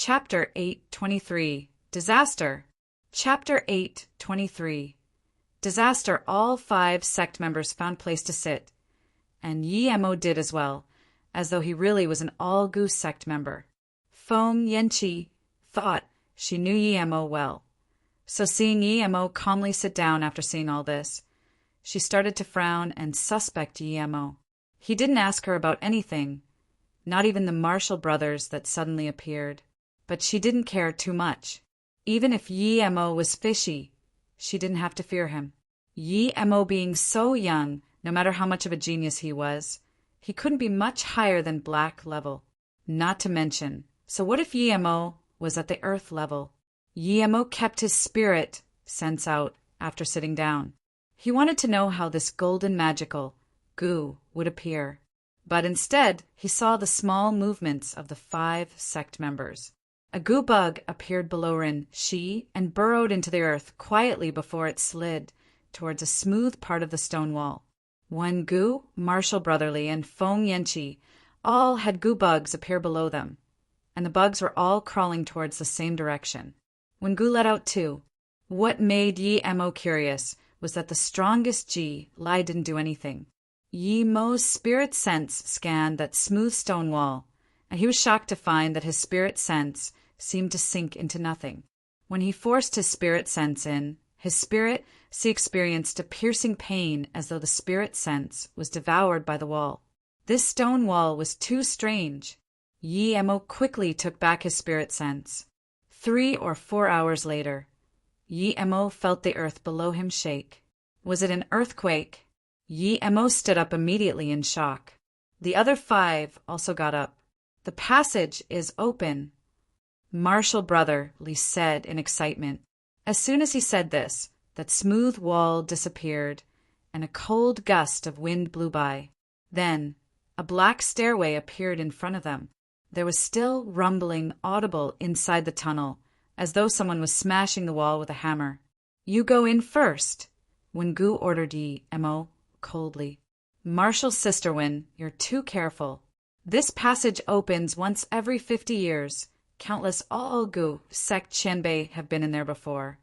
Chapter 8:23 Disaster. Chapter 8:23 Disaster. All 5 sect members found place to sit, and Yi-Emo did as well, as though he really was an all-goose sect member. Feng Yanqi thought she knew Yi-Emo well, so seeing Yi-Emo calmly sit down after seeing all this, she started to frown and suspect Yi-Emo. He didn't ask her about anything, not even the Marshall brothers that suddenly appeared. But she didn't care too much. Even if Yi-Emo was fishy, she didn't have to fear him. Yi-Emo being so young, no matter how much of a genius he was, he couldn't be much higher than black level. Not to mention, so what if Yi-Emo was at the earth level? Yi-Emo kept his spirit sense out after sitting down. He wanted to know how this golden magical goo would appear. But instead, he saw the small movements of the 5 sect members. A goo bug appeared below Rin-Shi and burrowed into the earth quietly before it slid towards a smooth part of the stone wall. Wen-Gu, Marshall Brotherly, and Feng Yanqi all had goo bugs appear below them, and the bugs were all crawling towards the same direction. Wen-Gu let out too. What made Yi-Emo curious was that the strongest Ji-Lai didn't do anything. Yi-Mo's spirit sense scanned that smooth stone wall, and he was shocked to find that his spirit sense seemed to sink into nothing. When he forced his spirit sense in, his spirit experienced a piercing pain as though the spirit sense was devoured by the wall. This stone wall was too strange. Yi-Emo quickly took back his spirit sense. 3 or 4 hours later, Yi-Emo felt the earth below him shake. Was it an earthquake? Yi-Emo stood up immediately in shock. The other 5 also got up. The passage is open, Marshall Brotherly said in excitement. As soon as he said this, that smooth wall disappeared, and a cold gust of wind blew by. Then, a black stairway appeared in front of them. There was still rumbling audible inside the tunnel, as though someone was smashing the wall with a hammer. You go in first, Wen-Gu ordered Yi-Emo coldly. Marshall's sister Wen, you're too careful. This passage opens once every 50 years. Countless All-Gu sect Qianbei have been in there before,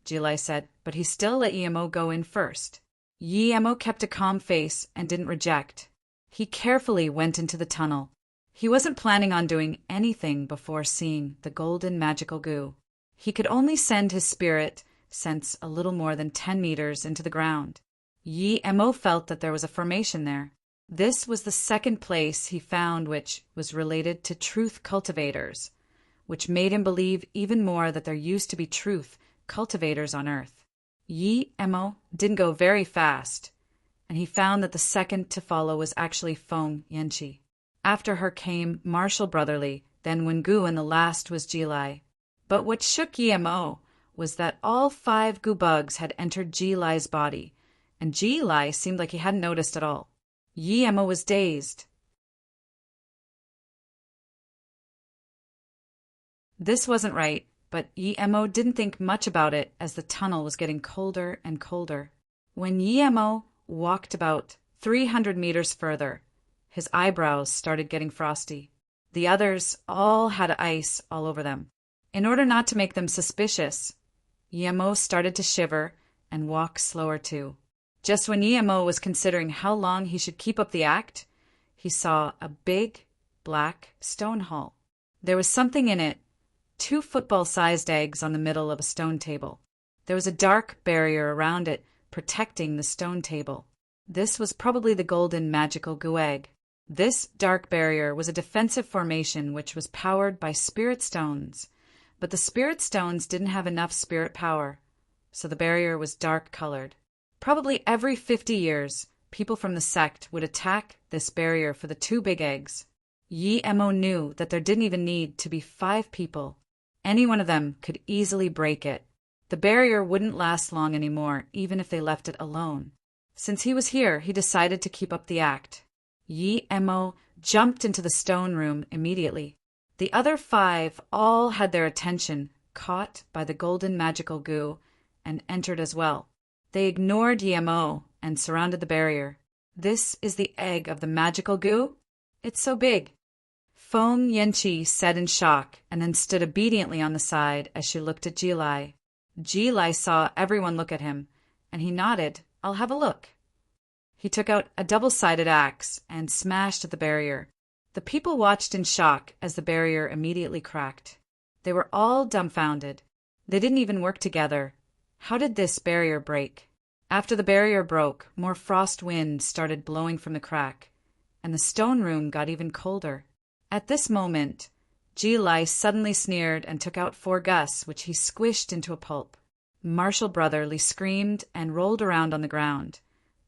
Ji-Lai said, but he still let Yi-Emo go in first. Yi-Emo kept a calm face and didn't reject. He carefully went into the tunnel. He wasn't planning on doing anything before seeing the golden magical goo. He could only send his spirit sense a little more than 10 meters into the ground. Yi-Emo felt that there was a formation there. This was the second place he found which was related to truth cultivators, which made him believe even more that there used to be truth cultivators on Earth. Yi-Emo didn't go very fast, and he found that the second to follow was actually Feng Yanqi. After her came Marshall Brotherly, then Wen-Gu, and the last was Ji-Lai. But what shook Yi-Emo was that all 5 goo bugs had entered Ji-Lai's body, and Ji-Lai seemed like he hadn't noticed at all. Yi-Emo was dazed. This wasn't right, but Yi-Emo didn't think much about it as the tunnel was getting colder and colder. When Yi-Emo walked about 300 meters further, his eyebrows started getting frosty. The others all had ice all over them. In order not to make them suspicious, Yi-Emo started to shiver and walk slower too. Just when Yi-Emo was considering how long he should keep up the act, he saw a big, black stone hall. There was something in it, 2 football-sized eggs on the middle of a stone table. There was a dark barrier around it, protecting the stone table. This was probably the golden magical goo egg. This dark barrier was a defensive formation which was powered by spirit stones, but the spirit stones didn't have enough spirit power, so the barrier was dark-colored. Probably every 50 years, people from the sect would attack this barrier for the 2 big eggs. Yi-Emo knew that there didn't even need to be 5 people. Any one of them could easily break it. The barrier wouldn't last long anymore, even if they left it alone. Since he was here, he decided to keep up the act. Yi-Emo jumped into the stone room immediately. The other 5 all had their attention caught by the golden magical goo and entered as well. They ignored Yi-Emo and surrounded the barrier. This is the egg of the magical goo? It's so big. Feng Yanqi said in shock, and then stood obediently on the side as she looked at Ji Lai. Ji Lai saw everyone look at him, and he nodded. "I'll have a look." He took out a double-sided axe and smashed at the barrier. The people watched in shock as the barrier immediately cracked. They were all dumbfounded. They didn't even work together. How did this barrier break? After the barrier broke, more frost wind started blowing from the crack, and the stone room got even colder. At this moment, Ji Lai suddenly sneered and took out 4 gus, which he squished into a pulp. Marshall Brotherly screamed and rolled around on the ground,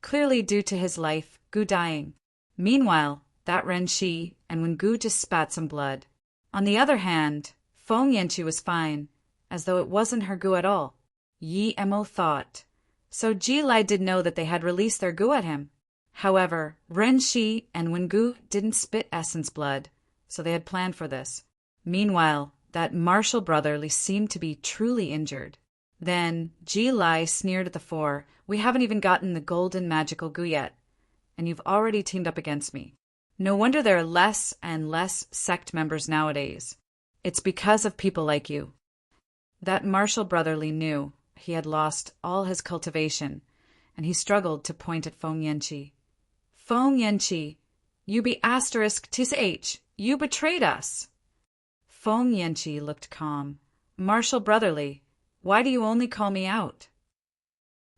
clearly due to his life, Gu dying. Meanwhile, that Ren Shi and Wengu just spat some blood. On the other hand, Feng Yanqi was fine, as though it wasn't her Gu at all. Yi Mo thought. So Ji Lai did know that they had released their Gu at him. However, Ren Shi and Wengu didn't spit essence blood, so they had planned for this. Meanwhile, that Marshall Brotherly seemed to be truly injured. Then Ji Lai sneered at the 4. "We haven't even gotten the golden magical Gu yet, and you've already teamed up against me. No wonder there are less and less sect members nowadays. It's because of people like you." That Marshall Brotherly knew he had lost all his cultivation, and he struggled to point at Feng Yanqi. "Feng Yanqi, you be *TH, you betrayed us." Feng Yanqi looked calm. "Marshall Brotherly, why do you only call me out?"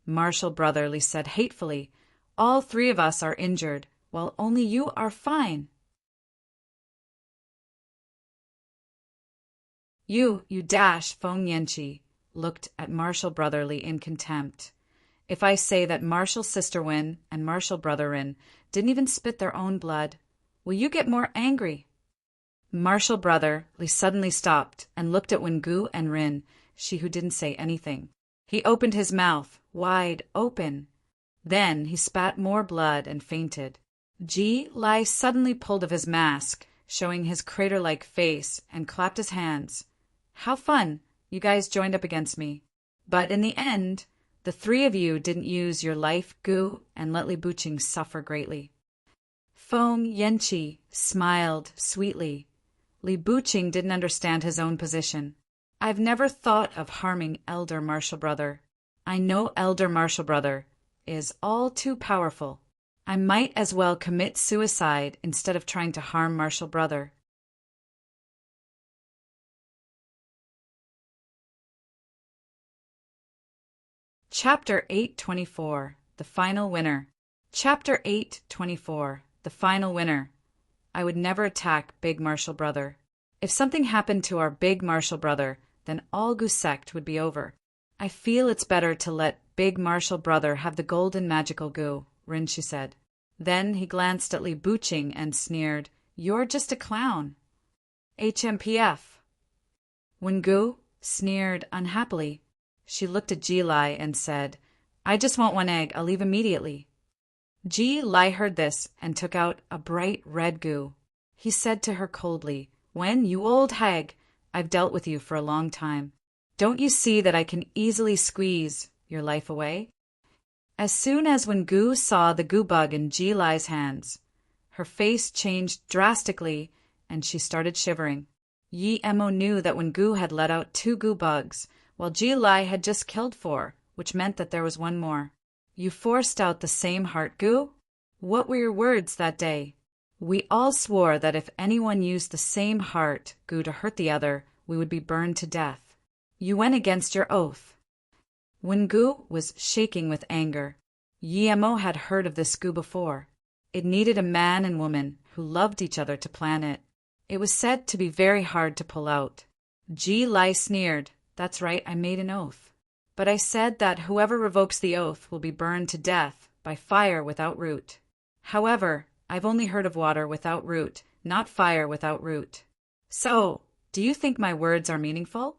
Marshall Brotherly said hatefully, "All 3 of us are injured, while only you are fine." You dash, Feng Yanqi looked at Marshall Brotherly in contempt. "If I say that Marshall Sister Win and Marshall Brother Rin didn't even spit their own blood, will you get more angry?" Marshall Brotherly suddenly stopped and looked at Wengu and Rin, she who didn't say anything. He opened his mouth, wide open. Then he spat more blood and fainted. Ji Lai suddenly pulled off his mask, showing his crater-like face, and clapped his hands. "How fun! You guys joined up against me. But in the end, the 3 of you didn't use your life Gu and let Li Buqing suffer greatly." Feng Yanqi smiled sweetly. Li Buqing didn't understand his own position. "I've never thought of harming Elder Marshall Brother. I know Elder Marshall Brother is all too powerful. I might as well commit suicide instead of trying to harm Marshall Brother." Chapter 824, The Final Winner. Chapter 824, The Final Winner. I would never attack Big Marshall Brother. If something happened to our Big Marshall Brother, then all Gu sect would be over. I feel it's better to let Big Marshall Brother have the golden magical Gu, Rinshi said. Then he glanced at Li Buqing and sneered, "You're just a clown." HMPF. Wengu sneered unhappily. She looked at Ji Lai and said, "I just want 1 egg. I'll leave immediately." Ji Lai heard this and took out a bright red Gu. He said to her coldly, "Wen, you old hag, I've dealt with you for a long time. Don't you see that I can easily squeeze your life away?" As soon as Wengu saw the Gu bug in Ji Lai's hands, her face changed drastically and she started shivering. Yi Mo knew that Wengu had let out 2 Gu bugs, while Ji Lai had just killed 4, which meant that there was 1 more. "You forced out the same heart Gu? What were your words that day?" "We all swore that if anyone used the same heart Gu to hurt the other, we would be burned to death. You went against your oath." Wengu was shaking with anger. Yi Mo had heard of this Gu before. It needed a man and woman who loved each other to plan it. It was said to be very hard to pull out. Ji Lai sneered. "That's right, I made an oath. But I said that whoever revokes the oath will be burned to death by fire without root. However, I've only heard of water without root, not fire without root. So, do you think my words are meaningful?"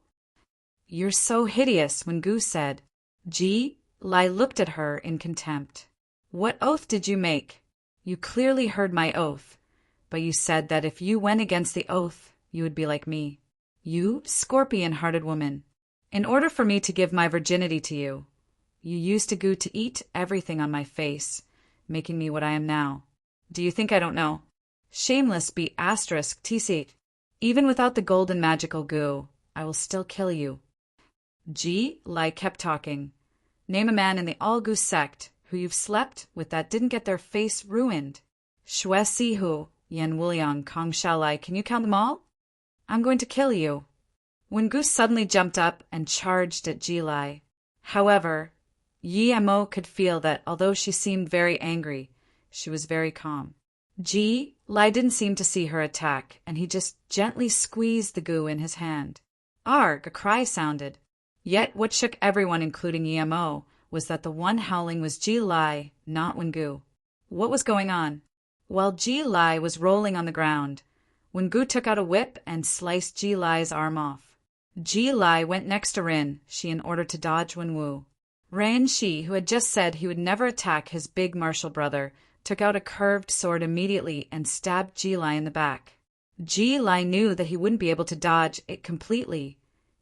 "You're so hideous," Wengu said. Ji Lai looked at her in contempt. "What oath did you make? You clearly heard my oath, but you said that if you went against the oath, you would be like me. You scorpion-hearted woman. In order for me to give my virginity to you, you used a Gu to eat everything on my face, making me what I am now. Do you think I don't know?" Shameless be asterisk tc. Even without the golden magical goo, I will still kill you. Ji Lai kept talking. Name a man in the All Goo sect who you've slept with that didn't get their face ruined. Shue Si Hu, Yen Wuliang, Kong Shalai, can you count them all? I'm going to kill you. Wengu suddenly jumped up and charged at Ji Lai. However, Yi Mo could feel that although she seemed very angry, she was very calm. Ji Lai didn't seem to see her attack, and he just gently squeezed the goo in his hand. Arg! A cry sounded. Yet what shook everyone, including Yi Mo, was that the one howling was Ji Lai, not Wengu. What was going on? While Ji Lai was rolling on the ground, Wengu took out a whip and sliced Ji Lai's arm off. Ji Lai went next to Rin Shi in order to dodge Wenwu. Rin Shi, who had just said he would never attack his big martial brother, took out a curved sword immediately and stabbed Ji Lai in the back. Ji Lai knew that he wouldn't be able to dodge it completely.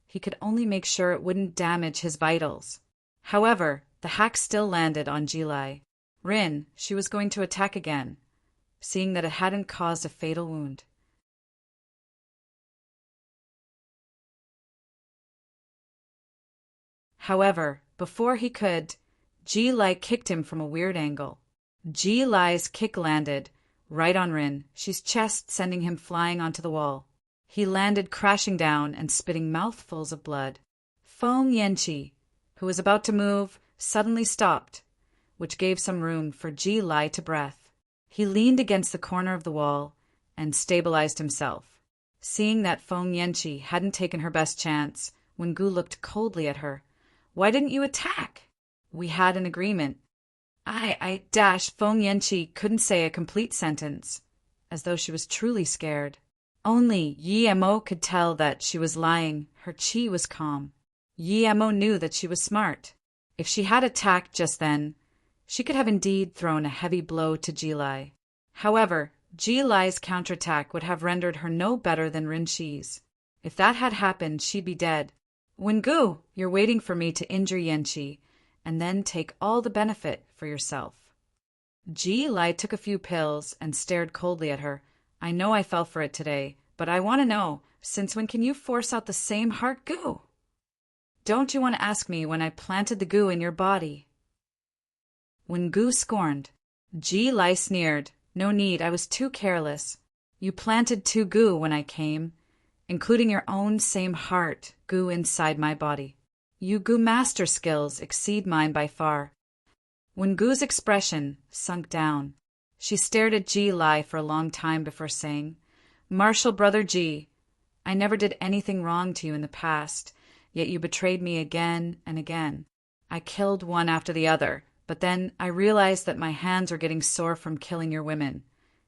He could only make sure it wouldn't damage his vitals. However, the hack still landed on Ji Lai. Rin, she was going to attack again, seeing that it hadn't caused a fatal wound. However, before he could, Ji Lai kicked him from a weird angle. Ji Lai's kick landed right on Rin Shi's chest, sending him flying onto the wall. He landed crashing down and spitting mouthfuls of blood. Feng Yanqi, who was about to move, suddenly stopped, which gave some room for Ji Lai to breathe. He leaned against the corner of the wall and stabilized himself. Seeing that Feng Yanqi hadn't taken her best chance, Wengu looked coldly at her. Why didn't you attack? We had an agreement. Feng Yanqi couldn't say a complete sentence, as though she was truly scared. Only Yi Mo could tell that she was lying. Her chi was calm. Yi Mo knew that she was smart. If she had attacked just then, she could have indeed thrown a heavy blow to Ji Lai. However, Ji Lai's counterattack would have rendered her no better than Rin Shi's. If that had happened, she'd be dead. Wengu, you're waiting for me to injure Yanqi, and then take all the benefit for yourself. Ji Lai took a few pills and stared coldly at her. I know I fell for it today, but I want to know, since when can you force out the same heart goo? Don't you want to ask me when I planted the goo in your body? Wengu scorned. Ji Lai sneered. No need, I was too careless. You planted 2 goo when I came, including your own same heart goo inside my body. You goo master skills exceed mine by far. Wengu's expression sunk down. She stared at Ji Lai for a long time before saying, Martial brother Ji, I never did anything wrong to you in the past, yet you betrayed me again and again. I killed one after the other, but then I realized that my hands were getting sore from killing your women.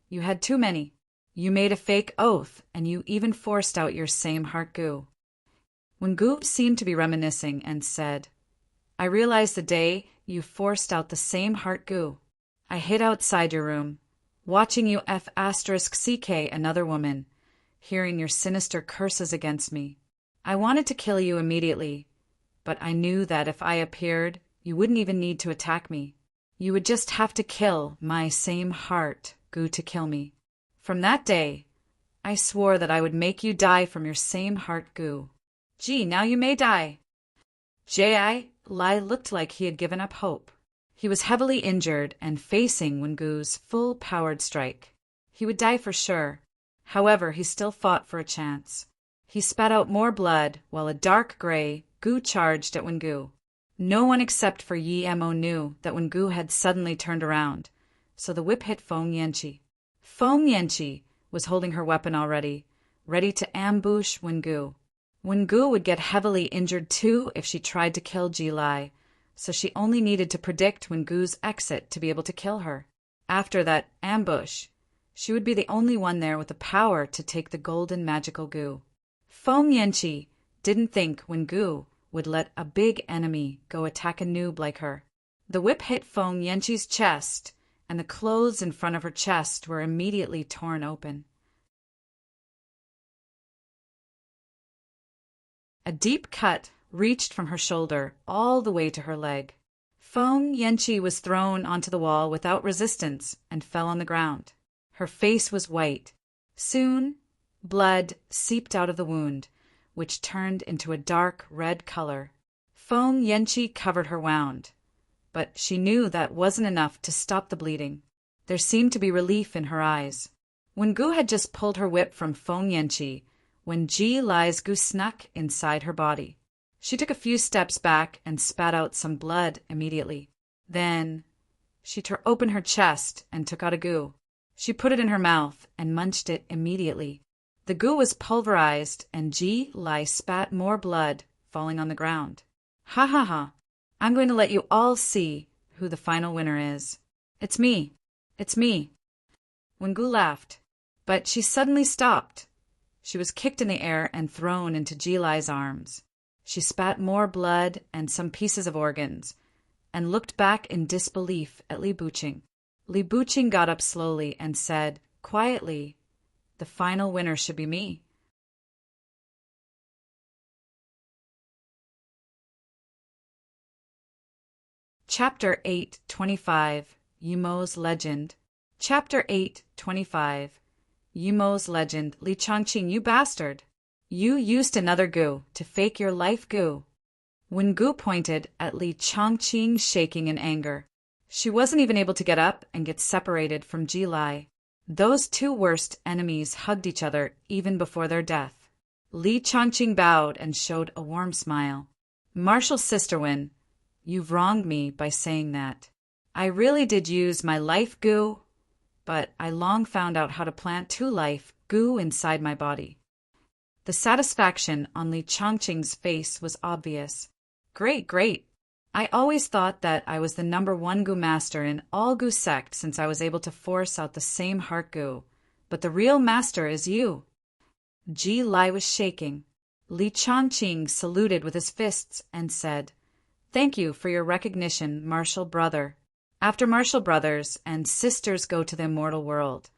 You had too many. You made a fake oath, and you even forced out your same heart goo. Wengu seemed to be reminiscing and said, I realized the day you forced out the same heart goo. I hid outside your room, watching you *CK another woman, hearing your sinister curses against me. I wanted to kill you immediately, but I knew that if I appeared, you wouldn't even need to attack me. You would just have to kill my same heart goo to kill me. From that day, I swore that I would make you die from your same heart goo. Gee, now you may die. Ji Lai looked like he had given up hope. He was heavily injured and facing Wengu's full-powered strike. He would die for sure. However, he still fought for a chance. He spat out more blood while a dark gray goo charged at Wengu. No one except for Yi Mo knew that Wengu had suddenly turned around, so the whip hit Feng Yanqi. Feng Yanqi was holding her weapon already, ready to ambush Wengu. Wengu would get heavily injured too if she tried to kill Ji Lai, so she only needed to predict Wengu's exit to be able to kill her. After that ambush, she would be the only one there with the power to take the golden magical goo. Feng Yanqi didn't think Wengu would let a big enemy go attack a noob like her. The whip hit Feng Yanqi's chest, and the clothes in front of her chest were immediately torn open. A deep cut reached from her shoulder all the way to her leg. Feng Yanqi was thrown onto the wall without resistance and fell on the ground. Her face was white. Soon, blood seeped out of the wound, which turned into a dark red color. Feng Yanqi covered her wound, but she knew that wasn't enough to stop the bleeding. There seemed to be relief in her eyes. Wengu had just pulled her whip from Feng Yanqi when Ji Lai's gu snuck inside her body. She took a few steps back and spat out some blood immediately. Then she tore open her chest and took out a gu. She put it in her mouth and munched it immediately. The gu was pulverized and Ji Lai spat more blood, falling on the ground. Ha ha ha! I'm going to let you all see who the final winner is. It's me. It's me. Wengu laughed, but she suddenly stopped. She was kicked in the air and thrown into Ji Lai's arms. She spat more blood and some pieces of organs, and looked back in disbelief at Li Buqing. Li Buqing got up slowly and said, quietly, "The final winner should be me." Chapter 8:25 Yumo's Legend. Chapter 8:25 Yumo's Legend. Li Changqing, you bastard! You used another gu to fake your life gu. Wengu pointed at Li Changqing, shaking in anger. She wasn't even able to get up and get separated from Ji Lai. Those two worst enemies hugged each other even before their death. Li Changqing bowed and showed a warm smile. Martial Sister Wen, you've wronged me by saying that. I really did use my life gu, but I long found out how to plant two life gu inside my body. The satisfaction on Li Changqing's face was obvious. Great, great. I always thought that I was the #1 gu master in all gu sect since I was able to force out the same heart gu, but the real master is you. Ji Lai was shaking. Li Changqing saluted with his fists and said, "Thank you for your recognition, martial brother. After martial brothers and sisters go to the immortal world,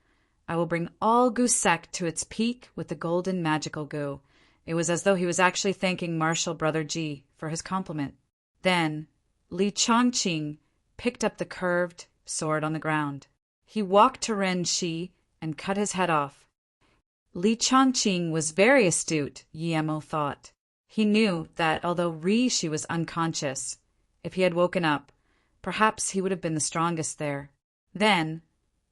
I will bring all gu sect to its peak with the golden magical gu." It was as though he was actually thanking martial brother Ji for his compliment. Then Li Changqing picked up the curved sword on the ground. He walked to Ren Shi and cut his head off. Li Changqing was very astute, Yemo thought. He knew that although Shi was unconscious, if he had woken up, perhaps he would have been the strongest there. Then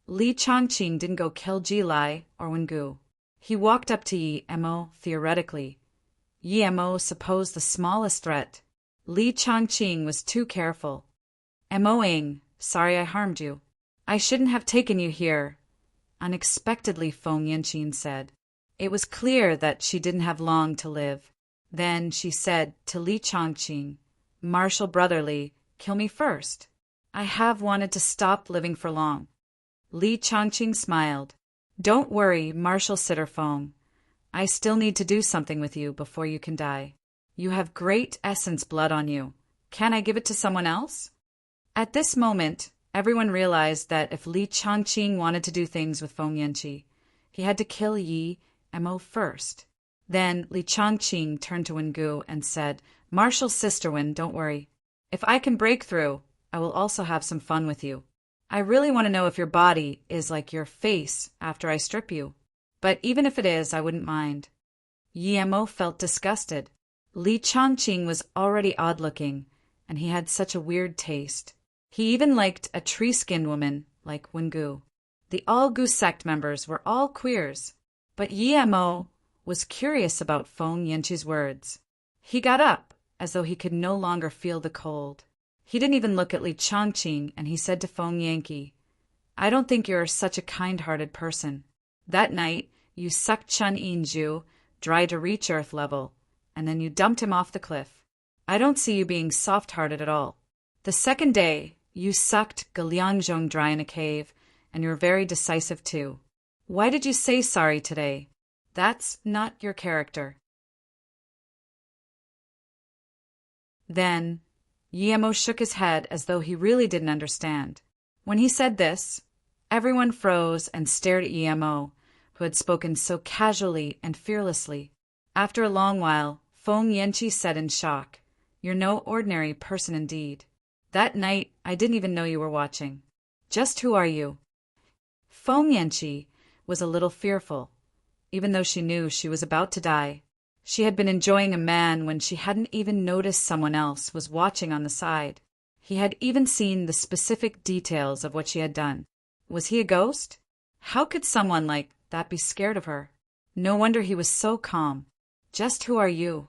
Li Changqing didn't go kill Ji Lai or Wengu. He walked up to Yemo theoretically. Yemo supposed the smallest threat. Li Changqing was too careful. "Emoing, sorry I harmed you. I shouldn't have taken you here," unexpectedly Feng Yanqi said. It was clear that she didn't have long to live. Then she said to Li Changqing, "Martial brotherly, kill me first. I have wanted to stop living for long." Li Changqing smiled. "Don't worry, Martial Sitter Feng. I still need to do something with you before you can die. You have great essence blood on you. Can I give it to someone else?" At this moment, everyone realized that if Li Changqing wanted to do things with Feng Yanqi, he had to kill Yi Mo first. Then Li Changqing turned to Wengu and said, "Martial Sister Wen, don't worry. If I can break through, I will also have some fun with you. I really want to know if your body is like your face after I strip you. But even if it is, I wouldn't mind." Mo felt disgusted. Li Changqing was already odd-looking, and he had such a weird taste. He even liked a tree-skinned woman like Wengu. The all-gu sect members were all queers, but Mo was curious about Feng Yanqi's words. He got up, as though he could no longer feel the cold. He didn't even look at Li Changqing, and he said to Feng Yanqi, "I don't think you're such a kind-hearted person. That night, you sucked Chun Inju dry to reach Earth level, and then you dumped him off the cliff. I don't see you being soft-hearted at all. The second day, you sucked Galianzhong dry in a cave, and you're very decisive too. Why did you say sorry today? That's not your character." Then Mo shook his head as though he really didn't understand. When he said this, everyone froze and stared at Mo, who had spoken so casually and fearlessly. After a long while, Feng Yanqi said in shock, "You're no ordinary person indeed. That night, I didn't even know you were watching. Just who are you?" Feng Yanqi was a little fearful, even though she knew she was about to die. She had been enjoying a man when she hadn't even noticed someone else was watching on the side. He had even seen the specific details of what she had done. Was he a ghost? How could someone like that be scared of her? No wonder he was so calm. Just who are you?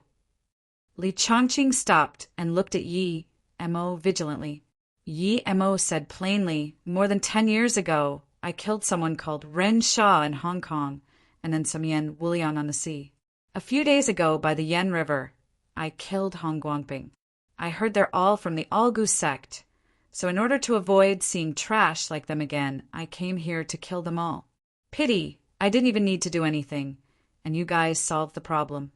Li Chongqing stopped and looked at Yi Mo vigilantly. Yi Mo said plainly, more than 10 years ago, I killed someone called Ren Sha in Hong Kong, and then some Yan Wulian on the sea. A few days ago by the Yan River, I killed Hong Guangping. I heard they're all from the Algu sect, so in order to avoid seeing trash like them again, I came here to kill them all. Pity, I didn't even need to do anything, and you guys solved the problem.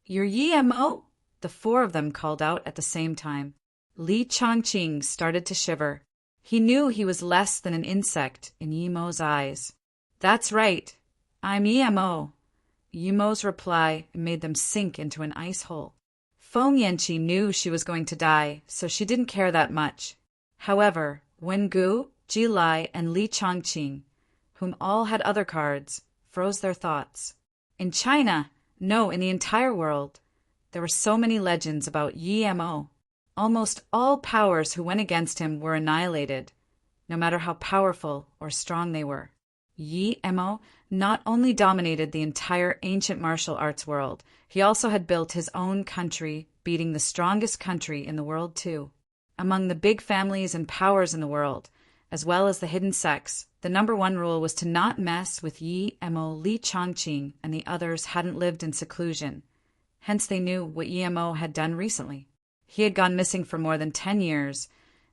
You're Yi Mo? The 4 of them called out at the same time. Li Chongqing started to shiver. He knew he was less than an insect in Yi Mo's eyes. That's right, I'm Yi Mo. Yi Mo's reply made them sink into an ice hole. Feng Yanqi knew she was going to die, so she didn't care that much. However, Wen Gu, Ji Lai, and Li Chongqing, whom all had other cards, froze their thoughts. In China, no, in the entire world, there were so many legends about Yi Mo. Almost all powers who went against him were annihilated, no matter how powerful or strong they were. Yi Mo not only dominated the entire ancient martial arts world, he also had built his own country, beating the strongest country in the world too. Among the big families and powers in the world, as well as the hidden sects, the #1 rule was to not mess with Yi Mo. Li Chongqing and the others hadn't lived in seclusion. Hence they knew what Yi Mo had done recently. He had gone missing for more than 10 years,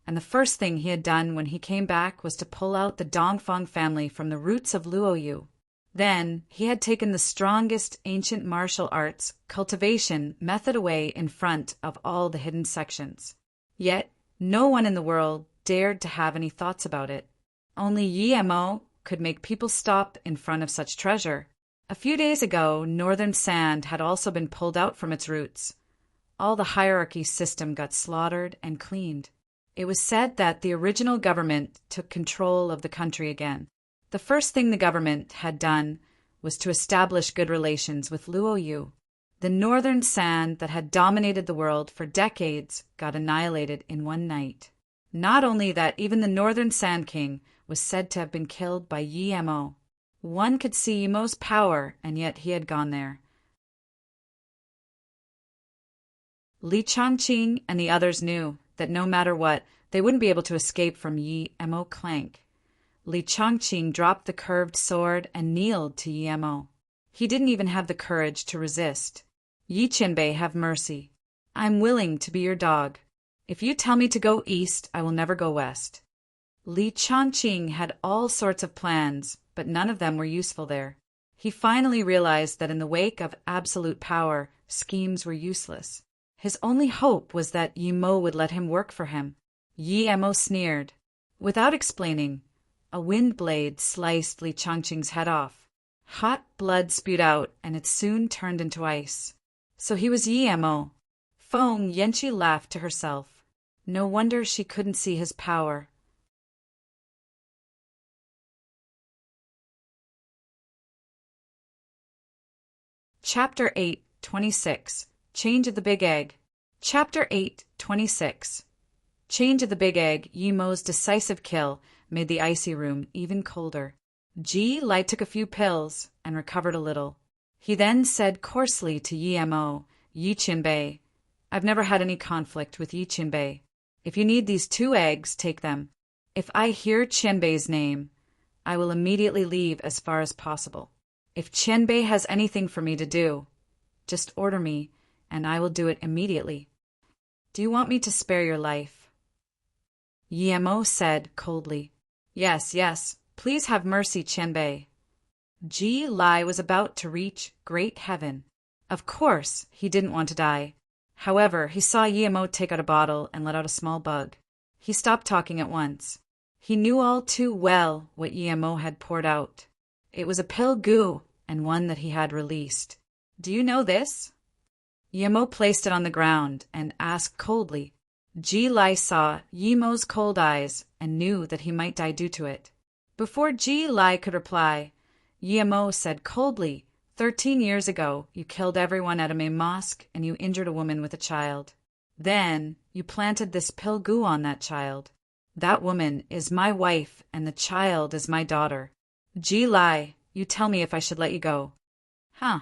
and the first thing he had done when he came back was to pull out the Dongfang family from the roots of Luoyu. Then he had taken the strongest ancient martial arts cultivation method away in front of all the hidden sections. Yet no one in the world dared to have any thoughts about it. Only Yi Mo could make people stop in front of such treasure. A few days ago, northern sand had also been pulled out from its roots. All the hierarchy system got slaughtered and cleaned. It was said that the original government took control of the country again. The first thing the government had done was to establish good relations with Luoyu. The northern sand that had dominated the world for decades got annihilated in one night. Not only that, even the northern Sand King was said to have been killed by Yi Mo. One could see Yi Mo's power, and yet he had gone there. Li Chongqing and the others knew that no matter what, they wouldn't be able to escape from Yi Mo Clank. Li Chongqing dropped the curved sword and kneeled to Yi Mo. He didn't even have the courage to resist. Yi Qinbei, have mercy. I'm willing to be your dog. If you tell me to go east, I will never go west. Li Chongqing had all sorts of plans, but none of them were useful there. He finally realized that in the wake of absolute power, schemes were useless. His only hope was that Yi Mo would let him work for him. Yi Mo sneered. Without explaining, a wind blade sliced Li Chongqing's head off. Hot blood spewed out, and it soon turned into ice. So he was Yi Mo. Feng Yanqi laughed to herself. No wonder she couldn't see his power. Chapter 8:26 Change of the Big Egg. Chapter 8:26 Change of the Big Egg. Yi Mo's decisive kill made the icy room even colder. Ji Lai took a few pills and recovered a little. He then said coarsely to Yi Mo, Yi Qinbei, I've never had any conflict with Yi Qinbei. If you need these 2 eggs, take them. If I hear Qianbei's name, I will immediately leave as far as possible. If Qianbei has anything for me to do, just order me, and I will do it immediately. Do you want me to spare your life? Yi Mo said coldly. Yes, yes, please have mercy, Qianbei. Ji Lai was about to reach great heaven. Of course, he didn't want to die. However, he saw Yi Mo take out a bottle and let out a small bug. He stopped talking at once. He knew all too well what Yi Mo had poured out. It was a pill goo, and one that he had released. Do you know this? Yi Mo placed it on the ground and asked coldly. Ji Lai saw Yi Mo's cold eyes and knew that he might die due to it. Before Ji Lai could reply, Yemo said coldly, 13 years ago, you killed everyone at a main mosque and you injured a woman with a child. Then, you planted this pill goo on that child. That woman is my wife and the child is my daughter. Ji Lai, you tell me if I should let you go. Huh.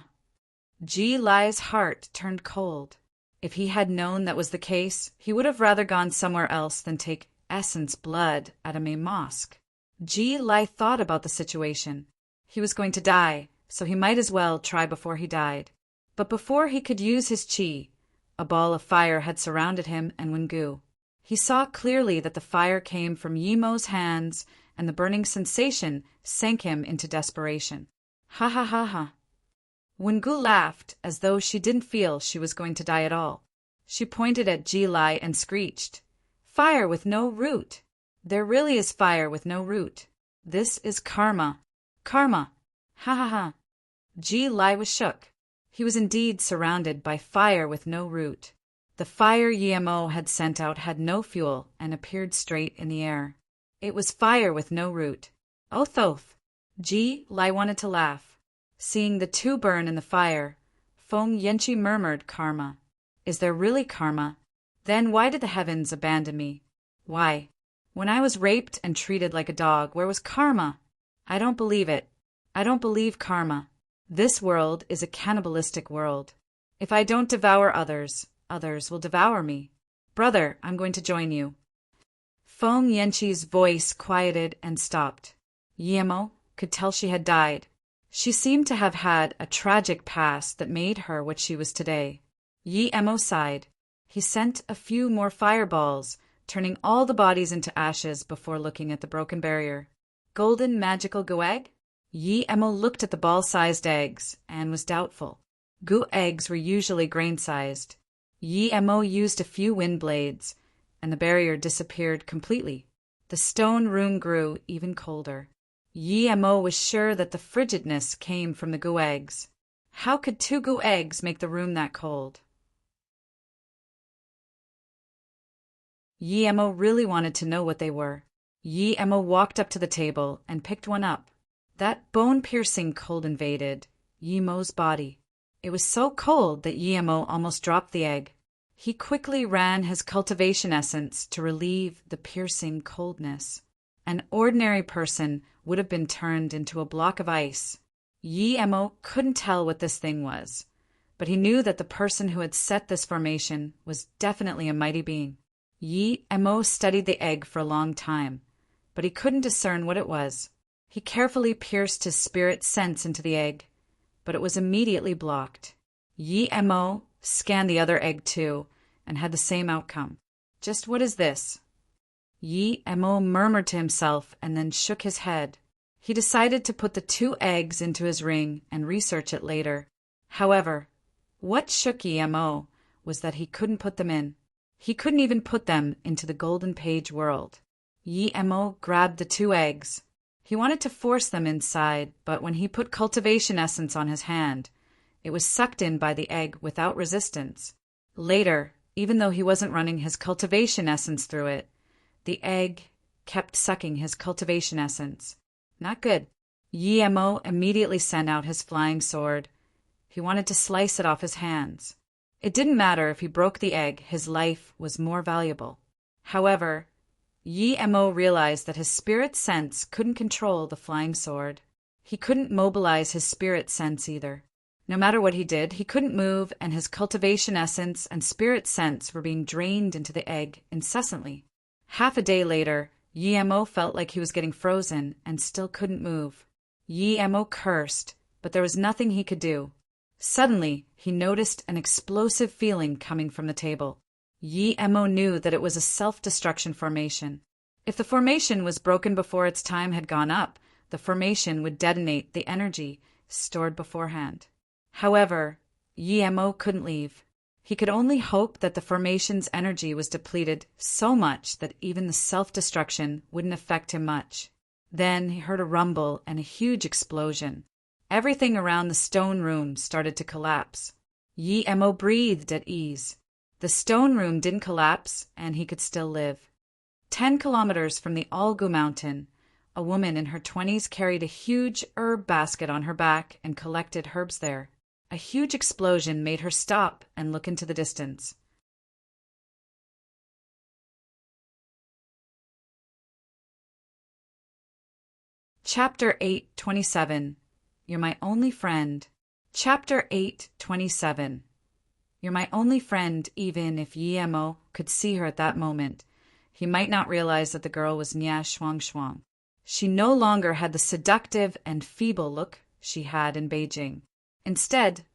Ji Lai's heart turned cold. If he had known that was the case, he would have rather gone somewhere else than take Essence blood at a main mosque. Ji Lai thought about the situation. He was going to die, so he might as well try before he died. But before he could use his chi, a ball of fire had surrounded him and Wengu. He saw clearly that the fire came from Yemo's hands, and the burning sensation sank him into desperation. Ha ha ha ha. Wengu laughed as though she didn't feel she was going to die at all. She pointed at Ji Lai and screeched, "Fire with no root! There really is fire with no root. This is karma. Karma! Ha ha ha!" Ji Lai was shook. He was indeed surrounded by fire with no root. The fire Yemo had sent out had no fuel and appeared straight in the air. It was fire with no root. Oh thoth! Ji Lai wanted to laugh. Seeing the two burn in the fire, Feng Yanqi murmured, "Karma. Is there really karma? Then why did the heavens abandon me? Why? When I was raped and treated like a dog, where was karma? I don't believe it. I don't believe karma. This world is a cannibalistic world. If I don't devour others, others will devour me. Brother, I'm going to join you." Feng Yanqi's voice quieted and stopped. Yemo could tell she had died. She seemed to have had a tragic past that made her what she was today. Yemo sighed. He sent a few more fireballs, turning all the bodies into ashes before looking at the broken barrier. Golden magical goo egg? Yemo looked at the ball-sized eggs and was doubtful. Goo eggs were usually grain-sized. Yemo used a few wind blades, and the barrier disappeared completely. The stone room grew even colder. Yemo was sure that the frigidness came from the goo eggs. How could 2 goo eggs make the room that cold? Yemo really wanted to know what they were. Yemo walked up to the table and picked one up. That bone-piercing cold invaded Yemo's body. It was so cold that Yemo almost dropped the egg. He quickly ran his cultivation essence to relieve the piercing coldness. An ordinary person would have been turned into a block of ice. Yemo couldn't tell what this thing was, but he knew that the person who had set this formation was definitely a mighty being. Yemo studied the egg for a long time, but he couldn't discern what it was. He carefully pierced his spirit sense into the egg, but it was immediately blocked. Yemo scanned the other egg too, and had the same outcome. Just what is this? Yemo murmured to himself and then shook his head. He decided to put the 2 eggs into his ring and research it later. However, what shook Yemo was that he couldn't put them in. He couldn't even put them into the golden page world. Yemo grabbed the 2 eggs. He wanted to force them inside, but when he put cultivation essence on his hand, it was sucked in by the egg without resistance. Later, even though he wasn't running his cultivation essence through it, the egg kept sucking his cultivation essence. Not good. Yemo immediately sent out his flying sword. He wanted to slice it off his hands. It didn't matter if he broke the egg, his life was more valuable. However, Yemo realized that his spirit sense couldn't control the flying sword. He couldn't mobilize his spirit sense either. No matter what he did, he couldn't move, and his cultivation essence and spirit sense were being drained into the egg incessantly. Half a day later, Yemo felt like he was getting frozen and still couldn't move. Yemo cursed, but there was nothing he could do. Suddenly, he noticed an explosive feeling coming from the table. Yemo knew that it was a self-destruction formation. If the formation was broken before its time had gone up, the formation would detonate the energy stored beforehand. However, Yemo couldn't leave. He could only hope that the formation's energy was depleted so much that even the self-destruction wouldn't affect him much. Then he heard a rumble and a huge explosion. Everything around the stone room started to collapse. Yemo breathed at ease. The stone room didn't collapse, and he could still live. 10 kilometers from the Algu mountain, A woman in her 20s carried a huge herb basket on her back and collected herbs there. A huge explosion made her stop and look into the distance. Chapter 8:27. You're my only friend. Chapter 8:27. You're my only friend, even if Yemo could see her at that moment. He might not realize that the girl was Nia Shuangshuang. She no longer had the seductive and feeble look she had in Beijing. Instead,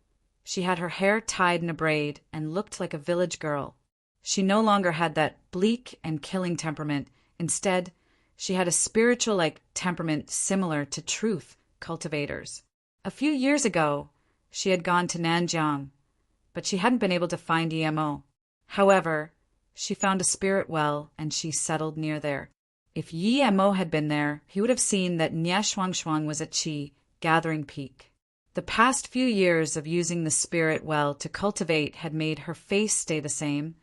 she had her hair tied in a braid and looked like a village girl. She no longer had that bleak and killing temperament. Instead, she had a spiritual-like temperament similar to truth cultivators. A few years ago, she had gone to Nanjiang, but she hadn't been able to find Yemo. However, she found a spirit well and she settled near there. If Yemo had been there, he would have seen that Nia Shuangshuang was at Qi, Gathering Peak. The past few years of using the spirit well to cultivate had made her face stay the same,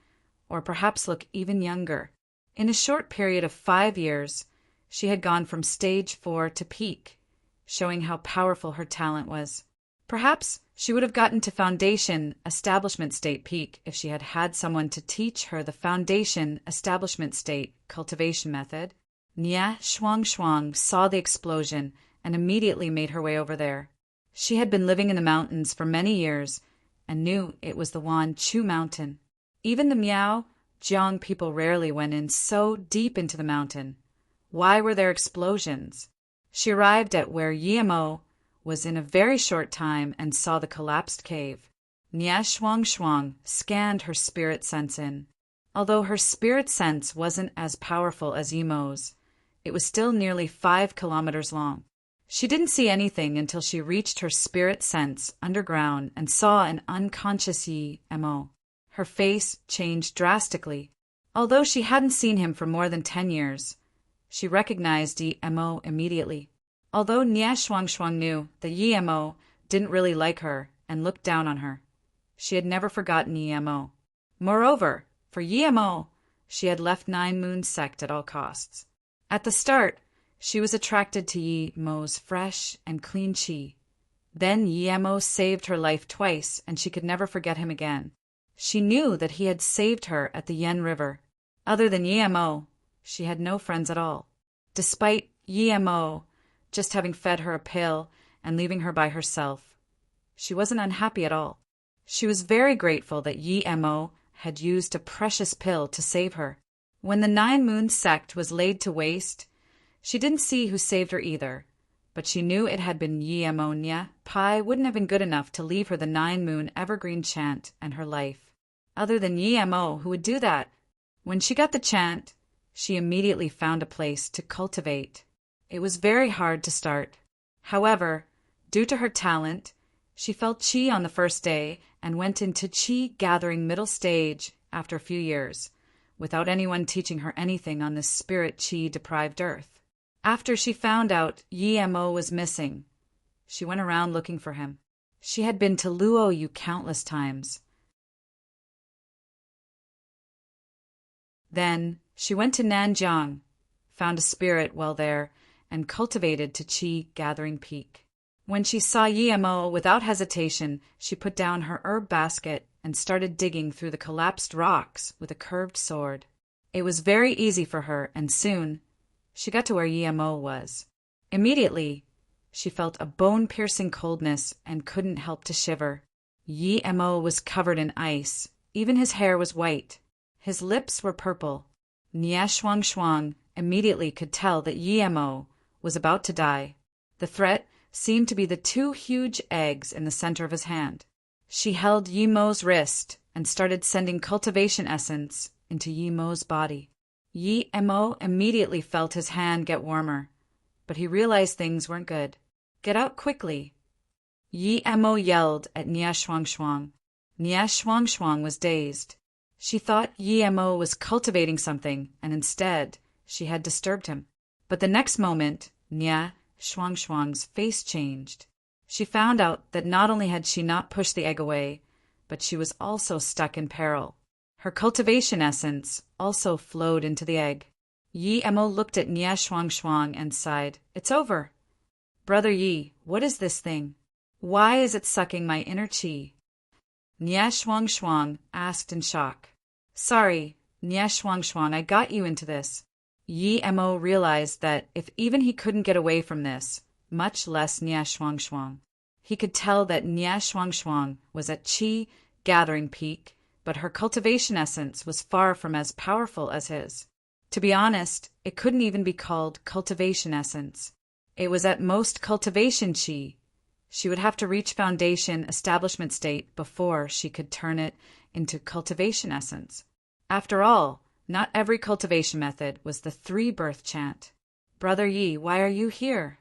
or perhaps look even younger. In a short period of 5 years, she had gone from stage 4 to peak, showing how powerful her talent was. Perhaps she would have gotten to foundation establishment state peak if she had had someone to teach her the foundation establishment state cultivation method. Nia Shuangshuang saw the explosion and immediately made her way over there. She had been living in the mountains for many years and knew it was the Wan Chu mountain. Even the Miao Jiang people rarely went in so deep into the mountain. Why were there explosions? She arrived at where Yemo was in a very short time and saw the collapsed cave. Nia Shuangshuang scanned her spirit sense in. Although her spirit sense wasn't as powerful as Yemo's, it was still nearly 5 kilometers long. She didn't see anything until she reached her spirit sense underground and saw an unconscious Yemo. Her face changed drastically. Although she hadn't seen him for more than 10 years, she recognized Yemo immediately. Although Nia Shuangshuang knew that Yemo didn't really like her and looked down on her, she had never forgotten Yemo. Moreover, for Yemo, she had left Nine Moon Sect at all costs. At the start, she was attracted to Yemo's fresh and clean qi. Then Yemo saved her life twice, and she could never forget him again. She knew that he had saved her at the Yen River. Other than Yemo, she had no friends at all. Despite Yemo just having fed her a pill and leaving her by herself, she wasn't unhappy at all. She was very grateful that Yemo had used a precious pill to save her. When the Nine Moon Sect was laid to waste, she didn't see who saved her either, but she knew it had been Yemo. Nia Pai wouldn't have been good enough to leave her the Nine Moon Evergreen chant and her life. Other than Yemo, who would do that? When she got the chant, she immediately found a place to cultivate. It was very hard to start. However, due to her talent, she felt qi on the first day and went into qi gathering middle stage after a few years, without anyone teaching her anything on this spirit qi-deprived earth. After she found out Yemo was missing, she went around looking for him. She had been to Luoyu countless times. Then she went to Nanjiang, found a spirit well there, and cultivated to qi gathering peak. When she saw Yemo, without hesitation, she put down her herb basket and started digging through the collapsed rocks with a curved sword. It was very easy for her, and soon she got to where Yemo was. Immediately, she felt a bone-piercing coldness and couldn't help to shiver. Yemo was covered in ice. Even his hair was white. His lips were purple. Nia Shuangshuang immediately could tell that Yemo was about to die. The threat seemed to be the 2 huge eggs in the center of his hand. She held Yemo's wrist and started sending cultivation essence into Yemo's body. Yemo immediately felt his hand get warmer, but he realized things weren't good. "Get out quickly!" Yemo yelled at Nia Shuangshuang. Nia Shuangshuang was dazed. She thought Yemo was cultivating something, and instead, she had disturbed him. But the next moment, Nia Shuangshuang's face changed. She found out that not only had she not pushed the egg away, but she was also stuck in peril. Her cultivation essence also flowed into the egg. Yi Emo looked at Nia Shuang and sighed. It's over. Brother Yi, what is this thing? Why is it sucking my inner qi? Nia Shuang asked in shock. Sorry, Nia Shuang, I got you into this. Yi Emo realized that if even he couldn't get away from this, much less Nia Shuang. He could tell that Nia Shuang was at qi gathering peak, but her cultivation essence was far from as powerful as his. To be honest, it couldn't even be called cultivation essence. It was at most cultivation qi. She would have to reach foundation establishment state before she could turn it into cultivation essence. After all, not every cultivation method was the 3-birth chant. Brother Yi, why are you here?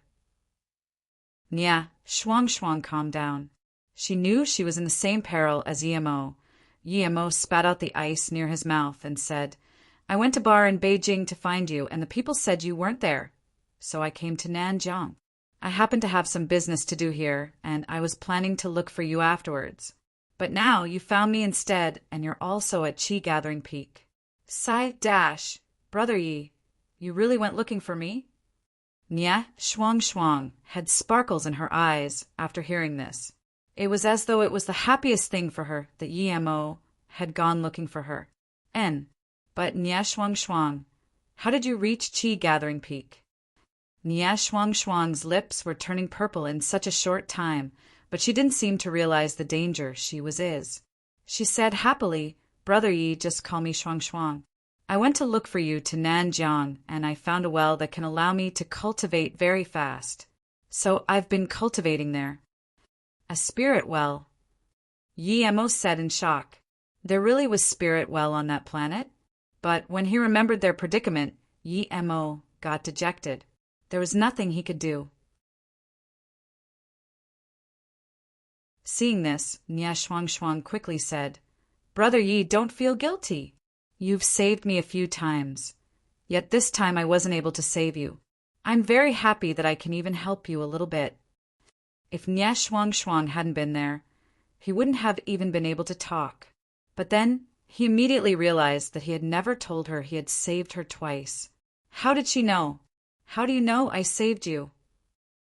Nia Shuang calmed down. She knew she was in the same peril as Yi Emo. Yi Emo spat out the ice near his mouth and said, I went to bar in Beijing to find you, and the people said you weren't there. So I came to Nanjiang. I happened to have some business to do here, and I was planning to look for you afterwards. But now you found me instead, and you're also at Qi Gathering Peak. Sigh dash. Brother Yi, you really went looking for me? Nia Shuang had sparkles in her eyes after hearing this. It was as though it was the happiest thing for her that Yi Emo had gone looking for her. But Nia Shuang, how did you reach Qi Gathering Peak? Nia Shuang's lips were turning purple in such a short time, but she didn't seem to realize the danger she was in. She said happily, Brother Yi, just call me Shuang. I went to look for you to Nanjiang, and I found a well that can allow me to cultivate very fast. So I've been cultivating there. A spirit well? Yi Emo said in shock. There really was spirit well on that planet? But when he remembered their predicament, Yi Emo got dejected. There was nothing he could do. Seeing this, Nia Shuang quickly said, Brother Yi, don't feel guilty. You've saved me a few times. Yet this time I wasn't able to save you. I'm very happy that I can even help you a little bit. If Nia Shuang hadn't been there, he wouldn't have even been able to talk. But then he immediately realized that he had never told her he had saved her twice. How did she know? How do you know I saved you?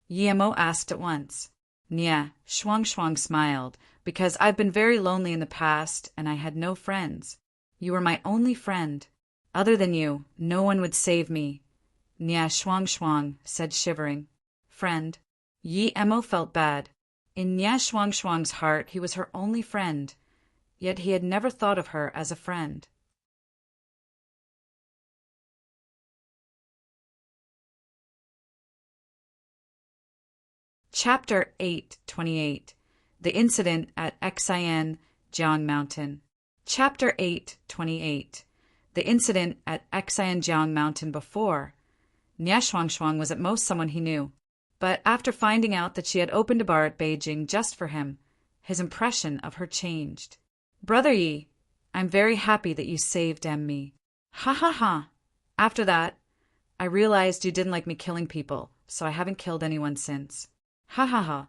Yi Emo asked at once. Nia Shuang smiled, because I've been very lonely in the past and I had no friends. You were my only friend. Other than you, no one would save me. Nia Shuang said, shivering. Friend. Yi Emo felt bad. In Nia Shuang's heart, he was her only friend, yet he had never thought of her as a friend. Chapter 8:28. The Incident at Xian Jiang Mountain. Chapter 8:28. The incident at Xian Jiang Mountain before. Nia Shuang was at most someone he knew, but after finding out that she had opened a bar at Beijing just for him, his impression of her changed. Brother Yi, I'm very happy that you saved me. Ha ha ha. After that, I realized you didn't like me killing people, so I haven't killed anyone since. Ha ha ha.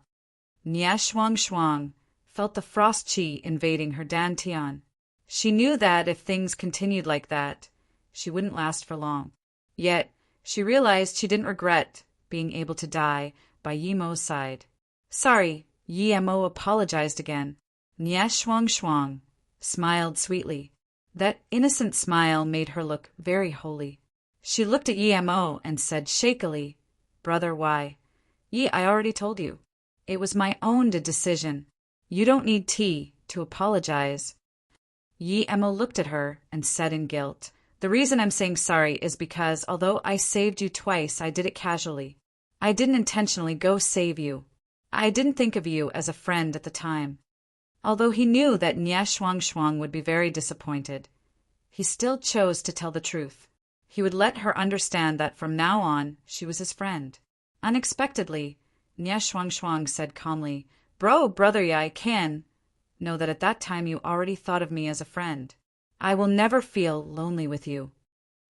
Nia Shuang felt the frost qi invading her dantian. She knew that if things continued like that, she wouldn't last for long. Yet, she realized she didn't regret being able to die by Yi Emo's side. Sorry, Yi Emo apologized again. Nia Shuang smiled sweetly. That innocent smile made her look very holy. She looked at Yi Emo and said shakily, Brother, why? Yi, I already told you. It was my own decision. You don't need tea to apologize. Yi Emo looked at her and said in guilt, The reason I'm saying sorry is because although I saved you twice, I did it casually. I didn't intentionally go save you. I didn't think of you as a friend at the time. Although he knew that Nia Shuang would be very disappointed, he still chose to tell the truth. He would let her understand that from now on, she was his friend. Unexpectedly, Nia Shuang said calmly, Brother Yi, I can know that at that time you already thought of me as a friend. I will never feel lonely with you.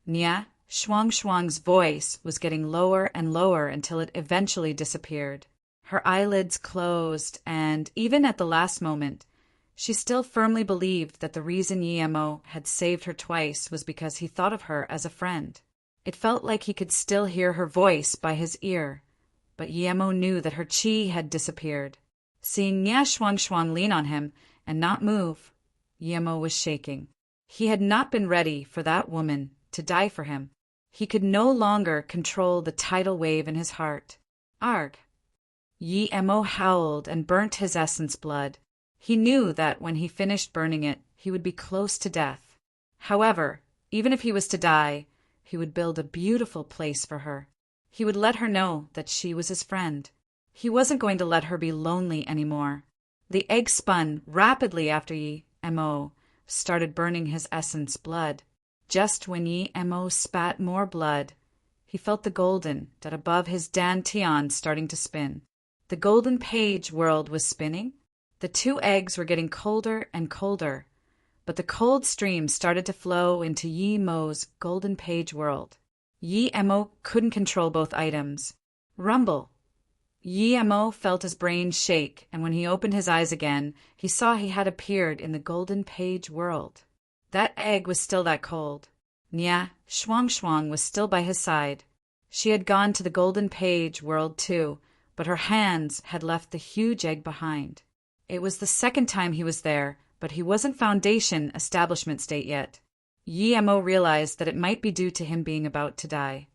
Nia Shuang's voice was getting lower and lower until it eventually disappeared. Her eyelids closed, and even at the last moment, she still firmly believed that the reason Yi Emo had saved her twice was because he thought of her as a friend. It felt like he could still hear her voice by his ear, but Yemo knew that her chi had disappeared. Seeing Nya Shuang lean on him and not move, Yemo was shaking. He had not been ready for that woman to die for him. He could no longer control the tidal wave in his heart. Arg! Yemo howled and burnt his essence blood. He knew that when he finished burning it, he would be close to death. However, even if he was to die, he would build a beautiful place for her. He would let her know that she was his friend. He wasn't going to let her be lonely anymore. The egg spun rapidly after Yemo started burning his essence blood. Just when Yemo spat more blood, he felt the golden that above his dantian starting to spin. The golden page world was spinning. The two eggs were getting colder and colder, but the cold stream started to flow into Yemo's golden page world. Yemo couldn't control both items. Rumble! Yemo felt his brain shake, and when he opened his eyes again, he saw he had appeared in the golden page world. That egg was still that cold. Nya Shuang was still by his side. She had gone to the golden page world too, but her hands had left the huge egg behind. It was the second time he was there, but he wasn't Foundation establishment state yet. Yemo realized that it might be due to him being about to die.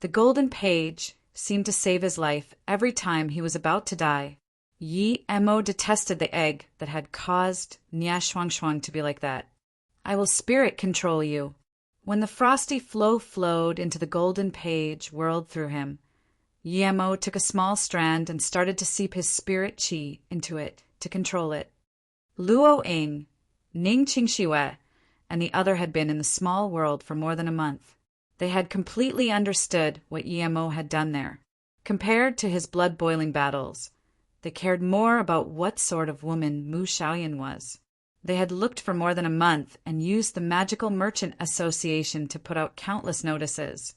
The golden page seemed to save his life every time he was about to die. Yemo detested the egg that had caused Nya Shuang to be like that. I will spirit control you. When the frosty flow flowed into the golden page whirled through him, Yemo took a small strand and started to seep his spirit chi into it to control it. Luo Ing, Ning Qingxiwe, and the other had been in the small world for more than a month. They had completely understood what Yemo had done there. Compared to his blood-boiling battles, they cared more about what sort of woman Mu Xiaoyan was. They had looked for more than a month and used the Magical Merchant Association to put out countless notices.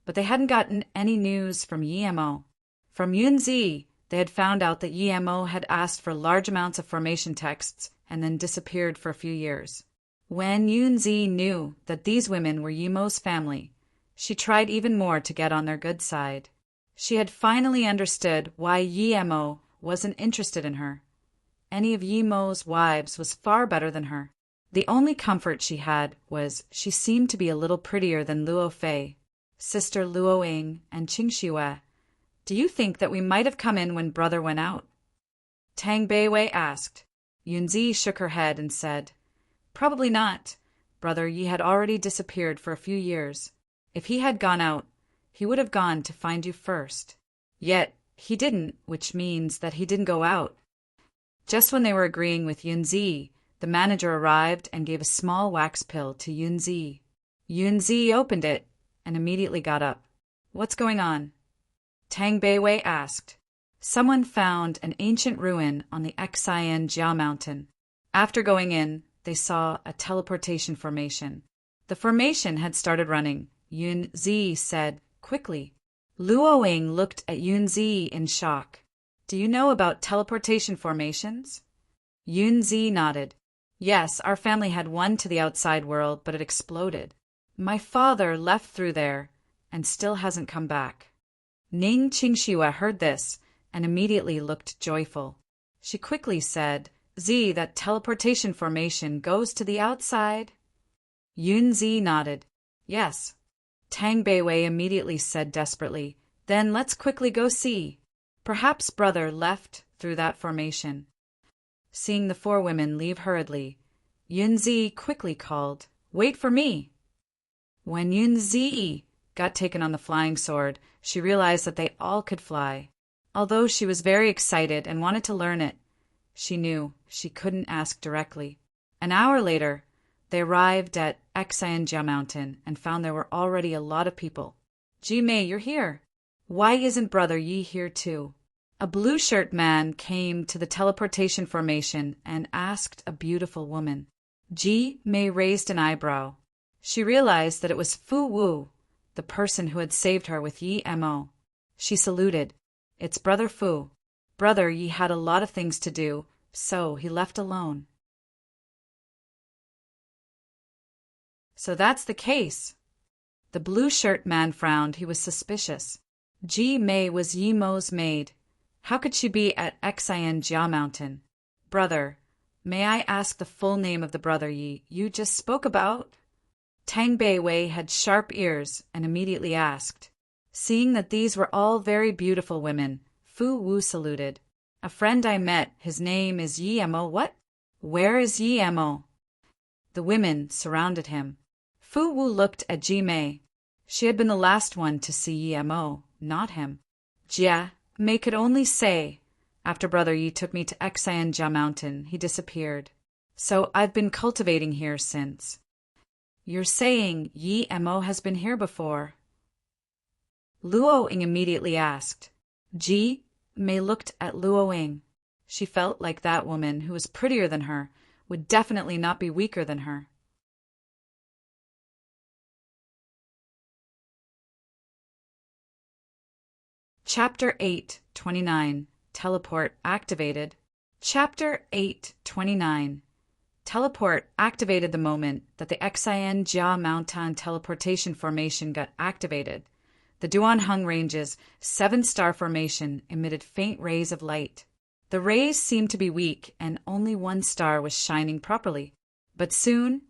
But they hadn't gotten any news from Yemo. From Yunzi, they had found out that Yemo had asked for large amounts of formation texts and then disappeared for a few years. When Yunzi knew that these women were Yemo's family, she tried even more to get on their good side. She had finally understood why Yemo wasn't interested in her. Any of Yemo's wives was far better than her. The only comfort she had was she seemed to be a little prettier than Luo Fei, Sister Luo Ing, and Qingxiwe. Do you think that we might have come in when brother went out? Tang Beiwei asked. Yunzi shook her head and said, Probably not. Brother Yi had already disappeared for a few years. If he had gone out, he would have gone to find you first. Yet he didn't, which means that he didn't go out. Just when they were agreeing with Yunzi, the manager arrived and gave a small wax pill to Yunzi. Yunzi opened it and immediately got up. What's going on? Tang Beiwei asked. Someone found an ancient ruin on the Xian Jiao mountain. After going in, they saw a teleportation formation. The formation had started running. Yunzi said quickly. Luo Ing looked at Yunzi in shock. Do you know about teleportation formations? Yunzi nodded. Yes, our family had one to the outside world, but it exploded. My father left through there and still hasn't come back. Ning Qingxiwe heard this and immediately looked joyful. She quickly said, Z, that teleportation formation goes to the outside? Yunzi nodded. Yes. Tang Beiwei immediately said desperately, Then let's quickly go see. Perhaps brother left through that formation. Seeing the four women leave hurriedly, Yunzi quickly called, Wait for me. When Yunzi got taken on the flying sword, she realized that they all could fly. Although she was very excited and wanted to learn it, she knew she couldn't ask directly. An hour later, they arrived at Xian Jiao Mountain and found there were already a lot of people. Ji Mei, you're here. Why isn't Brother Yi here too? A blue-shirt man came to the teleportation formation and asked a beautiful woman. Ji Mei raised an eyebrow. She realized that it was Fu Wu, the person who had saved her with Yemo. She saluted. It's Brother Fu. Brother Yi had a lot of things to do, so he left alone. So that's the case. The blue shirt man frowned. He was suspicious. Ji Mei was Yi Mo's maid. How could she be at Xian Jia Mountain? Brother, may I ask the full name of the brother you just spoke about? Tang Bei Wei had sharp ears and immediately asked. Seeing that these were all very beautiful women, Fu Wu saluted. A friend I met, his name is Yi Mo. What? Where is Yi Mo? The women surrounded him. Fu Wu looked at Ji Mei. She had been the last one to see Yi Mo, not him. Jia Mei could only say, after Brother Yi took me to Xian Jia Mountain, he disappeared. So I've been cultivating here since. You're saying Yi Mo has been here before? Luo Ying immediately asked. Ji Mei looked at Luo Ying. She felt like that woman, who was prettier than her, would definitely not be weaker than her. Chapter 8:29 Teleport activated. Chapter 8:29 Teleport activated the moment that the Xian Jia Mountain teleportation formation got activated. The Duanheng Range's 7-star formation emitted faint rays of light. The rays seemed to be weak and only one star was shining properly. But soon,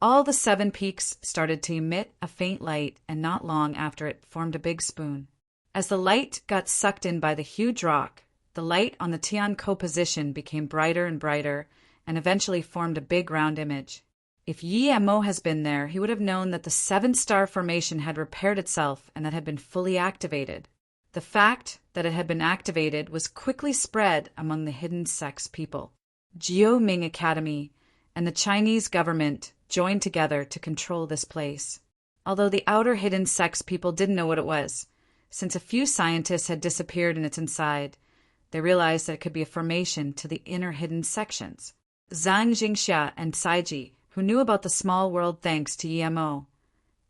all the 7 peaks started to emit a faint light, and not long after it formed a big spoon. As the light got sucked in by the huge rock, the light on the Tiankou position became brighter and brighter and eventually formed a big round image. If Yi Mo has been there, he would have known that the 7-star formation had repaired itself and that had been fully activated. The fact that it had been activated was quickly spread among the hidden sects people. Jiuming Academy and the Chinese government joined together to control this place. Although the outer hidden sects people didn't know what it was, since a few scientists had disappeared in its inside, they realized that it could be a formation to the inner hidden sections. Zhang Jingxia and Saiji, who knew about the small world thanks to Yi Mo,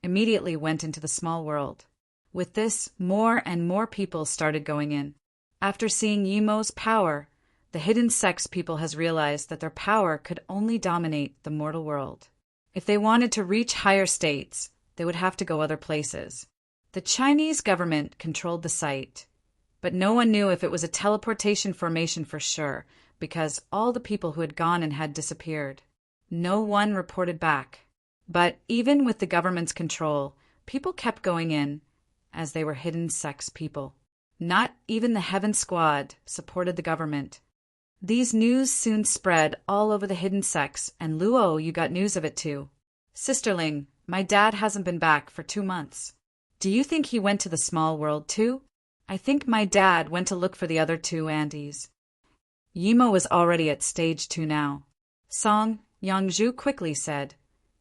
immediately went into the small world. With this, more and more people started going in. After seeing Yi Mo's power, the hidden sects people has realized that their power could only dominate the mortal world. If they wanted to reach higher states, they would have to go other places. The Chinese government controlled the site, but no one knew if it was a teleportation formation for sure, because all the people who had gone and had disappeared. No one reported back. But even with the government's control, people kept going in, as they were hidden sects people. Not even the Heaven Squad supported the government. These news soon spread all over the hidden sects, and Luo, you got news of it too. Sisterling, my dad hasn't been back for 2 months. Do you think he went to the small world too? I think my dad went to look for the other 2 Andes. Yi Mo was already at stage 2 now. Song Yangzhu quickly said.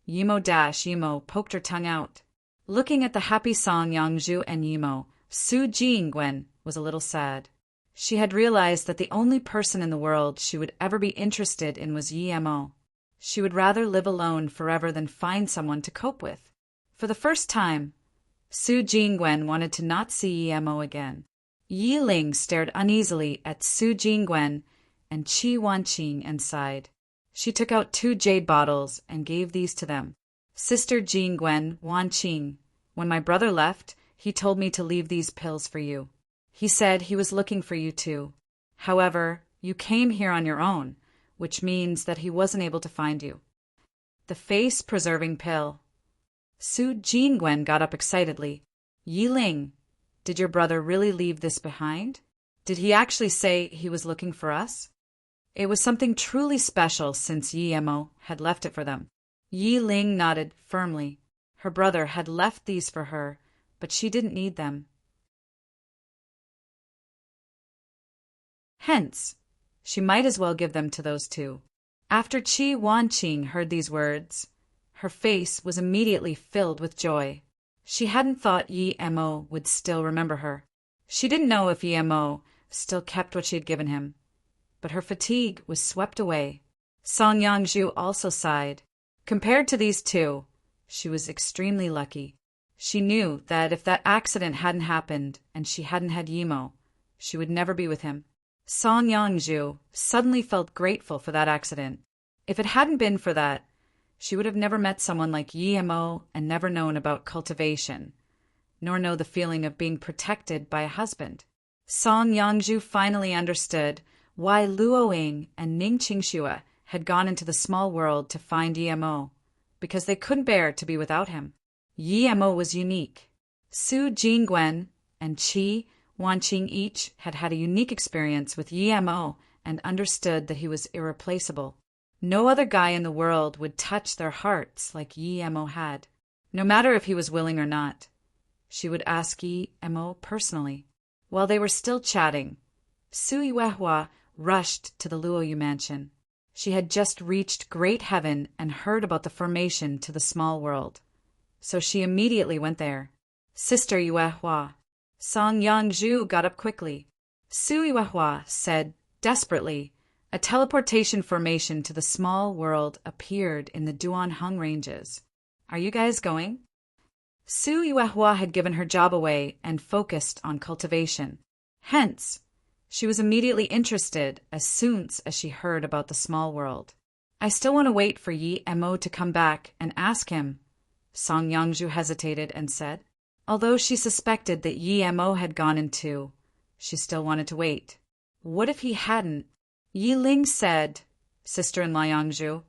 Yi Mo poked her tongue out. Looking at the happy Song Yangzhu and Yi Mo, Su Jingwen was a little sad. She had realized that the only person in the world she would ever be interested in was Yi Mo. She would rather live alone forever than find someone to cope with. For the first time, Su Jingwen wanted to not see Yi Mo again. Yi Ling stared uneasily at Su Jingwen and Qi Wanqing and sighed. She took out 2 jade bottles and gave these to them. Sister Jingwen, Wanqing, when my brother left, he told me to leave these pills for you. He said he was looking for you too. However, you came here on your own, which means that he wasn't able to find you. The face-preserving pill. Su Jingwen got up excitedly. Yi Ling, did your brother really leave this behind? Did he actually say he was looking for us? It was something truly special since Yi Mo had left it for them. Yi Ling nodded firmly. Her brother had left these for her, but she didn't need them. Hence, she might as well give them to those 2. After Qi Wanqing heard these words, her face was immediately filled with joy. She hadn't thought Yi Mo would still remember her. She didn't know if Yi Mo still kept what she had given him. But her fatigue was swept away. Song Yangzhu also sighed. Compared to these 2, she was extremely lucky. She knew that if that accident hadn't happened and she hadn't had Yi Mo, she would never be with him. Song Yangzhu suddenly felt grateful for that accident. If it hadn't been for that, she would have never met someone like Yemo and never known about cultivation, nor know the feeling of being protected by a husband. Song Yangju finally understood why Luoying and Ning Qingxue had gone into the small world to find Yemo, because they couldn't bear to be without him. Yemo was unique. Su Jingwen and Qi Wanqing each had had a unique experience with Yemo and understood that he was irreplaceable. No other guy in the world would touch their hearts like Yemo had, no matter if he was willing or not. She would ask Yemo personally. While they were still chatting, Su Yuehua rushed to the Luoyu mansion. She had just reached Great Heaven and heard about the formation to the small world, so she immediately went there. Sister Yuehua. Song Yangju got up quickly. Su Yuehua said desperately, a teleportation formation to the small world appeared in the Duanheng ranges. Are you guys going? Su Yuehua had given her job away and focused on cultivation. Hence, she was immediately interested as soon as she heard about the small world. I still want to wait for Yemo to come back and ask him, Song Yangju hesitated and said. Although she suspected that Yemo had gone in too, she still wanted to wait. What if he hadn't? Yiling said, Sister-in-law Yangju,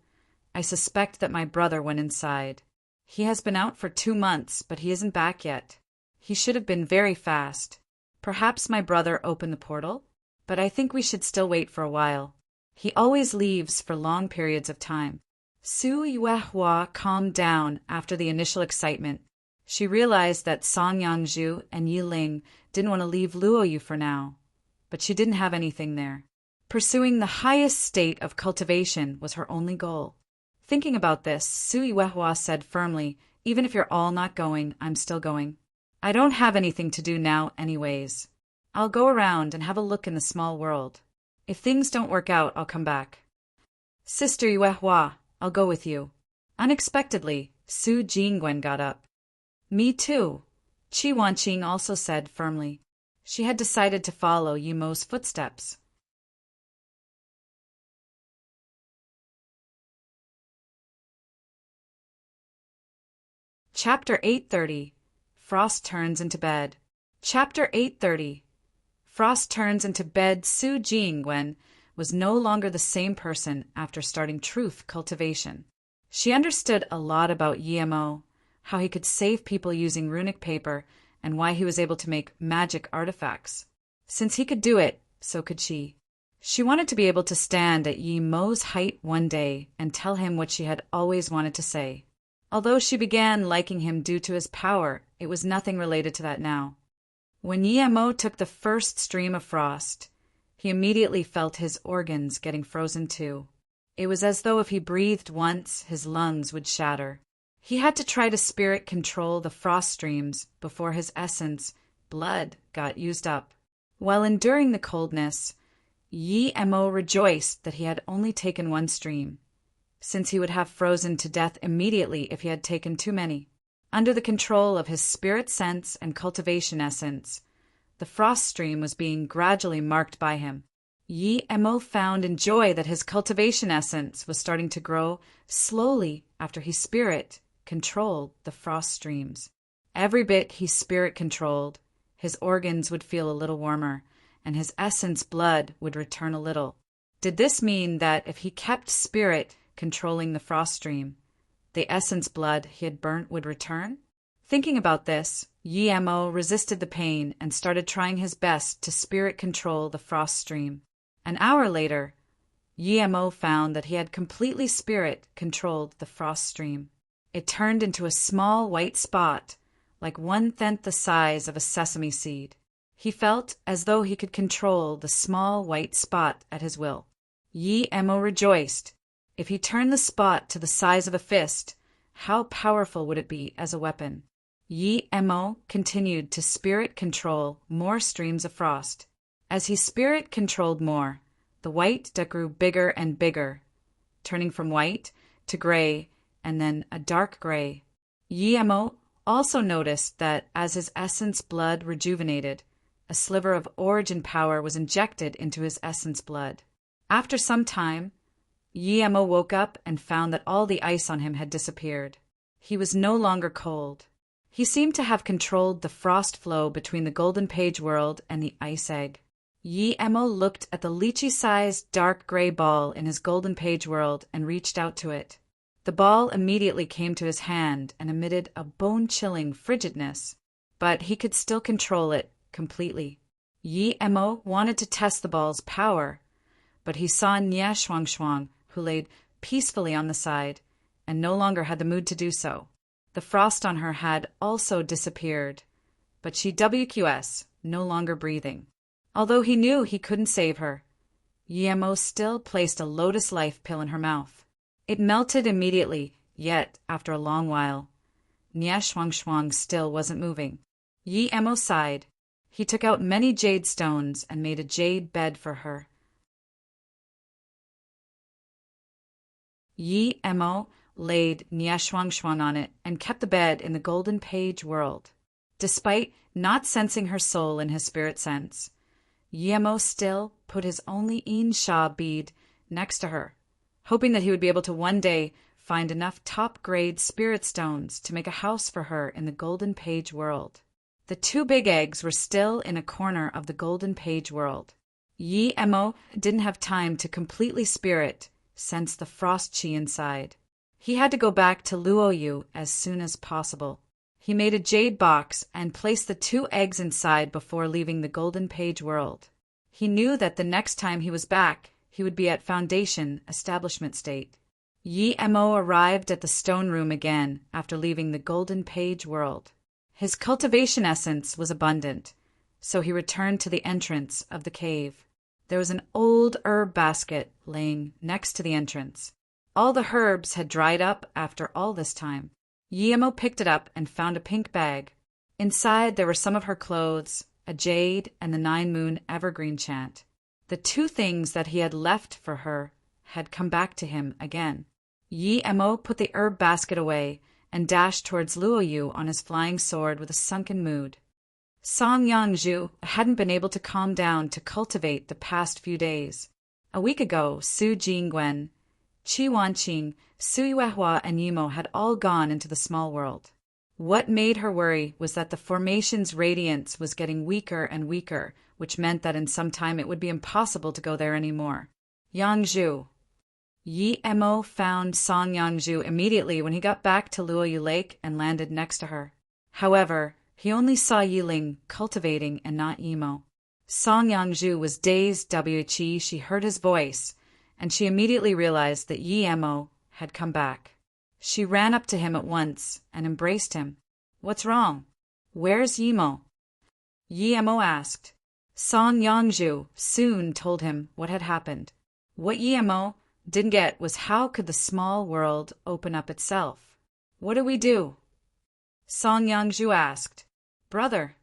I suspect that my brother went inside. He has been out for 2 months, but he isn't back yet. He should have been very fast. Perhaps my brother opened the portal? But I think we should still wait for a while. He always leaves for long periods of time. Su Yuehua calmed down after the initial excitement. She realized that Song Yangju and Yiling didn't want to leave Luoyu for now, but she didn't have anything there. Pursuing the highest state of cultivation was her only goal. Thinking about this, Su Yuehua said firmly, even if you're all not going, I'm still going. I don't have anything to do now anyways. I'll go around and have a look in the small world. If things don't work out, I'll come back. Sister Yuehua, I'll go with you. Unexpectedly, Su Jingwen got up. Me too, Qi Wanqing also said firmly. She had decided to follow Yemo's footsteps. Chapter 830. Frost Turns into Bed. Chapter 830. Frost Turns into Bed. Su Jingwen was no longer the same person after starting truth cultivation. She understood a lot about Yemo, how he could save people using runic paper, and why he was able to make magic artifacts. Since he could do it, so could she. She wanted to be able to stand at Yemo's height one day and tell him what she had always wanted to say. Although she began liking him due to his power, it was nothing related to that now. When Yemo took the first stream of frost, he immediately felt his organs getting frozen too. It was as though if he breathed once, his lungs would shatter. He had to try to spirit control the frost streams before his essence, blood, got used up. While enduring the coldness, Yemo rejoiced that he had only taken one stream, since he would have frozen to death immediately if he had taken too many. Under the control of his spirit sense and cultivation essence, the frost stream was being gradually marked by him. Yemo found in joy that his cultivation essence was starting to grow slowly after he spirit controlled the frost streams. Every bit he spirit controlled, his organs would feel a little warmer, and his essence blood would return a little. Did this mean that if he kept spirit controlling the frost stream, the essence blood he had burnt would return? Thinking about this, Yemo resisted the pain and started trying his best to spirit control the frost stream. An hour later, Yemo found that he had completely spirit controlled the frost stream. It turned into a small white spot, like 1/10 the size of a sesame seed. He felt as though he could control the small white spot at his will. Yemo rejoiced. If he turned the spot to the size of a fist, how powerful would it be as a weapon? Yemo continued to spirit control more streams of frost. As he spirit controlled more, the white that grew bigger and bigger, turning from white to gray and then a dark gray. Yemo also noticed that as his essence blood rejuvenated, a sliver of origin power was injected into his essence blood. After some time, Yi-Emo woke up and found that all the ice on him had disappeared. He was no longer cold. He seemed to have controlled the frost flow between the Golden Page world and the ice egg. Yi-Emo looked at the lychee-sized dark gray ball in his Golden Page world and reached out to it. The ball immediately came to his hand and emitted a bone-chilling frigidness, but he could still control it completely. Yi-Emo wanted to test the ball's power, but he saw Nya Shuangshuang, who laid peacefully on the side, and no longer had the mood to do so. The frost on her had also disappeared, but she WQS, no longer breathing. Although he knew he couldn't save her, Yi-Emo still placed a lotus life pill in her mouth. It melted immediately, yet, after a long while, Nya Shuangshuang still wasn't moving. Yi-Emo sighed. He took out many jade stones and made a jade bed for her. Yi-Emo laid Nya Shuangshuang on it and kept the bed in the Golden Page world. Despite not sensing her soul in his spirit sense, Yi-Emo still put his only In-Sha bead next to her, hoping that he would be able to one day find enough top-grade spirit stones to make a house for her in the Golden Page world. The two big eggs were still in a corner of the Golden Page world. Yi-Emo didn't have time to completely spirit sense the frost chi inside. He had to go back to Luoyu as soon as possible. He made a jade box and placed the two eggs inside before leaving the Golden Page world. He knew that the next time he was back, he would be at Foundation Establishment State. Yi-Emo arrived at the stone room again after leaving the Golden Page world. His cultivation essence was abundant, so he returned to the entrance of the cave. There was an old herb basket laying next to the entrance. All the herbs had dried up after all this time. Yi-Emo picked it up and found a pink bag. Inside there were some of her clothes, a jade, and the 9-moon evergreen chant. The two things that he had left for her had come back to him again. Yi-Emo put the herb basket away and dashed towards Luoyu on his flying sword with a sunken mood. Song Yangzhu hadn't been able to calm down to cultivate the past few days. A week ago, Su Jingwen, Qi Wanqing, Sui Wehua, and Yi-Emo had all gone into the small world. What made her worry was that the formation's radiance was getting weaker and weaker, which meant that in some time it would be impossible to go there anymore. Yangzhu. Yi-Emo found Song Yangzhu immediately when he got back to Luoyu Lake and landed next to her. However, he only saw Yiling cultivating and not Yi-Emo. Song Yangzhu was dazed. She heard his voice, and she immediately realized that Yi-Emo had come back. She ran up to him at once and embraced him. "What's wrong? Where's Yi-Emo?" Yi-Emo asked. Song Yangzhu soon told him what had happened. What Yi-Emo didn't get was how could the small world open up itself? "What do we do?" Song Yangzhu asked. "Brother."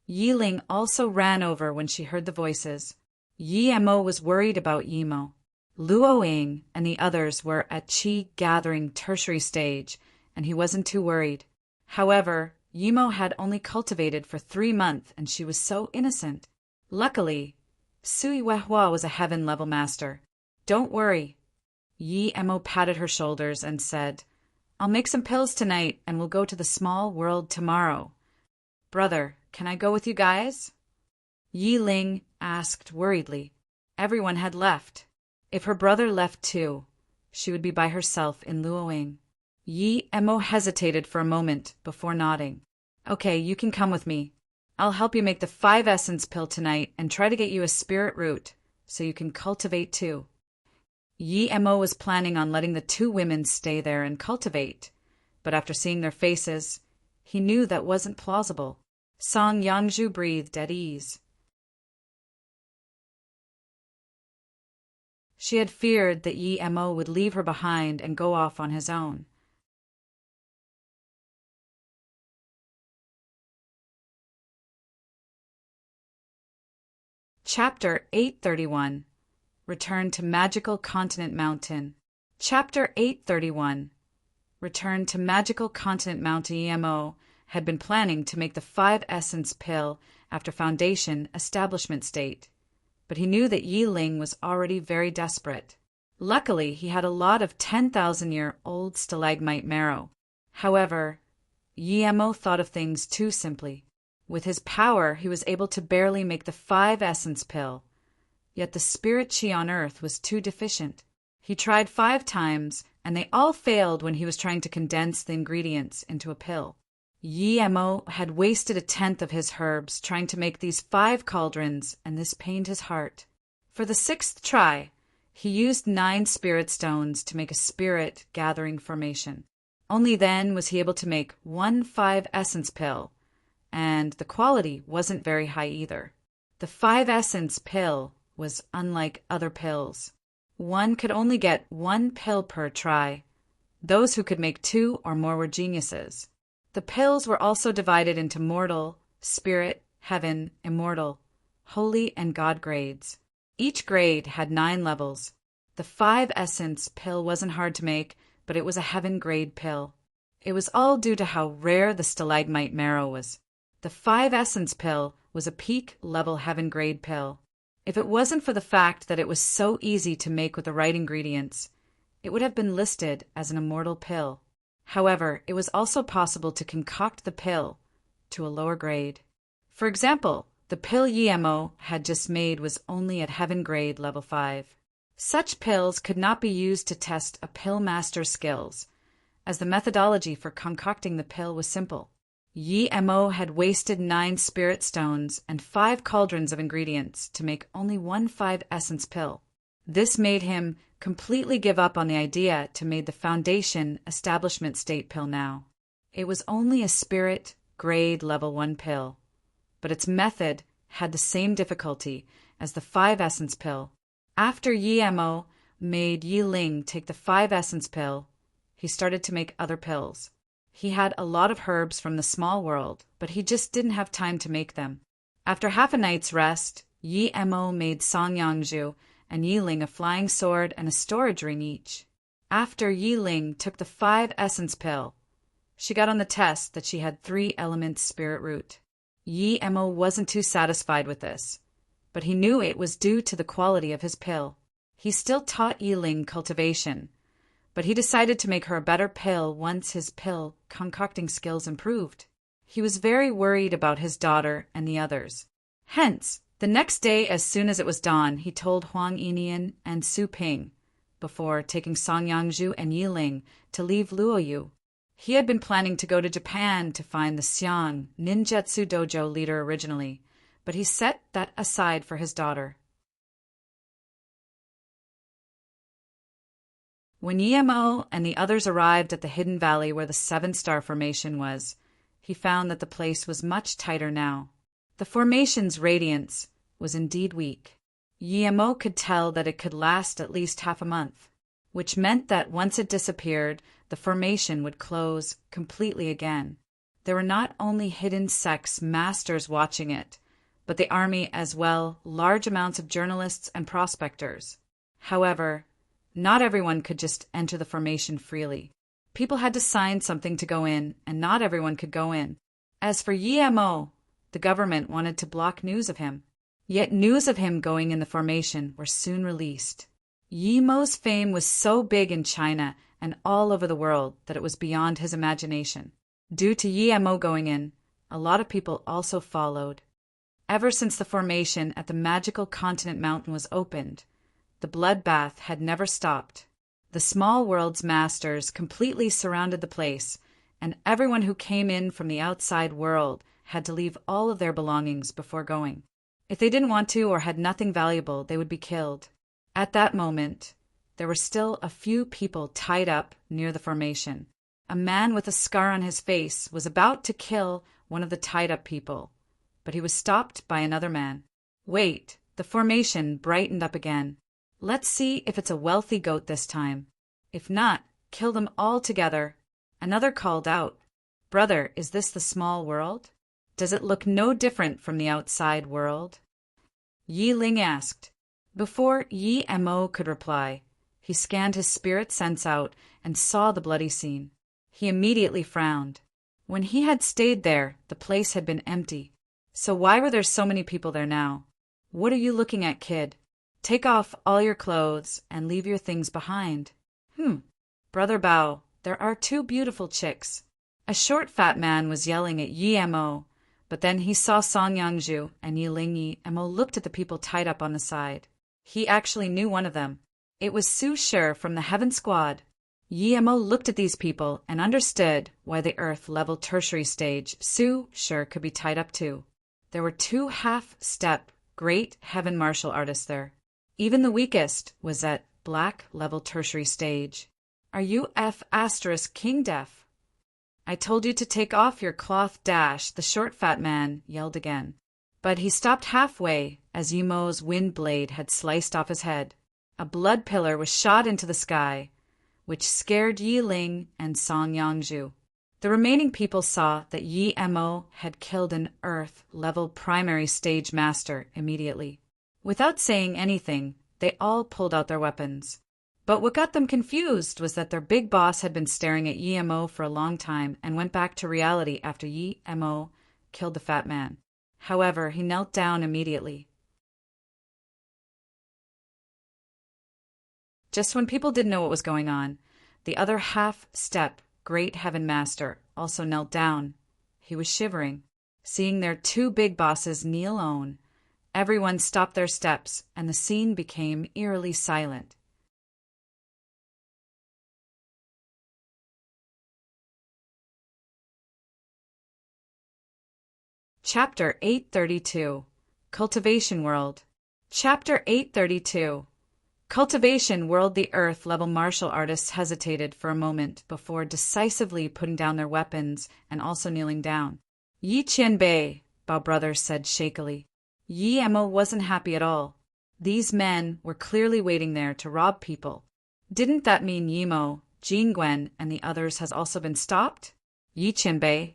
Yiling also ran over when she heard the voices. Yi-Emo was worried about Yi-Emo. Luoying and the others were at Qi gathering tertiary stage, and he wasn't too worried. However, Yi-Emo had only cultivated for 3 months, and she was so innocent. Luckily, Sui Wehua was a heaven-level master. "Don't worry." Yi-Emo patted her shoulders and said, "I'll make some pills tonight, and we'll go to the small world tomorrow. Brother, can I go with you guys?" Yiling asked worriedly. Everyone had left. If her brother left too, she would be by herself in Luoying. Yi-Emo hesitated for a moment before nodding. "Okay, you can come with me. I'll help you make the 5 essence pill tonight and try to get you a spirit root so you can cultivate too." Yi-Emo was planning on letting the 2 women stay there and cultivate, but after seeing their faces, he knew that wasn't plausible. Song Yangzhu breathed at ease. She had feared that Yi-Emo would leave her behind and go off on his own. Chapter 831. Return to Magical Continent Mountain. Chapter 831. Return to Magical Continent Mountain. Yi-Emo had been planning to make the 5 essence pill after Foundation Establishment State, but he knew that Yiling was already very desperate. Luckily, he had a lot of 10,000-year-old stalagmite marrow. However, Yemo thought of things too simply. With his power, he was able to barely make the 5-essence pill. Yet the spirit chi on Earth was too deficient. He tried 5 times, and they all failed when he was trying to condense the ingredients into a pill. Yemo had wasted 1/10 of his herbs trying to make these 5 cauldrons, and this pained his heart. For the 6th try, he used 9 spirit stones to make a spirit gathering formation. Only then was he able to make 1 5-essence pill, and the quality wasn't very high either. The 5-essence pill was unlike other pills. One could only get 1 pill per try. Those who could make 2 or more were geniuses. The pills were also divided into mortal, spirit, heaven, immortal, holy, and god grades. Each grade had 9 levels. The 5-essence pill wasn't hard to make, but it was a heaven grade pill. It was all due to how rare the stalagmite marrow was. The 5-essence pill was a peak level heaven grade pill. If it wasn't for the fact that it was so easy to make with the right ingredients, it would have been listed as an immortal pill. However, it was also possible to concoct the pill to a lower grade. For example, the pill Yemo had just made was only at heaven grade level 5. Such pills could not be used to test a pill master's skills, as the methodology for concocting the pill was simple. Yemo had wasted 9 spirit stones and 5 cauldrons of ingredients to make only 1 5-essence pill. This made him completely give up on the idea to make the foundation establishment state pill now. It was only a spirit grade level 1 pill, but its method had the same difficulty as the 5-essence pill. After Yemo made Yi Ling take the 5-essence pill, he started to make other pills. He had a lot of herbs from the small world, but he just didn't have time to make them. After half a night's rest, Yemo made Songyangju and Yi Ling a flying sword and a storage ring each. After Yi Ling took the 5-essence pill, she got on the test that she had 3 elements spirit root. Yemo wasn't too satisfied with this, but he knew it was due to the quality of his pill. He still taught Yi Ling cultivation, but he decided to make her a better pill once his pill concocting skills improved. He was very worried about his daughter and the others. Hence, the next day as soon as it was dawn, he told Huang Yinian and Su Ping, before taking Song Yangju and Yi Ling, to leave Luoyu. He had been planning to go to Japan to find the Xiang ninjutsu dojo leader originally, but he set that aside for his daughter. When Yemo and the others arrived at the hidden valley where the 7-star formation was, he found that the place was much tighter now. The formation's radiance was indeed weak. Yemo could tell that it could last at least half a month, which meant that once it disappeared, the formation would close completely again. There were not only hidden sects masters watching it, but the army as well, large amounts of journalists and prospectors. However, not everyone could just enter the formation freely. People had to sign something to go in, and not everyone could go in. As for Yemo, the government wanted to block news of him. Yet news of him going in the formation were soon released. Yemo's fame was so big in China and all over the world that it was beyond his imagination. Due to Yemo going in, a lot of people also followed. Ever since the formation at the magical continent mountain was opened, the bloodbath had never stopped. The small world's masters completely surrounded the place, and everyone who came in from the outside world had to leave all of their belongings before going. If they didn't want to or had nothing valuable, they would be killed. At that moment, there were still a few people tied up near the formation. A man with a scar on his face was about to kill one of the tied-up people, but he was stopped by another man. Wait, the formation brightened up again. Let's see if it's a wealthy goat this time. If not, kill them all together. Another called out, "Brother, is this the small world? Does it look no different from the outside world?" Yi Ling asked. Before Yemo could reply, he scanned his spirit sense out and saw the bloody scene. He immediately frowned. When he had stayed there, the place had been empty. So why were there so many people there now? "What are you looking at, kid? Take off all your clothes and leave your things behind. Brother Bao, there are two beautiful chicks. A short fat man was yelling at Yi Mo, but then he saw Song Yangzhu and Yi Ling. Yi Mo looked at the people tied up on the side. He actually knew one of them. It was Su Shi from the Heaven Squad. Yi Mo looked at these people and understood why the Earth-level tertiary stage Su Shi could be tied up too. There were two half-step great heaven martial artists there. Even the weakest was at black-level tertiary stage. Are you King Deaf? I told you to take off your cloth. The short fat man yelled again. But he stopped halfway as Yi Mo's wind blade had sliced off his head. A blood pillar was shot into the sky, which scared Yi Ling and Song Yangzhu. The remaining people saw that Yi Mo had killed an Earth-level primary stage master immediately. Without saying anything, they all pulled out their weapons. But what got them confused was that their big boss had been staring at Yi Mo for a long time and went back to reality after Yi Mo killed the fat man. However, he knelt down immediately. Just when people didn't know what was going on, the other half-step Great Heaven Master also knelt down. He was shivering. Seeing their two big bosses kneel alone, everyone stopped their steps and the scene became eerily silent. Chapter 832 Cultivation World. Chapter 832 Cultivation World. The Earth-level martial artists hesitated for a moment before decisively putting down their weapons and also kneeling down. Yi Qianbei, Bao Brothers said shakily. Yi Mo wasn't happy at all. These men were clearly waiting there to rob people. Didn't that mean Yi Mo, Jingwen, and the others has also been stopped? Yi Qianbei.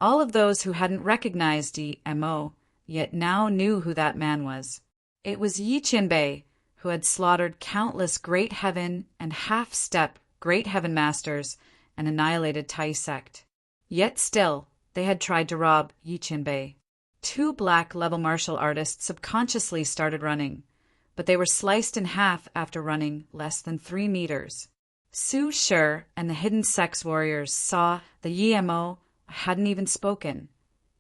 All of those who hadn't recognized Yi Mo yet now knew who that man was. It was Yi Qianbei, who had slaughtered countless Great Heaven and half-step Great Heaven Masters and annihilated Tai sect. Yet still, they had tried to rob Yi Qianbei. Two black-level martial artists subconsciously started running, but they were sliced in half after running less than 3 meters. Su Shi and the hidden sex warriors saw the Yi Mo hadn't even spoken,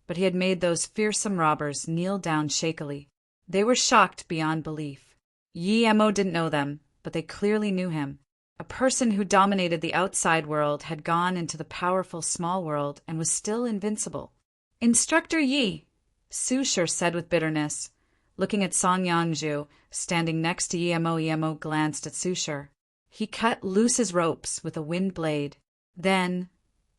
but he had made those fearsome robbers kneel down shakily. They were shocked beyond belief. Yi Mo didn't know them, but they clearly knew him. A person who dominated the outside world had gone into the powerful small world and was still invincible. Instructor Yi, Su Shi said with bitterness. Looking at Song Yangzhu, standing next to Yi Mo glanced at Su Shi. He cut loose his ropes with a wind blade. Then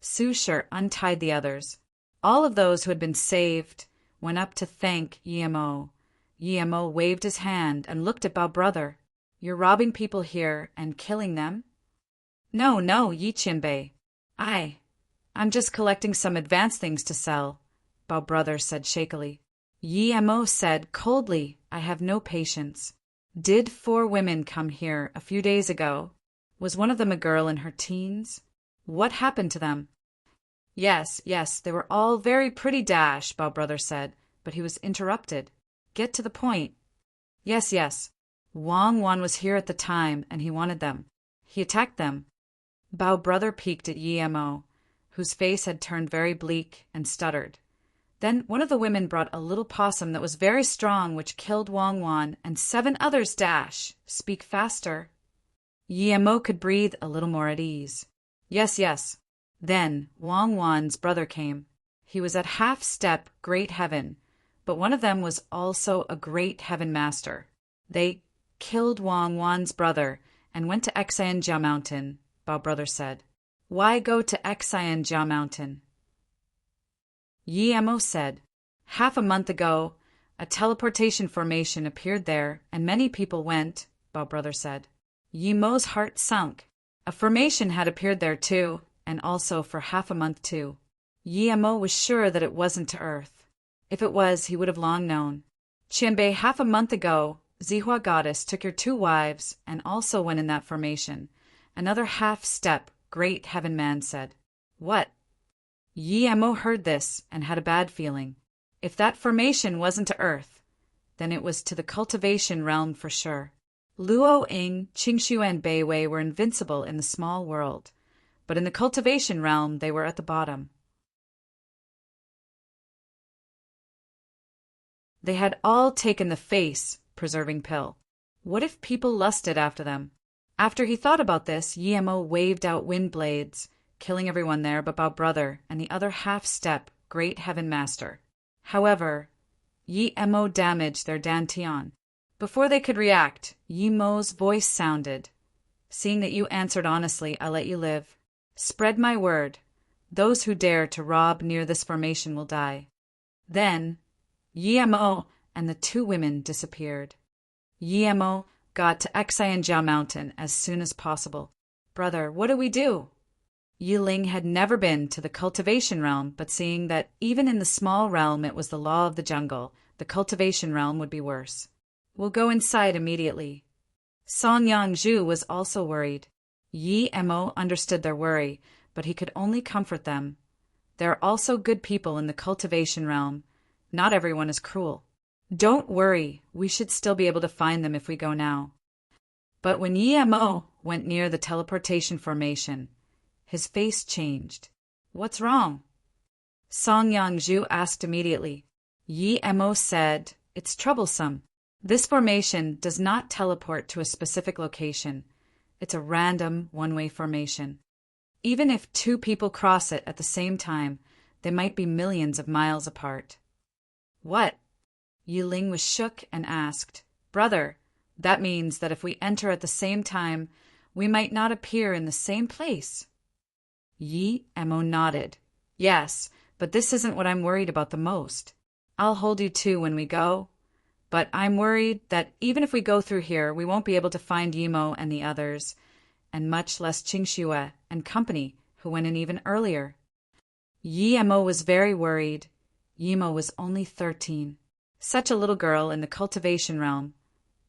Su Shi untied the others. All of those who had been saved went up to thank Yi Mo. Yi Mo waved his hand and looked at Bao Brother. You're robbing people here and killing them? No, Yi Qianbei. I'm just collecting some advanced things to sell, Bao Brother said shakily. Yi Mo said coldly, I have no patience. Did 4 women come here a few days ago? Was one of them a girl in her teens? What happened to them? Yes, they were all very pretty, Bao Brother said, but he was interrupted. Get to the point. Yes. Wang Wan was here at the time, and he wanted them. He attacked them. Bao Brother peeked at Yi Mo, whose face had turned very bleak, and stuttered. Then one of the women brought a little possum that was very strong, which killed Wang Wan, and 7 others. Speak faster. Yi Mo could breathe a little more at ease. Yes. Then Wang Wan's brother came. He was at half-step Great Heaven, but one of them was also a Great Heaven Master. They killed Wang Wan's brother and went to Xianjia Mountain, Bao Brother said. Why go to Xianjia Mountain? Yi Mo said, half a month ago, a teleportation formation appeared there and many people went, Bao Brother said. Yi Mo's heart sunk. A formation had appeared there too, and also for half a month too. Yi Mo was sure that it wasn't to Earth. If it was, he would have long known. Qianbei, half a month ago, Zihua Goddess took your 2 wives and also went in that formation. Another half-step Great Heaven Man said. What? Yi Mo heard this and had a bad feeling. If that formation wasn't to Earth, then it was to the cultivation realm for sure. Luo Ying, Qingshu, and Beiwei were invincible in the small world, but in the cultivation realm they were at the bottom. They had all taken the face-preserving pill. What if people lusted after them? After he thought about this, Yemo waved out wind blades, killing everyone there but Bao Brother and the other half-step Great Heaven Master. However, Yemo damaged their dantian. Before they could react, Yemo's voice sounded. Seeing that you answered honestly, I'll let you live. Spread my word. Those who dare to rob near this formation will die. Then, Yemo and the two women disappeared. Yemo got to Xianjiao Mountain as soon as possible. Brother, what do we do? Yiling had never been to the cultivation realm, but seeing that even in the small realm it was the law of the jungle, the cultivation realm would be worse. We'll go inside immediately. Song Yangzhu was also worried. Yemo understood their worry, but he could only comfort them. There are also good people in the cultivation realm. Not everyone is cruel. Don't worry, we should still be able to find them if we go now. But when Yemo went near the teleportation formation, his face changed. What's wrong? Song Yangzhu asked immediately. Yemo said, it's troublesome. This formation does not teleport to a specific location. It's a random one-way formation. Even if two people cross it at the same time, they might be millions of miles apart. What? Yiling was shook and asked, Brother, that means that if we enter at the same time, we might not appear in the same place. Yemo nodded. Yes, but this isn't what I'm worried about the most. I'll hold you two when we go. But I'm worried that even if we go through here, we won't be able to find Yemo and the others, and much less Qingxue and company, who went in even earlier. Yemo was very worried. Yemo was only 13. Such a little girl in the cultivation realm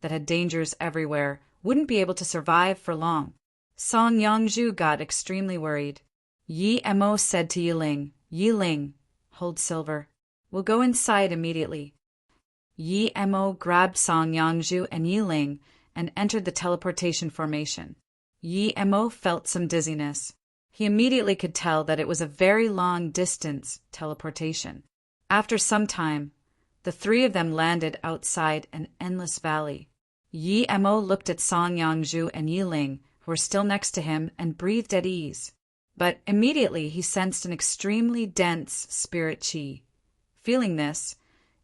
that had dangers everywhere wouldn't be able to survive for long. Song Yangzhu got extremely worried. Yemo said to Yiling, Yiling, hold Silver. We'll go inside immediately. Yemo grabbed Song Yangzhu and Yiling and entered the teleportation formation. Yemo felt some dizziness. He immediately could tell that it was a very long-distance teleportation. After some time, the three of them landed outside an endless valley. Yemo looked at Song Yangzhu and Yiling, who were still next to him, and breathed at ease. But immediately he sensed an extremely dense spirit qi. Feeling this,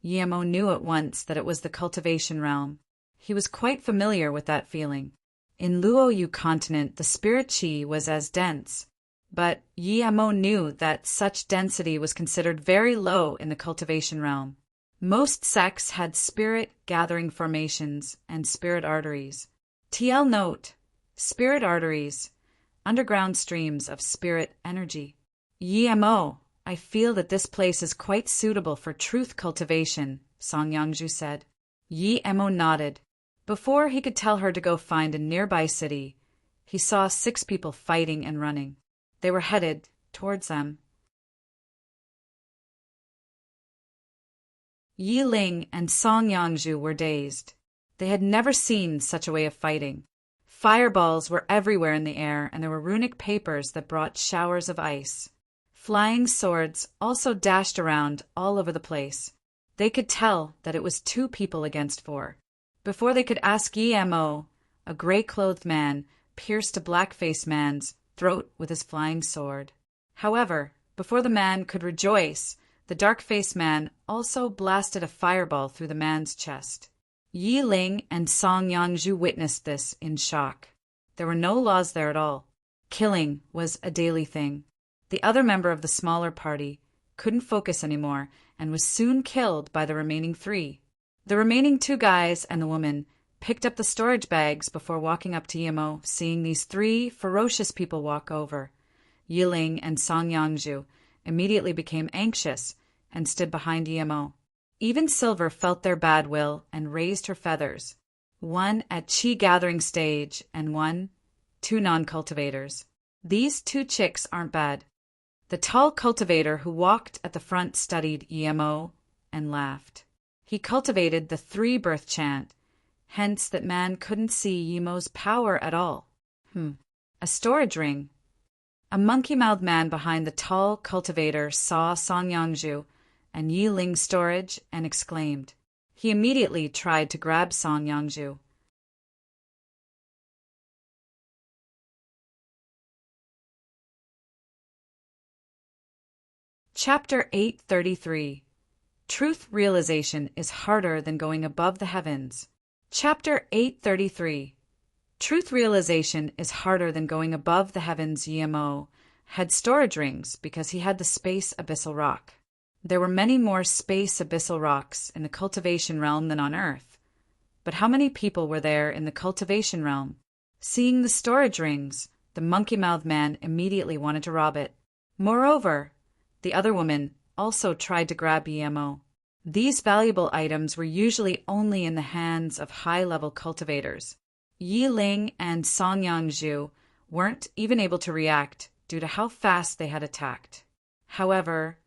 Yemo knew at once that it was the cultivation realm. He was quite familiar with that feeling. In Luoyu continent, the spirit qi was as dense, but Yemo knew that such density was considered very low in the cultivation realm. Most sects had spirit gathering formations and spirit arteries. TL note, spirit arteries, underground streams of spirit energy. Yemo, I feel that this place is quite suitable for truth cultivation, Song Yangzhu said. Yemo nodded. Before he could tell her to go find a nearby city, he saw 6 people fighting and running. They were headed towards them. Yiling and Song Yangzhu were dazed. They had never seen such a way of fighting. Fireballs were everywhere in the air, and there were runic papers that brought showers of ice. Flying swords also dashed around all over the place. They could tell that it was 2 people against 4. Before they could ask Yemo, a gray-clothed man pierced a black-faced man's throat with his flying sword. However, before the man could rejoice, the dark-faced man also blasted a fireball through the man's chest. Yiling and Song Yangzhu witnessed this in shock. There were no laws there at all. Killing was a daily thing. The other member of the smaller party couldn't focus anymore and was soon killed by the remaining 3. The remaining 2 guys and the woman picked up the storage bags before walking up to Yemo, seeing these 3 ferocious people walk over. Yiling and Song Yangzhu immediately became anxious and stood behind Yemo. Even Silver felt their bad will and raised her feathers, one at Qi gathering stage and one 2 non-cultivators. These 2 chicks aren't bad. The tall cultivator who walked at the front studied Yemo and laughed. He cultivated the 3 birth chant. hence that man couldn't see Yimo's power at all. A storage ring. A monkey-mouthed man behind the tall cultivator saw Song Yangju and Yi Ling's storage and exclaimed. He immediately tried to grab Song Yangju. Chapter 833. Truth realization is harder than going above the heavens. Chapter 833. Truth realization is harder than going above the heavens. Yimo had storage rings because he had the space abyssal rock. There were many more space abyssal rocks in the cultivation realm than on Earth. But how many people were there in the cultivation realm? Seeing the storage rings, the monkey-mouthed man immediately wanted to rob it. Moreover, the other woman also tried to grab Yimo. These valuable items were usually only in the hands of high-level cultivators. Yi Ling and Song Yangju weren't even able to react due to how fast they had attacked. However,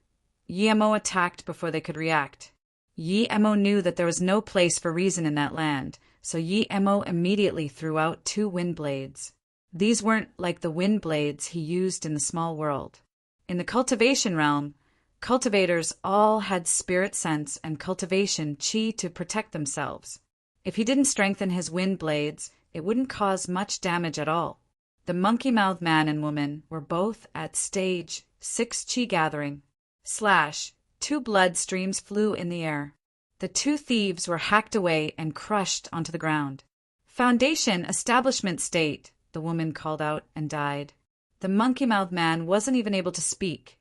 Yimo attacked before they could react. Yimo knew that there was no place for reason in that land, so Yimo immediately threw out 2 wind blades. These weren't like the wind blades he used in the small world. In the cultivation realm, cultivators all had spirit sense and cultivation chi to protect themselves. If he didn't strengthen his wind blades, it wouldn't cause much damage at all. The monkey-mouthed man and woman were both at stage 6 chi gathering. 2 blood streams flew in the air. The 2 thieves were hacked away and crushed onto the ground. Foundation establishment state, the woman called out and died. The monkey-mouthed man wasn't even able to speak,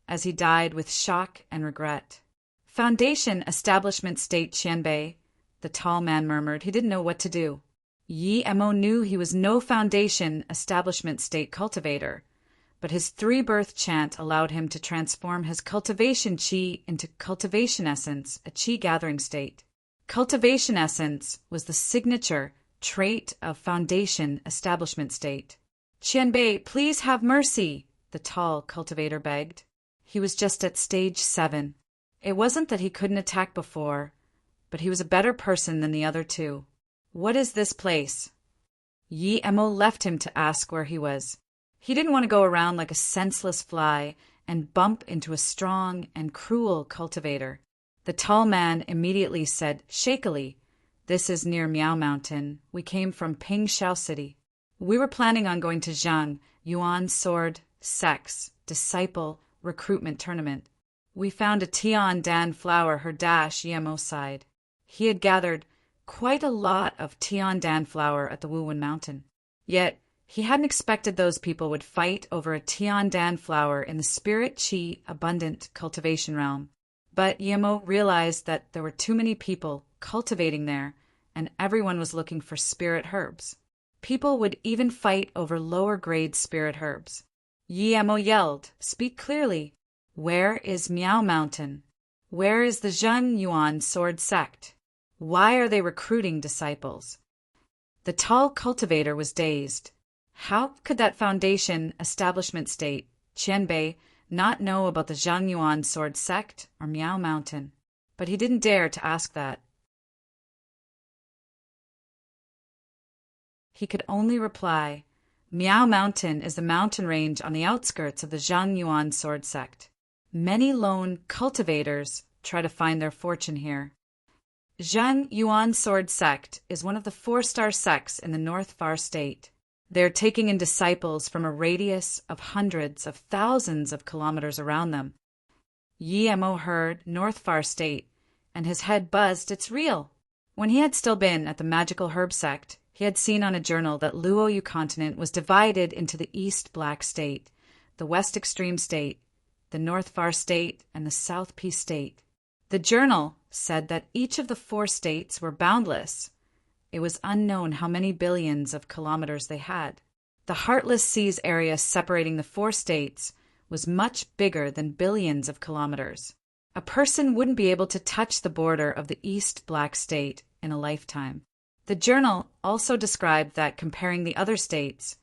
as he died with shock and regret. Foundation establishment state Qianbei, the tall man murmured. He didn't know what to do. Yimo knew he was no foundation establishment state cultivator, but his 3-birth chant allowed him to transform his cultivation chi into cultivation essence, a chi gathering state. Cultivation essence was the signature trait of foundation establishment state. Qianbei, please have mercy, the tall cultivator begged. He was just at stage 7. It wasn't that he couldn't attack before, but he was a better person than the other 2. What is this place? Yimo left him to ask where he was. He didn't want to go around like a senseless fly and bump into a strong and cruel cultivator. The tall man immediately said shakily, "This is near Miao Mountain. We came from Pingxiao City. We were planning on going to Zhang Yuan Sword Sex Disciple Recruitment Tournament. We found a Tian Dan flower." Her dash Yimo sighed. He had gathered quite a lot of Tian Dan flower at the Wuwen Mountain. Yet, he hadn't expected those people would fight over a Tian Dan flower in the spirit chi abundant cultivation realm. But Yimo realized that there were too many people cultivating there, and everyone was looking for spirit herbs. People would even fight over lower grade spirit herbs. Yimo yelled, "Speak clearly. Where is Miao Mountain? Where is the Zheng Yuan sword sect? Why are they recruiting disciples?" The tall cultivator was dazed. How could that foundation establishment state, Qianbei, not know about the Zhang Yuan sword sect or Miao Mountain? But he didn't dare to ask that. He could only reply, "Miao Mountain is the mountain range on the outskirts of the Zhang Yuan sword sect. Many lone cultivators try to find their fortune here. Zhang Yuan sword sect is one of the 4-star sects in the North Far State. They are taking in disciples from a radius of hundreds of thousands of kilometers around them." Yimo heard North Far State, and his head buzzed. It's real. When he had still been at the magical herb sect, he had seen on a journal that Luoyu continent was divided into the East Black State, the West Extreme State, the North Far State, and the South Peace State. The journal said that each of the 4 states were boundless. It was unknown how many billions of kilometers they had. The Heartless Seas area separating the 4 states was much bigger than billions of kilometers. A person wouldn't be able to touch the border of the East Black State in a lifetime. The journal also described that comparing the other states,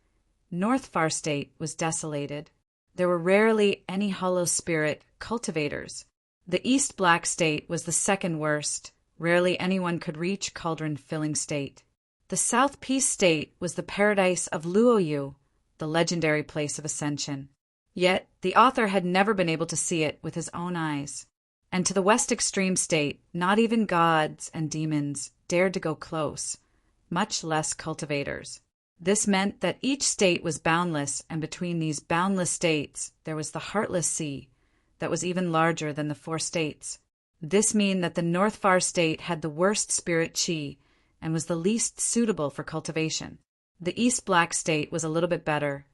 North Far State was desolated. There were rarely any hollow spirit cultivators. The East Black State was the second worst, Rarely anyone could reach cauldron-filling state. The South Peace State was the paradise of Luoyu, the legendary place of ascension. Yet, the author had never been able to see it with his own eyes. And to the West Extreme State, not even gods and demons dared to go close, much less cultivators. This meant that each state was boundless, and between these boundless states there was the Heartless Sea, that was even larger than the 4 states. This meant that the North Far State had the worst spirit chi, and was the least suitable for cultivation. The East Black State was a little bit better,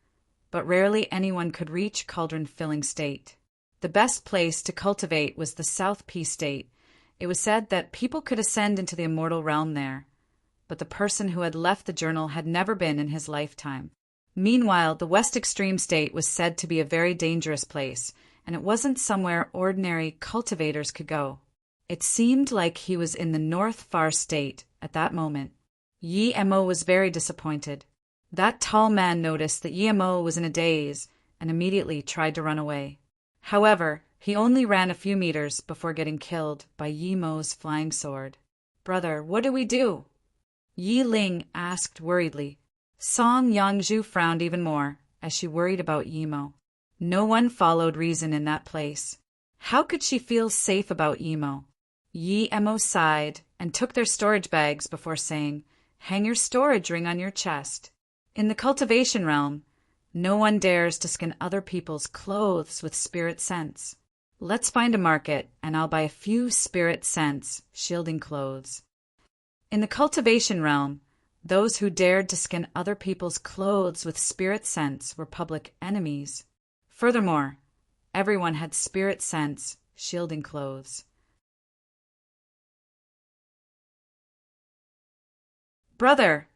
but rarely anyone could reach cauldron-filling state. The best place to cultivate was the South Peace State. It was said that people could ascend into the immortal realm there, but the person who had left the journal had never been in his lifetime. Meanwhile, the West Extreme State was said to be a very dangerous place, and it wasn't somewhere ordinary cultivators could go. It seemed like he was in the North Far State at that moment. Yi Mo was very disappointed. That tall man noticed that Yi Mo was in a daze and immediately tried to run away. However, he only ran a few meters before getting killed by Yi Mo's flying sword. "Brother, what do we do?" Yi Ling asked worriedly. Song Yangzhu frowned even more as she worried about Yi Mo. No one followed reason in that place. How could she feel safe about Yi Mo? Yi Mo sighed and took their storage bags before saying, "Hang your storage ring on your chest." In the cultivation realm, no one dares to skin other people's clothes with spirit scents. Let's find a market, and I'll buy a few spirit scents, shielding clothes. In the cultivation realm, those who dared to skin other people's clothes with spirit scents were public enemies. Furthermore, everyone had spirit scents, shielding clothes. "Brother,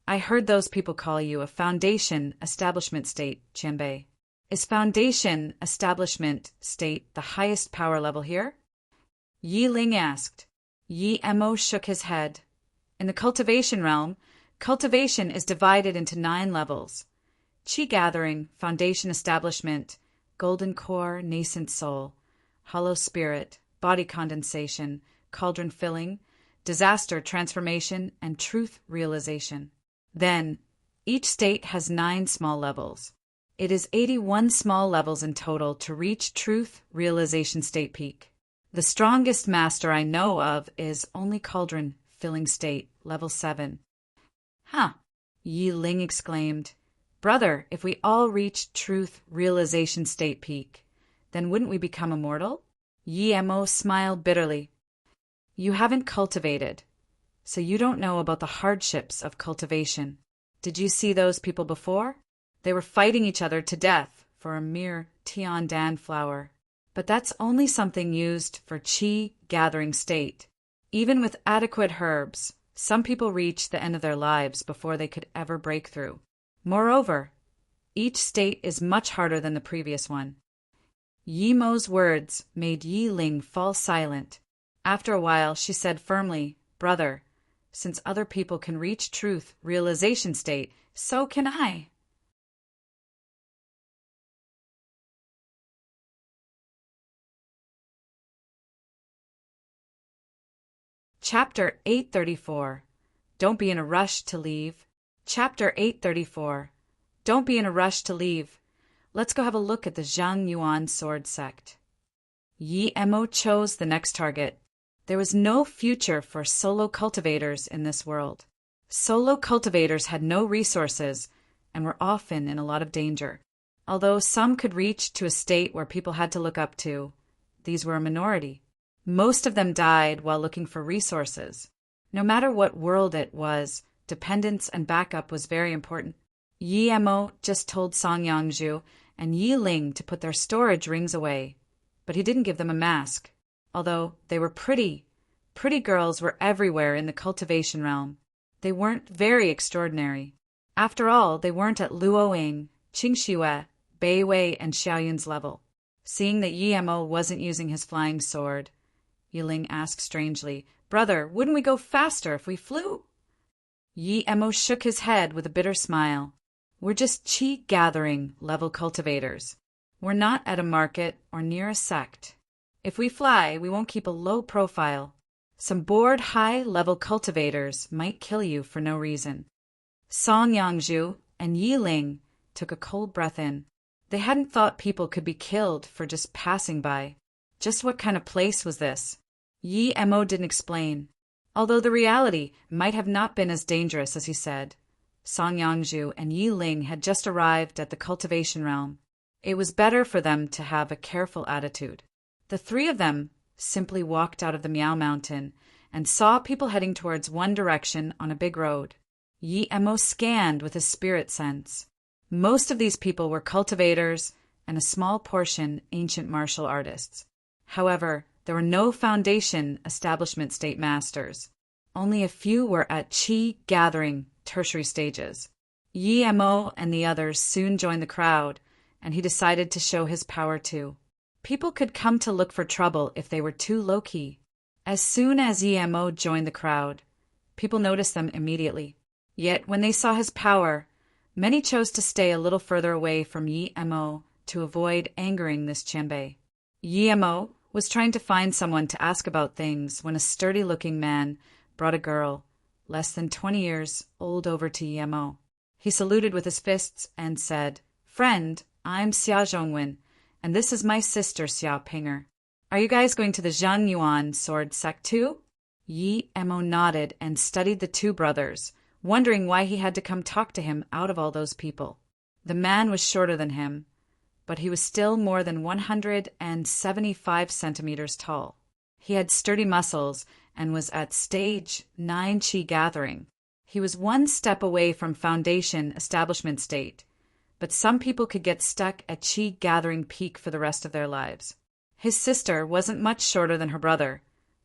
I heard those people call you a foundation establishment state, Qianbei. Is foundation establishment state the highest power level here?" Yi Ling asked. Yi Mo shook his head. In the cultivation realm, cultivation is divided into 9 levels. Qi gathering, foundation establishment, golden core, nascent soul, hollow spirit, body condensation, cauldron filling, disaster transformation, and truth realization. Then, each state has 9 small levels. It is 81 small levels in total to reach truth realization state peak. The strongest master I know of is only cauldron filling state, level 7. "Huh," Yi Ling exclaimed. "Brother, if we all reached truth realization state peak, then wouldn't we become immortal?" Yi Mo smiled bitterly. "You haven't cultivated, so you don't know about the hardships of cultivation. Did you see those people before? They were fighting each other to death for a mere Tiandan flower. But that's only something used for qi gathering state. Even with adequate herbs, some people reach the end of their lives before they could ever break through. Moreover, each state is much harder than the previous one." Yi Mo's words made Yi Ling fall silent. After a while, she said firmly, "Brother, since other people can reach truth realization state, so can I." Chapter 834. Don't be in a rush to leave. Chapter 834. Don't be in a rush to leave. Let's go have a look at the Zhang Yuan sword sect. Yi Mo chose the next target. There was no future for solo cultivators in this world. Solo cultivators had no resources and were often in a lot of danger. Although some could reach to a state where people had to look up to, these were a minority. Most of them died while looking for resources. No matter what world it was, dependence and backup was very important. Yi Mo just told Song Yangzhu and Yi Ling to put their storage rings away, but he didn't give them a mask. Although they were pretty girls were everywhere in the cultivation realm. They weren't very extraordinary. After all, they weren't at Luoying, Qingxue, Beiwei, and Xiaoyun's level. Seeing that Yi Mo wasn't using his flying sword, Yi Ling asked strangely, "Brother, wouldn't we go faster if we flew?" Yi Mo shook his head with a bitter smile. "We're just qi gathering level cultivators. We're not at a market or near a sect. If we fly, we won't keep a low profile. Some bored high-level cultivators might kill you for no reason. Song Yangzhu and Yi Ling took a cold breath in. They hadn't thought people could be killed for just passing by. Just what kind of place was this? Yi Mo didn't explain, although the reality might have not been as dangerous as he said. Song Yangzhu and Yi Ling had just arrived at the cultivation realm. It was better for them to have a careful attitude. The three of them simply walked out of the Miao Mountain and saw people heading towards one direction on a big road. Yi Mo scanned with his spirit sense. Most of these people were cultivators and a small portion ancient martial artists. However, there were no foundation establishment state masters. Only a few were at Qi gathering tertiary stages. Yi Mo and the others soon joined the crowd, and he decided to show his power too. People could come to look for trouble if they were too low-key. As soon as Yi Mo joined the crowd, people noticed them immediately. Yet when they saw his power, many chose to stay a little further away from Yi Mo to avoid angering this Qianbei. Yi Mo was trying to find someone to ask about things when a sturdy-looking man brought a girl, less than 20 years old, over to Yi Mo. He saluted with his fists and said, "Friend, I'm Xia Zhongwen, and this is my sister Xia Pinger. Are you guys going to the Zhang Yuan sword sect too?" Yi Mo nodded and studied the two brothers, wondering why he had to come talk to him out of all those people. The man was shorter than him, but he was still more than 175 centimeters tall. He had sturdy muscles and was at stage 9 Qi gathering. He was one step away from foundation establishment state, but some people could get stuck at Qi gathering peak for the rest of their lives. His sister wasn't much shorter than her brother,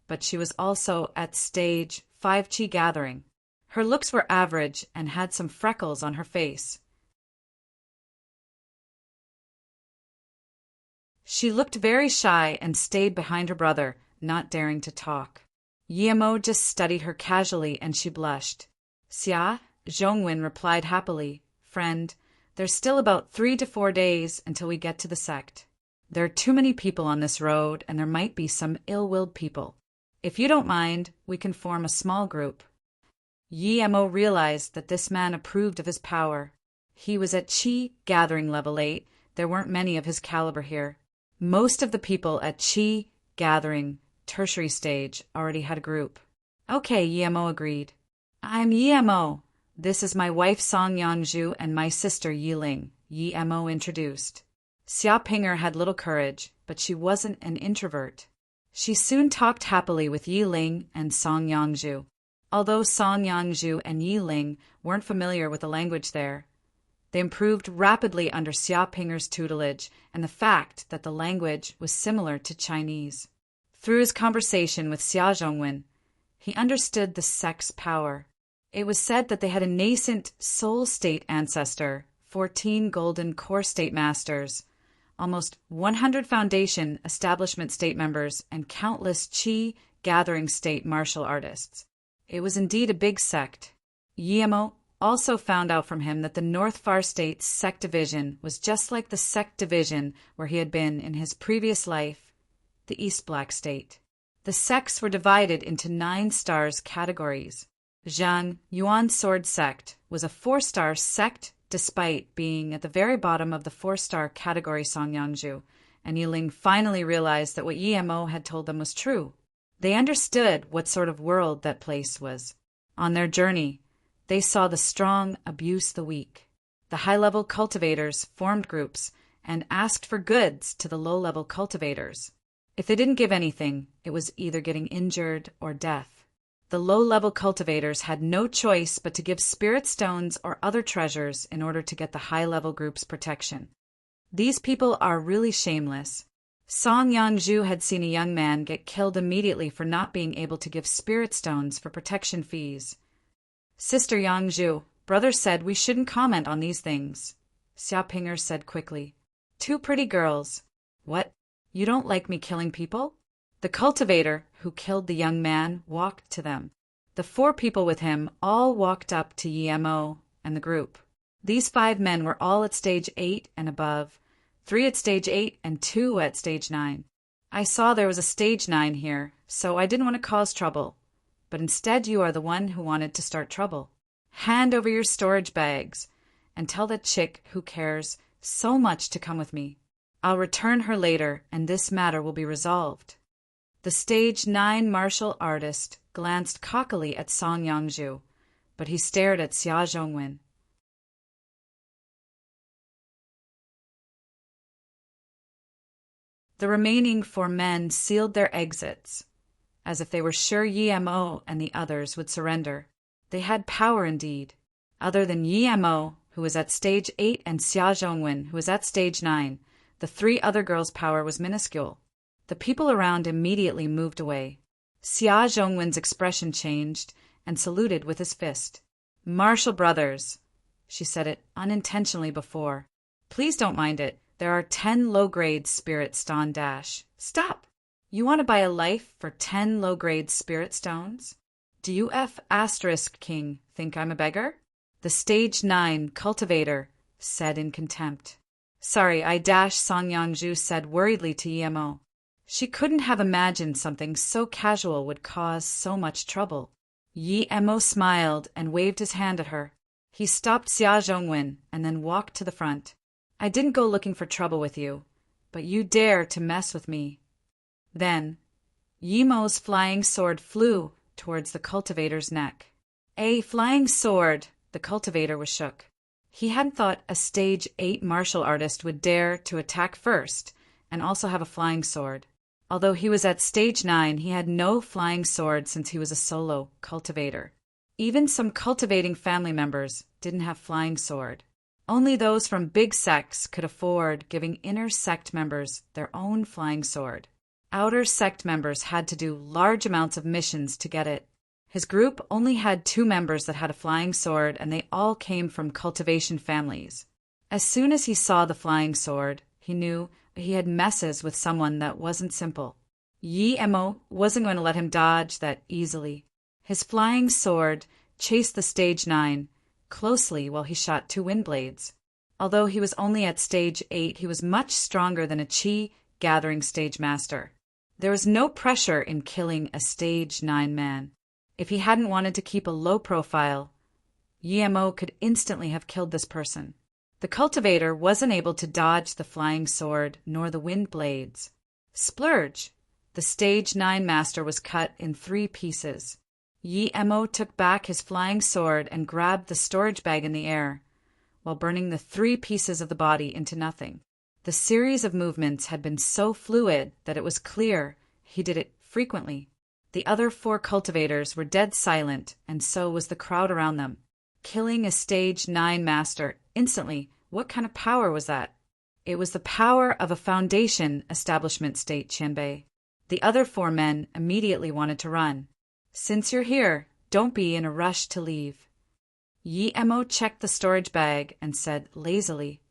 but she was also at stage 5 Qi gathering. Her looks were average and had some freckles on her face. She looked very shy and stayed behind her brother, not daring to talk. Yi Mo just studied her casually and she blushed. Xia Zhongwen replied happily, "Friend, there's still about 3 to 4 days until we get to the sect. There are too many people on this road and there might be some ill-willed people. If you don't mind, we can form a small group." Yi Mo realized that this man approved of his power. He was at Qi gathering level 8. There weren't many of his caliber here. Most of the people at Qi gathering tertiary stage already had a group. "Okay," Yi Mo agreed. "I'm Yi Mo. This is my wife Song Yangzhu and my sister Yi Ling," Yi Mo introduced. Xia Pinger had little courage, but she wasn't an introvert. She soon talked happily with Yi Ling and Song Yangzhu. Although Song Yangzhu and Yi Ling weren't familiar with the language there, they improved rapidly under Xia Pinger's tutelage and the fact that the language was similar to Chinese. Through his conversation with Xia Zhongwen, he understood the sect's power. It was said that they had a nascent soul state ancestor, 14 golden core state masters, almost 100 foundation establishment state members, and countless Qi gathering state martial artists. It was indeed a big sect. Yi Mo also found out from him that the North Far State's sect division was just like the sect division where he had been in his previous life, the East Black State. The sects were divided into 9 stars categories. Zhang Yuan Sword Sect was a 4-star sect despite being at the very bottom of the 4-star category Song Yangzhu, and Yi Ling finally realized that what Yi Mo had told them was true. They understood what sort of world that place was. On their journey, they saw the strong abuse the weak. The high-level cultivators formed groups and asked for goods to the low-level cultivators. If they didn't give anything, it was either getting injured or death. The low-level cultivators had no choice but to give spirit stones or other treasures in order to get the high-level group's protection. These people are really shameless. Song Yangzhu had seen a young man get killed immediately for not being able to give spirit stones for protection fees. "Sister Yangzhu, brother said we shouldn't comment on these things," Xia Pinger said quickly. "Two pretty girls. What? You don't like me killing people?" The cultivator who killed the young man walked to them. The 4 people with him all walked up to Yi Mo and the group. These 5 men were all at stage 8 and above, 3 at stage 8 and 2 at stage 9. "I saw there was a stage 9 here," so I didn't want to cause trouble. But instead you are the one who wanted to start trouble. Hand over your storage bags and tell that chick who cares so much to come with me. I'll return her later and this matter will be resolved." The stage 9 martial artist glanced cockily at Song Yangju, but he stared at Xia Zhongwen. The remaining 4 men sealed their exits, as if they were sure Yi Mo and the others would surrender. They had power indeed. Other than Yi Mo, who was at stage 8, and Xia Zhongwen, who was at stage 9, the 3 other girls' power was minuscule. The people around immediately moved away. Xia Zhongwen's expression changed and saluted with his fist. "Martial brothers," she said it unintentionally before. "Please don't mind it. There are 10 low-grade spirit stone dash." "Stop! You want to buy a life for 10 low-grade spirit stones? Do you King think I'm a beggar?" The stage 9 cultivator said in contempt. "Sorry, Song Yangju said worriedly to Yemo. She couldn't have imagined something so casual would cause so much trouble. Yemo smiled and waved his hand at her. He stopped Xia Zhongwen and then walked to the front. "I didn't go looking for trouble with you, but you dare to mess with me." Then, Yemo's flying sword flew towards the cultivator's neck. A flying sword! The cultivator was shook. He hadn't thought a stage 8 martial artist would dare to attack first and also have a flying sword. Although he was at stage 9, he had no flying sword since he was a solo cultivator. Even some cultivating family members didn't have flying sword. Only those from big sects could afford giving inner sect members their own flying sword. Outer sect members had to do large amounts of missions to get it. His group only had 2 members that had a flying sword, and they all came from cultivation families. As soon as he saw the flying sword, he knew he had messes with someone that wasn't simple. Yemo wasn't going to let him dodge that easily. His flying sword chased the stage 9 closely while he shot 2 wind blades. Although he was only at stage 8, he was much stronger than a chi gathering stage master. There was no pressure in killing a stage 9 man. If he hadn't wanted to keep a low profile, Yemo could instantly have killed this person. The cultivator wasn't able to dodge the flying sword nor the wind blades. Splurge! The stage 9 master was cut in 3 pieces. Yemo took back his flying sword and grabbed the storage bag in the air, while burning the 3 pieces of the body into nothing. The series of movements had been so fluid that it was clear he did it frequently. The other 4 cultivators were dead silent, and so was the crowd around them. Killing a stage 9 master instantly, what kind of power was that? It was the power of a foundation establishment state, Qianbei. The other 4 men immediately wanted to run. "Since you're here, don't be in a rush to leave." Yemo checked the storage bag and said lazily,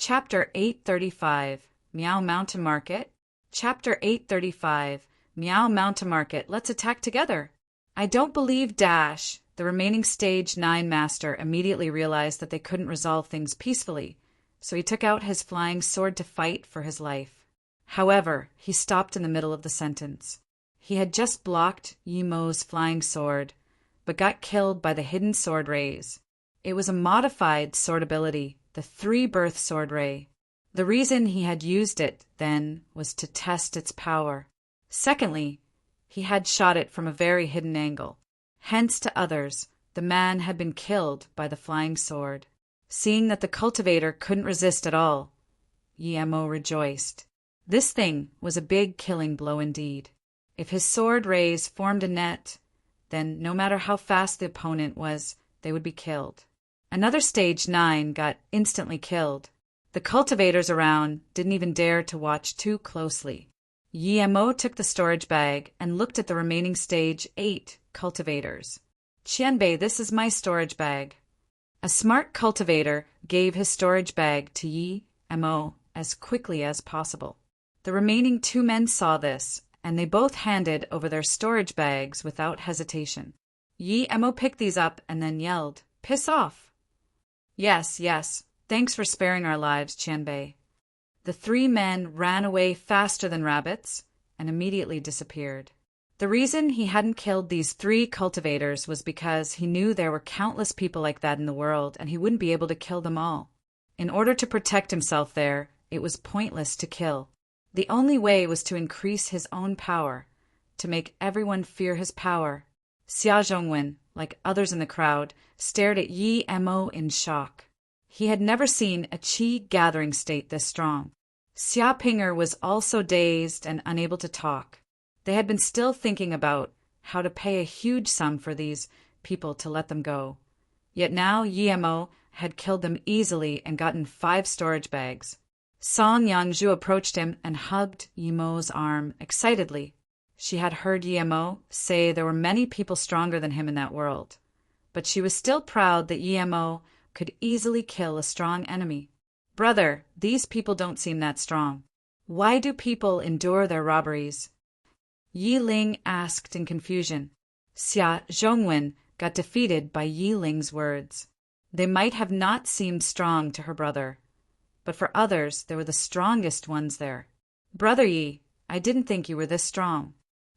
Chapter 835, Miao Mountain Market. Chapter 835, Miao Mountain Market. Let's attack together. I don't believe Dash. The remaining stage 9 master immediately realized that they couldn't resolve things peacefully, so he took out his flying sword to fight for his life. However, he stopped in the middle of the sentence. He had just blocked Yemo's flying sword, but got killed by the hidden sword rays. It was a modified sword ability, the 3-birth sword ray. The reason he had used it, then, was to test its power. Secondly, he had shot it from a very hidden angle. Hence to others, the man had been killed by the flying sword. Seeing that the cultivator couldn't resist at all, Yemo rejoiced. This thing was a big killing blow indeed. If his sword rays formed a net, then no matter how fast the opponent was, they would be killed. Another stage 9 got instantly killed. The cultivators around didn't even dare to watch too closely. Yemo took the storage bag and looked at the remaining stage 8 cultivators. "Qianbei, this is my storage bag." A smart cultivator gave his storage bag to Yemo as quickly as possible. The remaining 2 men saw this, and they both handed over their storage bags without hesitation. Yemo picked these up and then yelled, "Piss off!" Yes, yes. Thanks for sparing our lives, Qianbei. The three men ran away faster than rabbits and immediately disappeared. The reason he hadn't killed these three cultivators was because he knew there were countless people like that in the world and he wouldn't be able to kill them all. In order to protect himself there, it was pointless to kill. The only way was to increase his own power, to make everyone fear his power. Xia Zhongwen, like others in the crowd, stared at Yi Mo in shock. He had never seen a qi gathering state this strong. Xia Pinger was also dazed and unable to talk. They had been still thinking about how to pay a huge sum for these people to let them go. Yet now Yi Mo had killed them easily and gotten 5 storage bags. Song Yangzhu approached him and hugged Yi Mo's arm excitedly. She had heard Yi Mo say there were many people stronger than him in that world, but she was still proud that Yi Mo could easily kill a strong enemy. Brother, these people don't seem that strong. Why do people endure their robberies? Yi Ling asked in confusion. Xia Zhongwen got defeated by Yi Ling's words. They might have not seemed strong to her brother, but for others they were the strongest ones there. Brother Yi, I didn't think you were this strong.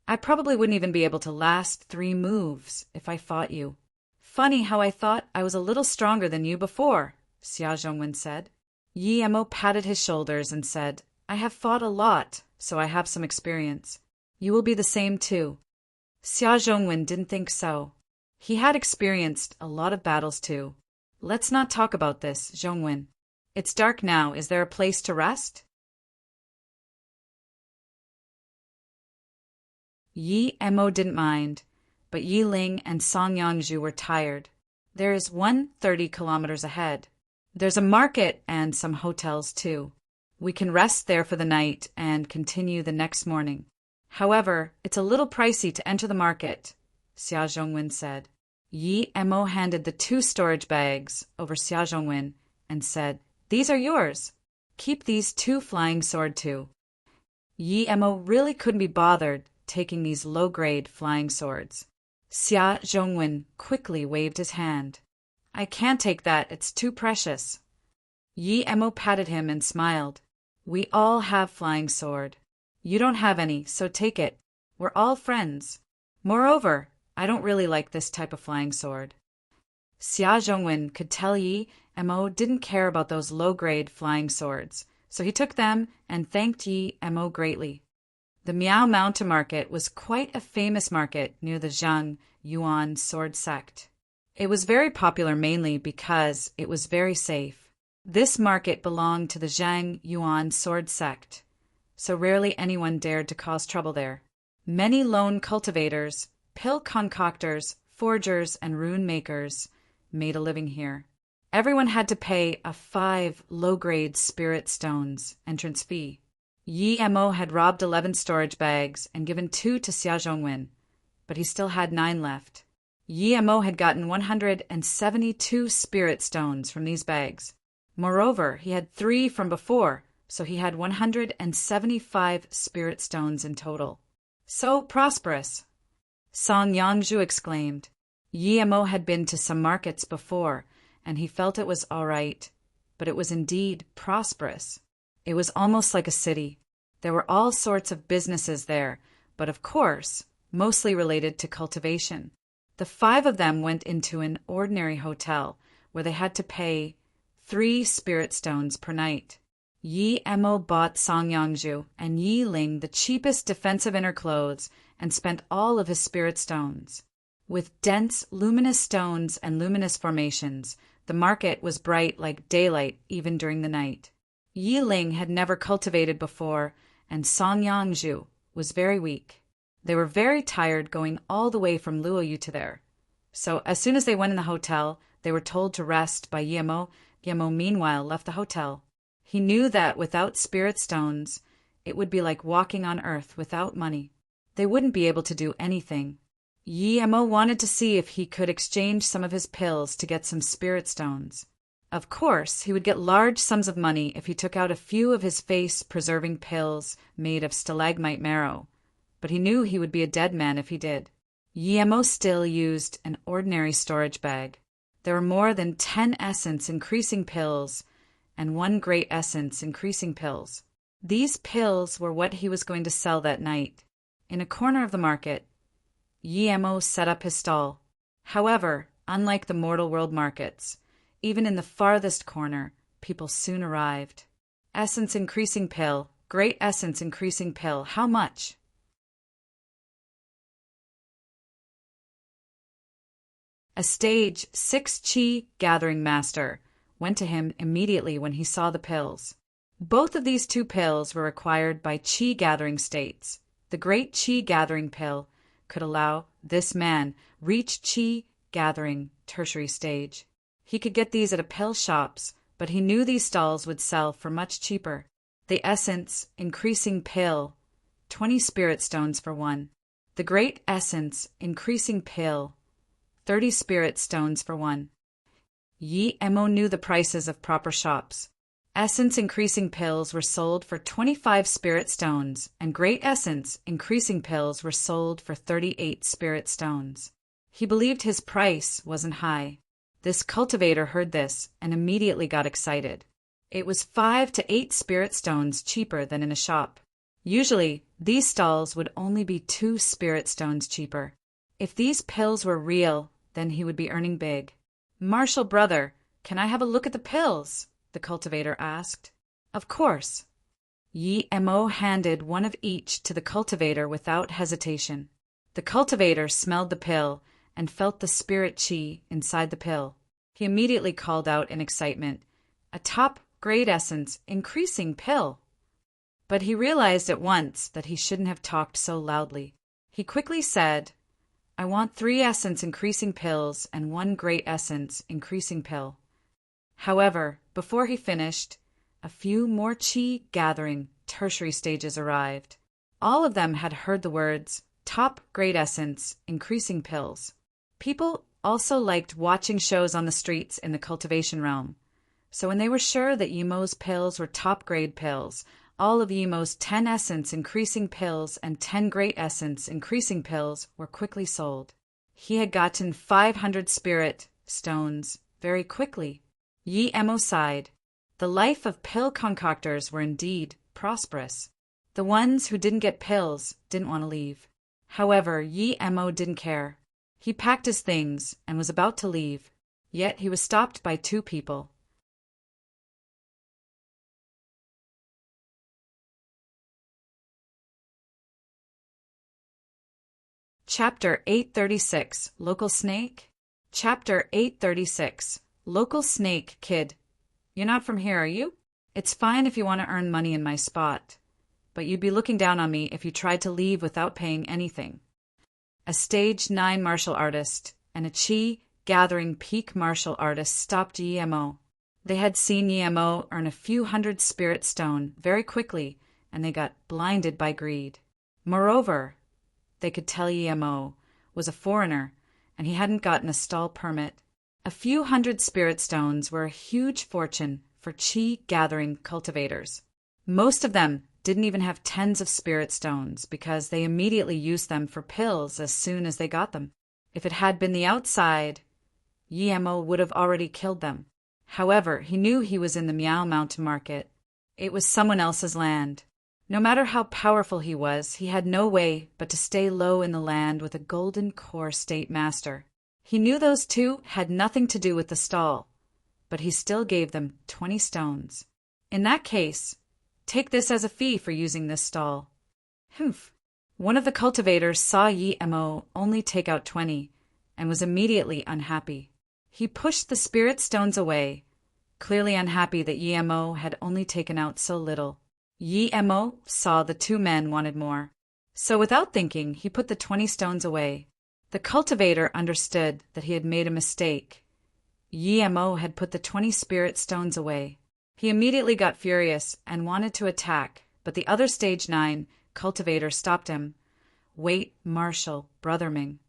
I probably wouldn't even be able to last 3 moves if I fought you. Funny how I thought I was a little stronger than you before, Xia Zhongwen said. Yi Mo patted his shoulders and said, I have fought a lot, so I have some experience. You will be the same too. Xia Zhongwen didn't think so. He had experienced a lot of battles too. Let's not talk about this, Zhongwen. It's dark now. Is there a place to rest? Yi Mo didn't mind, but Yi Ling and Song Yangzhu were tired. There is 130 kilometers ahead. There's a market and some hotels too. We can rest there for the night and continue the next morning. However, it's a little pricey to enter the market, Xia Zhongwen said. Yi Mo handed the 2 storage bags over Xia Zhongwen and said, These are yours. Keep these 2 flying sword too. Yi Mo really couldn't be bothered taking these low-grade flying swords. Xia Zhongwen quickly waved his hand. I can't take that, it's too precious. Yi Mo patted him and smiled. We all have flying sword. You don't have any, so take it. We're all friends. Moreover, I don't really like this type of flying sword. Xia Zhongwen could tell Yi Mo didn't care about those low-grade flying swords, so he took them and thanked Yi Mo greatly. The Miao Mountain Market was quite a famous market near the Zhang Yuan sword sect. It was very popular mainly because it was very safe. This market belonged to the Zhang Yuan sword sect, so rarely anyone dared to cause trouble there. Many lone cultivators, pill concoctors, forgers, and rune makers made a living here. Everyone had to pay a 5 low-grade spirit stones entrance fee. Yi Mo had robbed 11 storage bags and given 2 to Xia Zhongwen, but he still had 9 left. Yi Mo had gotten 172 spirit stones from these bags. Moreover, he had 3 from before, so he had 175 spirit stones in total. So prosperous! Song Yangzhu exclaimed. Yi Mo had been to some markets before, and he felt it was all right, but it was indeed prosperous. It was almost like a city. There were all sorts of businesses there, but of course, mostly related to cultivation. The 5 of them went into an ordinary hotel where they had to pay 3 spirit stones per night. Yi Mo bought Song Yangzhu and Yi Ling the cheapest defensive inner clothes and spent all of his spirit stones. With dense, luminous stones and luminous formations, the market was bright like daylight even during the night. Yi Ling had never cultivated before, and Song Yangzhu was very weak. They were very tired going all the way from Luoyu to there. So as soon as they went in the hotel, they were told to rest by Yi Mo. Yi Mo meanwhile left the hotel. He knew that without spirit stones, it would be like walking on earth without money. They wouldn't be able to do anything. Yi Mo wanted to see if he could exchange some of his pills to get some spirit stones. Of course, he would get large sums of money if he took out a few of his face-preserving pills made of stalagmite marrow, but he knew he would be a dead man if he did. Yi Mo still used an ordinary storage bag. There were more than 10 essence-increasing pills and 1 great essence-increasing pills. These pills were what he was going to sell that night. In a corner of the market, Yemo set up his stall. However, unlike the mortal world markets, even in the farthest corner, people soon arrived. Essence-increasing pill, great essence-increasing pill, how much? A stage 6 chi gathering master went to him immediately when he saw the pills. Both of these 2 pills were required by chi gathering states. The great chi gathering pill could allow this man reach chi gathering tertiary stage. He could get these at a pill shops, but he knew these stalls would sell for much cheaper. The essence increasing pill, 20 spirit stones for 1. The great essence increasing pill, 30 spirit stones for 1. Yemo knew the prices of proper shops. Essence-increasing pills were sold for 25 spirit stones, and great essence-increasing pills were sold for 38 spirit stones. He believed his price wasn't high. This cultivator heard this and immediately got excited. It was 5 to 8 spirit stones cheaper than in a shop. Usually, these stalls would only be 2 spirit stones cheaper. If these pills were real, then he would be earning big. "Marshal brother, can I have a look at the pills?" the cultivator asked. "Of course." Yemo handed 1 of each to the cultivator without hesitation. The cultivator smelled the pill and felt the spirit chi inside the pill. He immediately called out in excitement, "A top grade essence increasing pill!" But he realized at once that he shouldn't have talked so loudly. He quickly said, "I want 3 essence increasing pills and 1 great essence increasing pill." However, before he finished, a few more chi gathering tertiary stages arrived. All of them had heard the words, "top grade essence increasing pills." People also liked watching shows on the streets in the cultivation realm. So when they were sure that Yemo's pills were top grade pills, all of Yemo's 10 essence increasing pills and 10 great essence increasing pills were quickly sold. He had gotten 500 spirit stones very quickly. Yemo sighed. The life of pill concoctors were indeed prosperous. The ones who didn't get pills didn't want to leave. However, Yemo didn't care. He packed his things and was about to leave, yet he was stopped by 2 people. Chapter 836, Local Snake? Chapter 836, Local Snake, Kid. You're not from here, are you? It's fine if you want to earn money in my spot, but you'd be looking down on me if you tried to leave without paying anything. A stage 9 martial artist and a chi gathering peak martial artist stopped Yemo. They had seen Yemo earn a few hundred spirit stone very quickly, and they got blinded by greed. Moreover, they could tell Yemo was a foreigner, and he hadn't gotten a stall permit. A few hundred spirit stones were a huge fortune for chi gathering cultivators. Most of them didn't even have tens of spirit stones because they immediately used them for pills as soon as they got them. If it had been the outside, Yemo would have already killed them. However, he knew he was in the Meow Mountain Market. It was someone else's land. No matter how powerful he was, he had no way but to stay low in the land with a golden core state master. He knew those 2 had nothing to do with the stall, but he still gave them 20 stones. In that case, take this as a fee for using this stall. Humph. One of the cultivators saw Yemo only take out 20 and was immediately unhappy. He pushed the spirit stones away, clearly unhappy that Yemo had only taken out so little. Yemo saw the 2 men wanted more. So without thinking, he put the 20 stones away. The cultivator understood that he had made a mistake. Yemo had put the 20 spirit stones away. He immediately got furious and wanted to attack, but the other stage 9 cultivator stopped him. "Wait, Marshal, Brother Ming."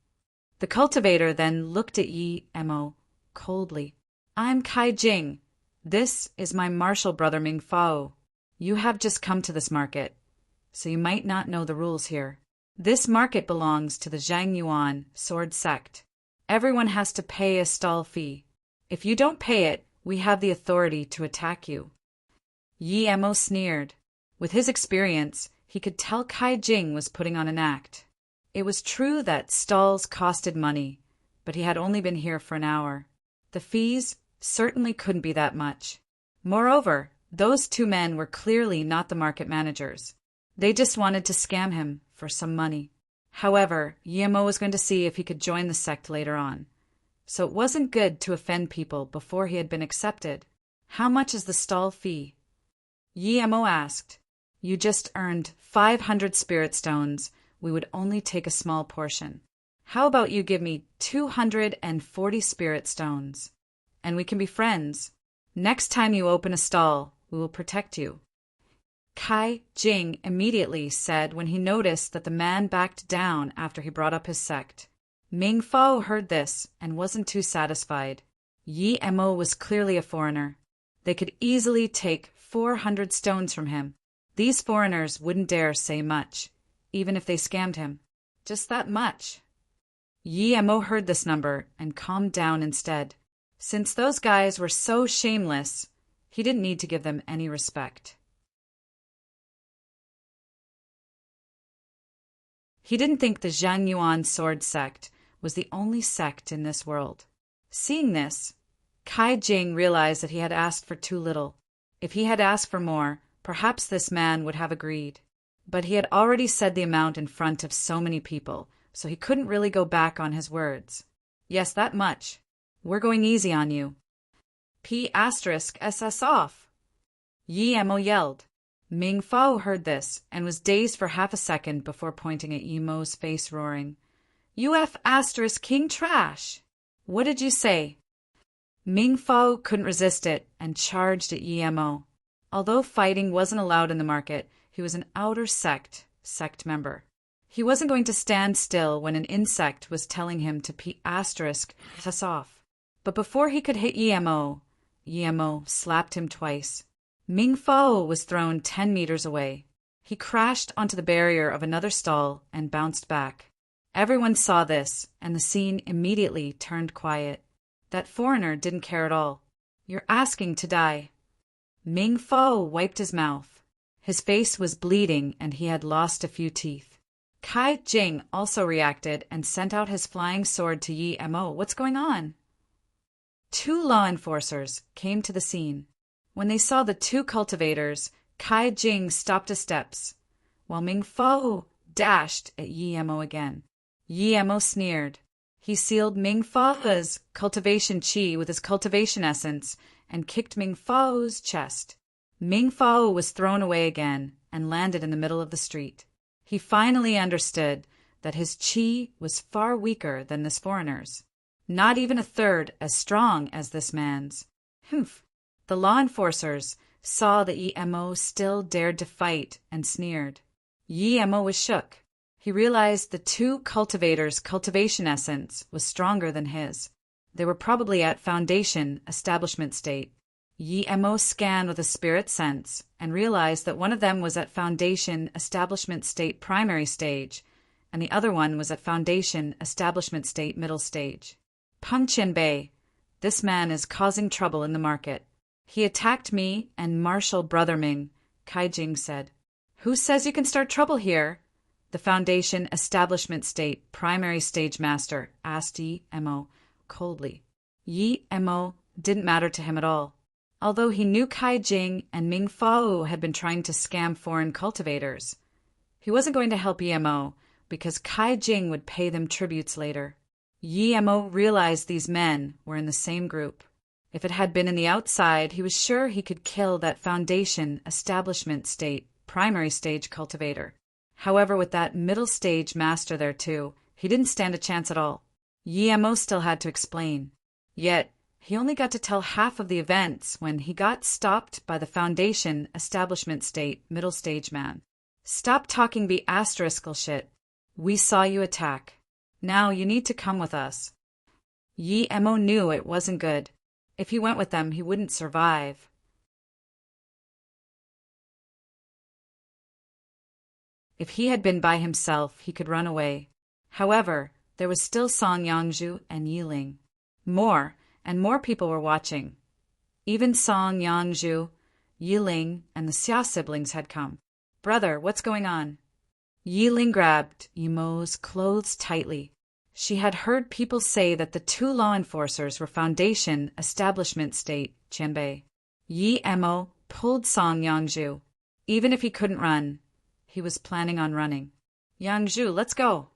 The cultivator then looked at Yemo coldly. "I'm Kai Jing. This is my Marshal Brother Ming Fao. You have just come to this market, so you might not know the rules here. This market belongs to the Zhang Yuan sword sect. Everyone has to pay a stall fee. If you don't pay it, we have the authority to attack you. Yi Emo sneered. With his experience, he could tell Kai Jing was putting on an act. It was true that stalls costed money, but he had only been here for an hour. The fees certainly couldn't be that much. Moreover, those two men were clearly not the market managers. They just wanted to scam him for some money. However, Yi Emo was going to see if he could join the sect later on. So it wasn't good to offend people before he had been accepted. How much is the stall fee? Yi Emo asked. You just earned 500 spirit stones. We would only take a small portion. How about you give me 240 spirit stones? And we can be friends. Next time you open a stall, we will protect you. Kai Jing immediately said when he noticed that the man backed down after he brought up his sect. Ming Fao heard this and wasn't too satisfied. Yi Emo was clearly a foreigner. They could easily take 400 stones from him. These foreigners wouldn't dare say much, even if they scammed him. Just that much. Yi Emo heard this number and calmed down instead. Since those guys were so shameless, he didn't need to give them any respect. He didn't think the Zhang Yuan sword sect was the only sect in this world. Seeing this, Kai Jing realized that he had asked for too little. If he had asked for more, perhaps this man would have agreed. But he had already said the amount in front of so many people, so he couldn't really go back on his words. Yes, that much. We're going easy on you. P*SS off. Yi Emo yelled. Ming Fao heard this and was dazed for half a second before pointing at Yi Emo's face, roaring, UF** King Trash! What did you say? Ming Fao couldn't resist it and charged at Yi Emo. Although fighting wasn't allowed in the market, he was an outer sect member. He wasn't going to stand still when an insect was telling him to ****** off. But before he could hit Yi Emo slapped him twice. Ming Fao was thrown 10 meters away. He crashed onto the barrier of another stall and bounced back. Everyone saw this, and the scene immediately turned quiet. That foreigner didn't care at all. You're asking to die. Ming Fao wiped his mouth. His face was bleeding and he had lost a few teeth. Kai Jing also reacted and sent out his flying sword to Yi Emo. What's going on? 2 law enforcers came to the scene. When they saw the 2 cultivators, Kai Jing stopped his steps, while Ming Fao dashed at Yi Emo again. Yi Emo sneered. He sealed Ming Fao's cultivation chi with his cultivation essence and kicked Ming Fao's chest. Ming Fao was thrown away again and landed in the middle of the street. He finally understood that his chi was far weaker than this foreigner's, not even a third as strong as this man's. Humph! The law enforcers saw that Yi Emo still dared to fight and sneered. Yi Emo was shook. He realized the 2 cultivators' cultivation essence was stronger than his. They were probably at foundation establishment state. Yi Emo scanned with a spirit sense and realized that one of them was at foundation establishment state primary stage, and the other one was at foundation establishment state middle stage. Peng Qianbei, this man is causing trouble in the market. He attacked me and Marshal Brother Ming, Kai Jing said. Who says you can start trouble here? The foundation establishment state primary stage master asked Yi Emo coldly. Yi Emo didn't matter to him at all. Although he knew Kai Jing and Ming Fao had been trying to scam foreign cultivators, he wasn't going to help Yi Emo because Kai Jing would pay them tributes later. Yi Emo realized these men were in the same group. If it had been in the outside, he was sure he could kill that foundation establishment state primary stage cultivator. However, with that middle stage master there too, he didn't stand a chance at all. Yi Emo still had to explain. Yet, he only got to tell half of the events when he got stopped by the foundation establishment state middle stage man. Stop talking *** shit. We saw you attack. Now you need to come with us. Yi Emo knew it wasn't good. If he went with them, he wouldn't survive. If he had been by himself, he could run away. However, there was still Song Yangzhu and Yiling. More, and more people were watching. Even Song Yangzhu, Yiling, and the Xia siblings had come. "Brother, what's going on?" Yiling grabbed Yimo's clothes tightly. She had heard people say that the two law enforcers were Foundation Establishment State Qianbei. Yimo pulled Song Yangzhu. Even if he couldn't run, he was planning on running. "Yangzhu, let's go."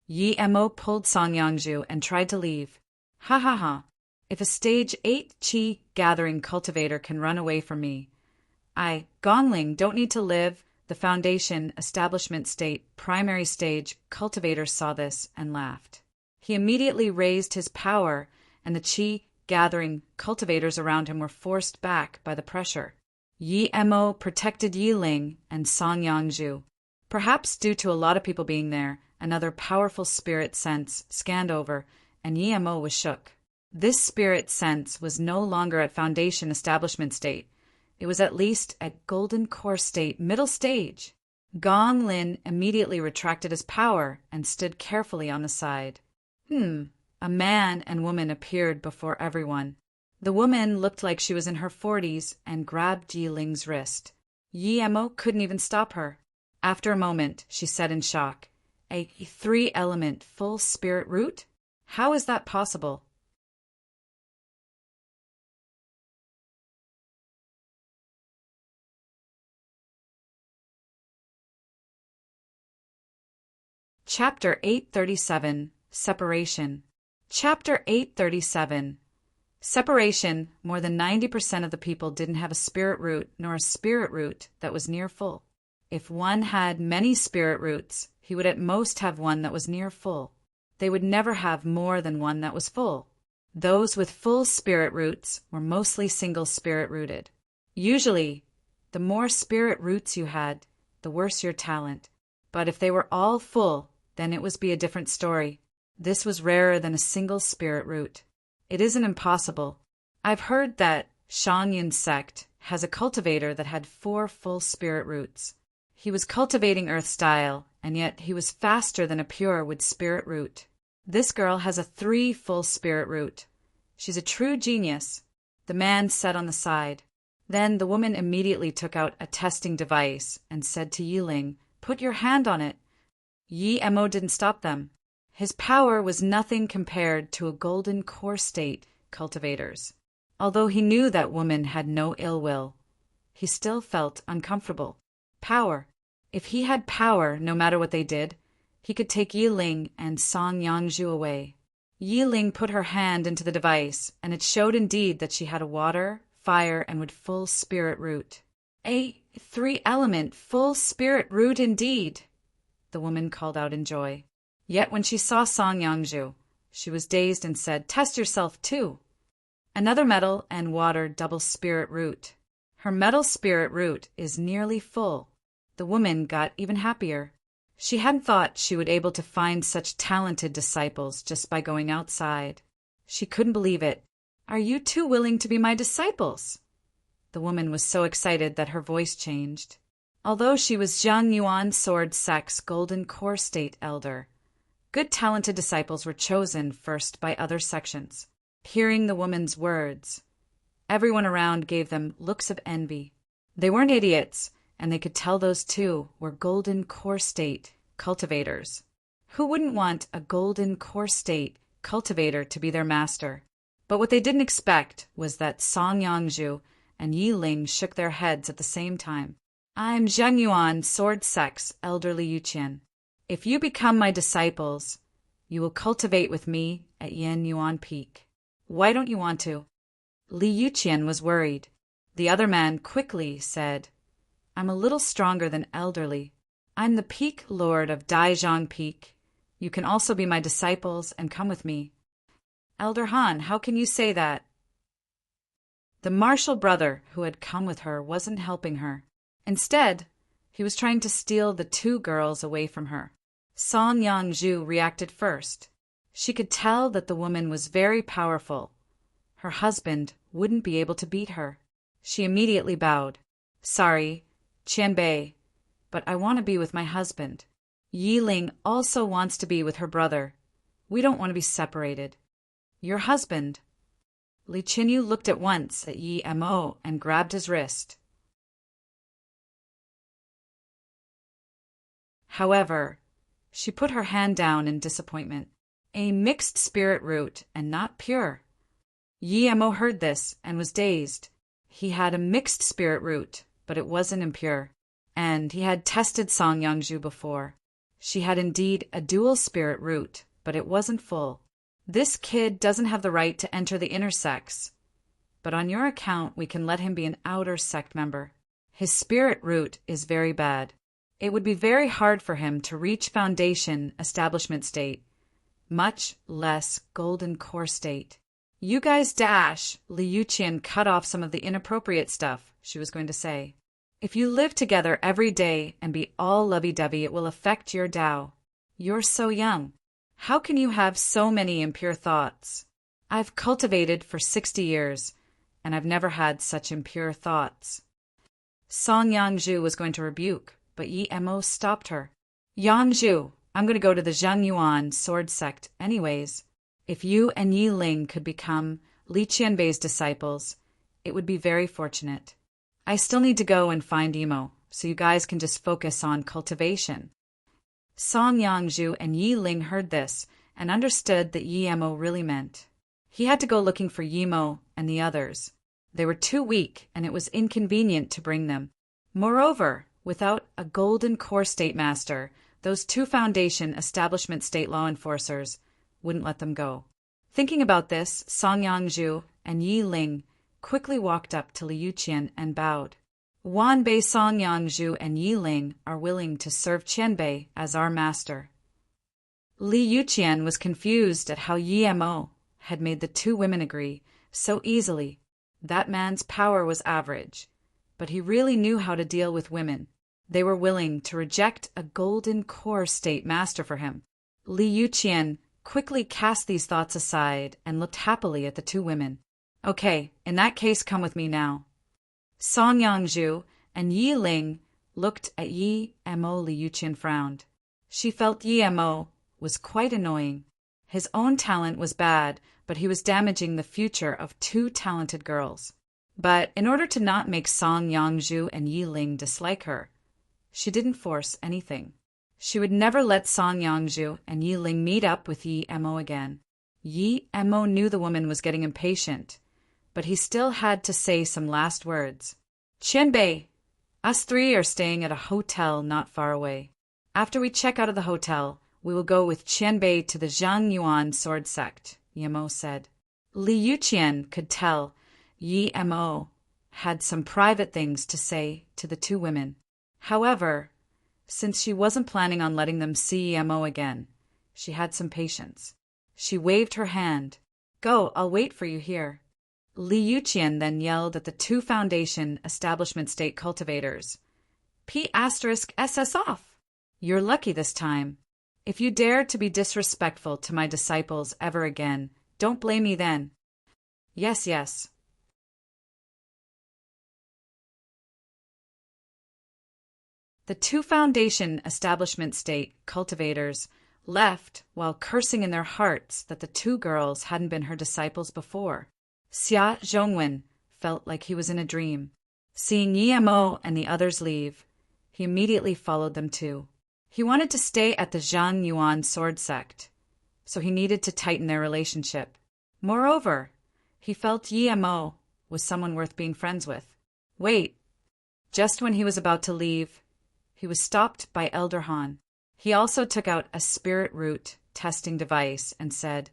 Yimo pulled Song Yangzhu and tried to leave. "Ha ha ha. If a stage 8 Qi gathering cultivator can run away from me, I, Gongling, don't need to live." The Foundation Establishment State primary stage cultivator saw this and laughed. He immediately raised his power, and the Qi gathering cultivators around him were forced back by the pressure. Yimo protected Yiling and Song Yangzhu. Perhaps due to a lot of people being there, another powerful spirit sense scanned over, and Yimo was shook. This spirit sense was no longer at Foundation Establishment State. It was at least at Golden Core State middle stage. Gong Lin immediately retracted his power and stood carefully on the side. A man and woman appeared before everyone. The woman looked like she was in her 40s and grabbed Yiling's wrist. Yimo couldn't even stop her. After a moment, she said in shock, "A 3-element full spirit root? How is that possible?" Chapter 837, Separation. Chapter 837. Separation. More than 90% of the people didn't have a spirit root nor a spirit root that was near full. If one had many spirit roots, he would at most have one that was near full. They would never have more than one that was full. Those with full spirit roots were mostly single spirit rooted. Usually, the more spirit roots you had, the worse your talent. But if they were all full, then it would be a different story. This was rarer than a single spirit root. It isn't impossible. I've heard that Shangyun sect has a cultivator that had 4 full spirit roots. He was cultivating earth style, and yet he was faster than a pure with spirit root. This girl has a 3 full spirit root. She's a true genius. The man said on the side. Then the woman immediately took out a testing device and said to Yiling, "Put your hand on it." Yimo didn't stop them. His power was nothing compared to a golden core state cultivator's. Although he knew that woman had no ill will, he still felt uncomfortable. Power. If he had power, no matter what they did, he could take Yiling and Song Yangzhu away. Yiling put her hand into the device, and it showed indeed that she had a water, fire, and would full spirit root. A 3-element full spirit root indeed, the woman called out in joy. Yet when she saw Song Yangzhu, she was dazed and said, "Test yourself too." Another metal and water double spirit root. Her metal spirit root is nearly full. The woman got even happier. She hadn't thought she would be able to find such talented disciples just by going outside. She couldn't believe it. "Are you two willing to be my disciples?" The woman was so excited that her voice changed. Although she was Zhang Yuan Sword Sect's Golden Core State Elder, good talented disciples were chosen first by other sections. Hearing the woman's words, everyone around gave them looks of envy. They weren't idiots, and they could tell those two were Golden Core State cultivators. Who wouldn't want a Golden Core State cultivator to be their master? But what they didn't expect was that Song Yangzhu and Yiling shook their heads at the same time. "I'm Zheng Yuan, Sword Sect's elderly Yuqian. If you become my disciples, you will cultivate with me at Yan Yuan Peak. Why don't you want to?" Li Yuqian was worried. The other man quickly said, "I'm a little stronger than elderly. I'm the Peak Lord of Daizhang Peak. You can also be my disciples and come with me." "Elder Han, how can you say that?" The martial brother who had come with her wasn't helping her. Instead, he was trying to steal the 2 girls away from her. Song Yangzhu reacted first. She could tell that the woman was very powerful. Her husband wouldn't be able to beat her. She immediately bowed. "Sorry, Qianbei, but I want to be with my husband. Yiling also wants to be with her brother. We don't want to be separated." "Your husband?" Li Qinyu looked at once at Yi Mo and grabbed his wrist. However, she put her hand down in disappointment. A mixed spirit root and not pure. Yi Mo heard this and was dazed. He had a mixed spirit root, but it wasn't impure. And he had tested Song Yangzhu before. She had indeed a dual spirit root, but it wasn't full. This kid doesn't have the right to enter the inner sects. But on your account, we can let him be an outer sect member. His spirit root is very bad. It would be very hard for him to reach foundation establishment state, much less golden core state. You guys dash! Li Yuqian cut off some of the inappropriate stuff she was going to say. If you live together every day and be all lovey-dovey, it will affect your Tao. You're so young. How can you have so many impure thoughts? I've cultivated for 60 years, and I've never had such impure thoughts. Song Yangzhu was going to rebuke, but Yi Mo stopped her. Yangzhu, I'm going to go to the Zhangyuan sword sect anyways. If you and Yi Ling could become Li Qianbei's disciples, it would be very fortunate. I still need to go and find Emo, so you guys can just focus on cultivation. Song Yangzhu and Yi Ling heard this and understood that Yi Mo really meant. He had to go looking for Yimo and the others. They were too weak, and it was inconvenient to bring them. Moreover, without a golden core state master, those two foundation establishment state law enforcers wouldn't let them go. Thinking about this, Song Yangzhu and Yi Ling quickly walked up to Li Yuqian and bowed. Wanbei, Song Yangzhu and Yi Ling are willing to serve Qianbei as our master. Li Yuqian was confused at how Yi Mo had made the two women agree so easily. That man's power was average, but he really knew how to deal with women. They were willing to reject a golden core state master for him. Li Yuqian quickly cast these thoughts aside and looked happily at the two women. Okay, in that case, come with me now. Song Yangzhu and Yi Ling looked at Yi Mo. Li Yuqian frowned. She felt Yi Mo was quite annoying. His own talent was bad, but he was damaging the future of two talented girls. But in order to not make Song Yangzhu and Yi Ling dislike her, she didn't force anything. She would never let Song Yangzhu and Yi Ling meet up with Yi Mo again. Yi Mo knew the woman was getting impatient, but he still had to say some last words. Qianbei, us three are staying at a hotel not far away. After we check out of the hotel, we will go with Qianbei to the Zhangyuan sword sect, Yi Mo said. Li Yuqian could tell Yi Mo had some private things to say to the two women. However, since she wasn't planning on letting them see Yi Mo again, she had some patience. She waved her hand. Go, I'll wait for you here. Li Yuqian then yelled at the two foundation establishment state cultivators. P*SS off. You're lucky this time. If you dare to be disrespectful to my disciples ever again, don't blame me then. Yes, yes. The two foundation establishment state cultivators left while cursing in their hearts that the two girls hadn't been her disciples before. Xia Zhongwen felt like he was in a dream. Seeing Yi Mo and the others leave, he immediately followed them too. He wanted to stay at the Zhangyuan sword sect, so he needed to tighten their relationship. Moreover, he felt Yi Mo was someone worth being friends with. Wait. Just when he was about to leave, he was stopped by Elder Han. He also took out a spirit root testing device and said,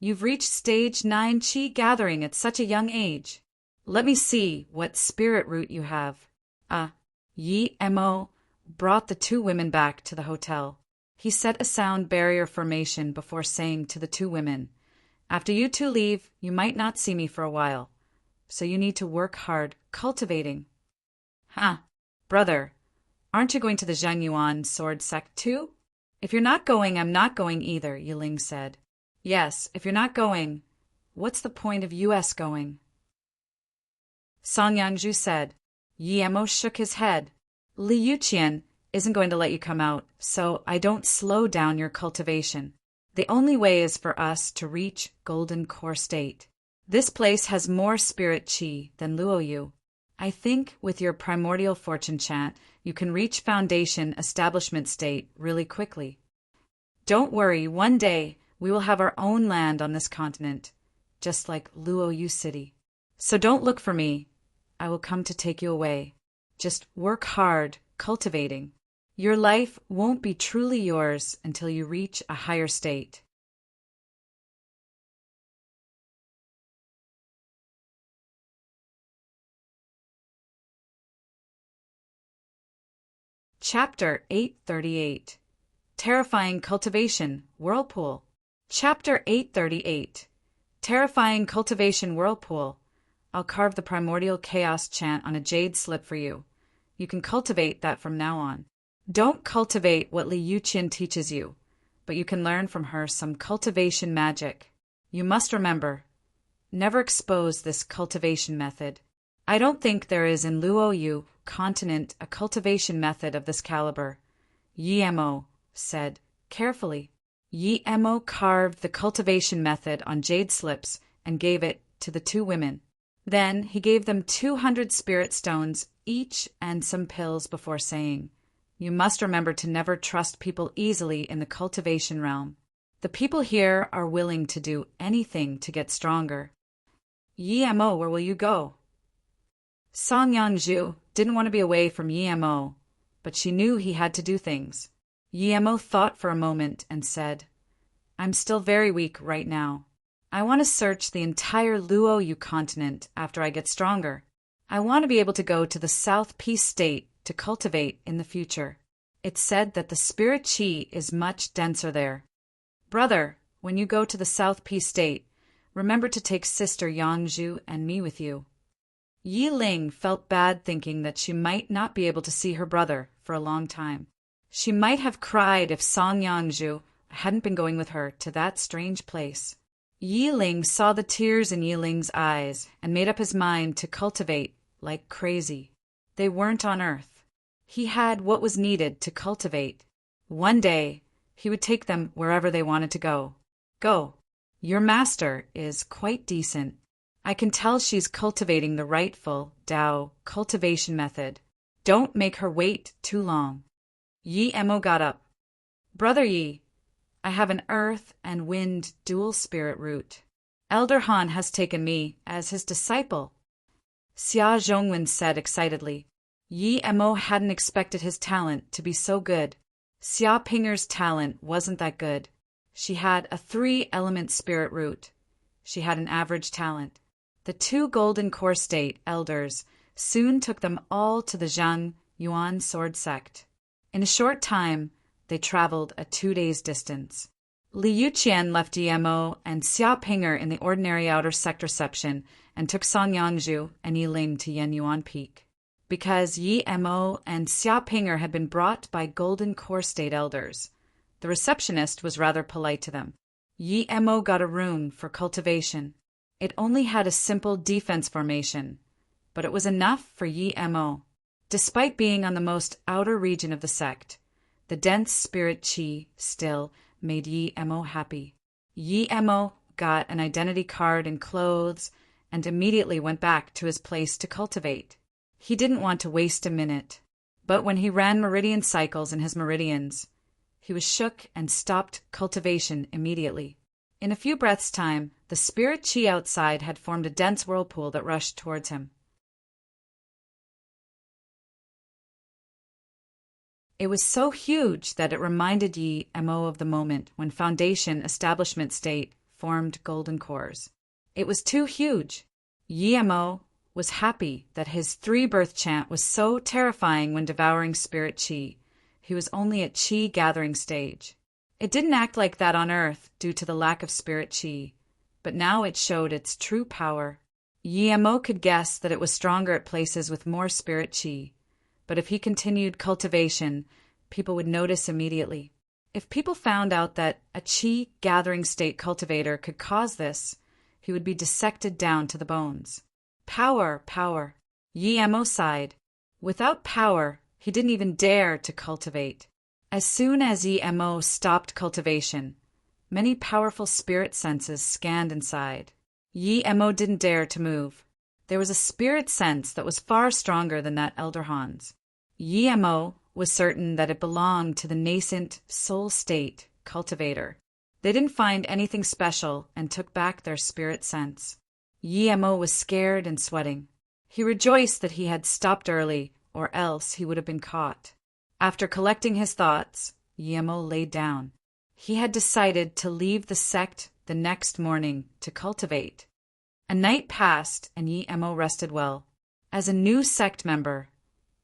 You've reached stage 9 Qi gathering at such a young age. Let me see what spirit root you have. Yi Mo brought the two women back to the hotel. He set a sound barrier formation before saying to the two women, After you two leave, you might not see me for a while, so you need to work hard cultivating. Brother, aren't you going to the Zhangyuan sword sect too? If you're not going, I'm not going either, Yi Ling said. Yes, if you're not going, what's the point of us going? Song Yangzhu said. Yi Mo shook his head. Li Yuqian isn't going to let you come out, so I don't slow down your cultivation. The only way is for us to reach golden core state. This place has more spirit chi than Luoyu. I think with your primordial fortune chant, you can reach foundation establishment state really quickly. Don't worry, one day we will have our own land on this continent, just like Luoyu City. So don't look for me. I will come to take you away. Just work hard, cultivating. Your life won't be truly yours until you reach a higher state. Chapter 838. Terrifying Cultivation Whirlpool. Chapter 838. Terrifying Cultivation Whirlpool. I'll carve the primordial chaos chant on a jade slip for you. You can cultivate that from now on. Don't cultivate what Li Yuqian teaches you, but you can learn from her some cultivation magic. You must remember, never expose this cultivation method. I don't think there is in Luoyu continent a cultivation method of this caliber. Yi Mo said, carefully. Yi Mo carved the cultivation method on jade slips and gave it to the two women. Then he gave them 200 spirit stones each and some pills before saying, you must remember to never trust people easily in the cultivation realm. The people here are willing to do anything to get stronger. Yi Mo, where will you go? Song Yangzhu didn't want to be away from Yi Mo, but she knew he had to do things. Yi Mo thought for a moment and said, I'm still very weak right now. I want to search the entire Luoyu continent after I get stronger. I want to be able to go to the South Peace State to cultivate in the future. It's said that the spirit chi is much denser there. Brother, when you go to the South Peace State, remember to take Sister Yangzhu and me with you. Yi Ling felt bad thinking that she might not be able to see her brother for a long time. She might have cried if Song Yangzhu hadn't been going with her to that strange place. Yi Ling saw the tears in Yi Ling's eyes and made up his mind to cultivate like crazy. They weren't on Earth. He had what was needed to cultivate. One day, he would take them wherever they wanted to go. Go. Your master is quite decent. I can tell she's cultivating the rightful Tao cultivation method. Don't make her wait too long. Yi Mo got up. Brother Yi, I have an earth and wind dual spirit root. Elder Han has taken me as his disciple. Xia Zhongwen said excitedly. Yi Mo hadn't expected his talent to be so good. Xia Pinger's talent wasn't that good. She had a 3-element spirit root. She had an average talent. The 2 Golden Core State elders soon took them all to the Zhang Yuan sword sect. In a short time, they traveled a 2 days' distance. Li Yuqian left Yi Mo and Xia Pinger in the ordinary outer sector reception and took Song Yangzhu and Yi Ling to Yan Yuan Peak. Because Yi Mo and Xia Pinger had been brought by Golden Core State elders, the receptionist was rather polite to them. Yi Mo got a rune for cultivation. It only had a simple defense formation, but it was enough for Yi Mo. Despite being on the most outer region of the sect, the dense spirit chi still made Yi Mo happy. Yi Mo got an identity card and clothes and immediately went back to his place to cultivate. He didn't want to waste a minute, but when he ran meridian cycles in his meridians, he was shook and stopped cultivation immediately. In a few breaths' time, the spirit chi outside had formed a dense whirlpool that rushed towards him. It was so huge that it reminded Yi Mo of the moment when Foundation Establishment State formed golden cores. It was too huge. Yi Mo was happy that his 3-birth chant was so terrifying when devouring spirit chi. He was only at chi gathering stage. It didn't act like that on Earth due to the lack of spirit chi, but now it showed its true power. Yi Mo could guess that it was stronger at places with more spirit chi, but if he continued cultivation, people would notice immediately. If people found out that a chi gathering state cultivator could cause this, he would be dissected down to the bones. Power, power. Yi Mo sighed. Without power, he didn't even dare to cultivate. As soon as Yi Mo stopped cultivation, many powerful spirit senses scanned inside. Yi-Mo didn't dare to move. There was a spirit sense that was far stronger than that elder Han's. Yi-Mo was certain that it belonged to the nascent soul state cultivator. They didn't find anything special and took back their spirit sense. Yi-Mo was scared and sweating. He rejoiced that he had stopped early, or else he would have been caught. After collecting his thoughts, Yi-Mo laid down. He had decided to leave the sect the next morning to cultivate. A night passed and Yi-Mo rested well. As a new sect member,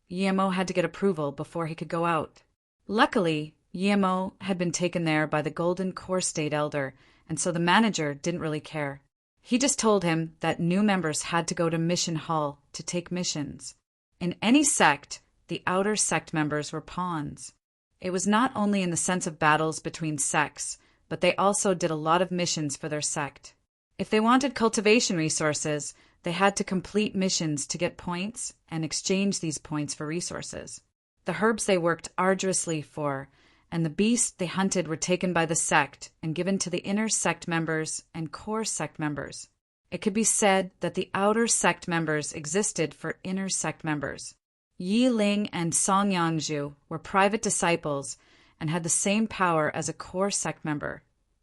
Yi-Mo had to get approval before he could go out. Luckily, Yi-Mo had been taken there by the Golden Core State Elder, and so the manager didn't really care. He just told him that new members had to go to Mission Hall to take missions. In any sect, the outer sect members were pawns. It was not only in the sense of battles between sects, but they also did a lot of missions for their sect. If they wanted cultivation resources, they had to complete missions to get points and exchange these points for resources. The herbs they worked arduously for, and the beasts they hunted were taken by the sect and given to the inner sect members and core sect members. It could be said that the outer sect members existed for inner sect members. Yi Ling and Song Yangzhu were private disciples and had the same power as a core sect member,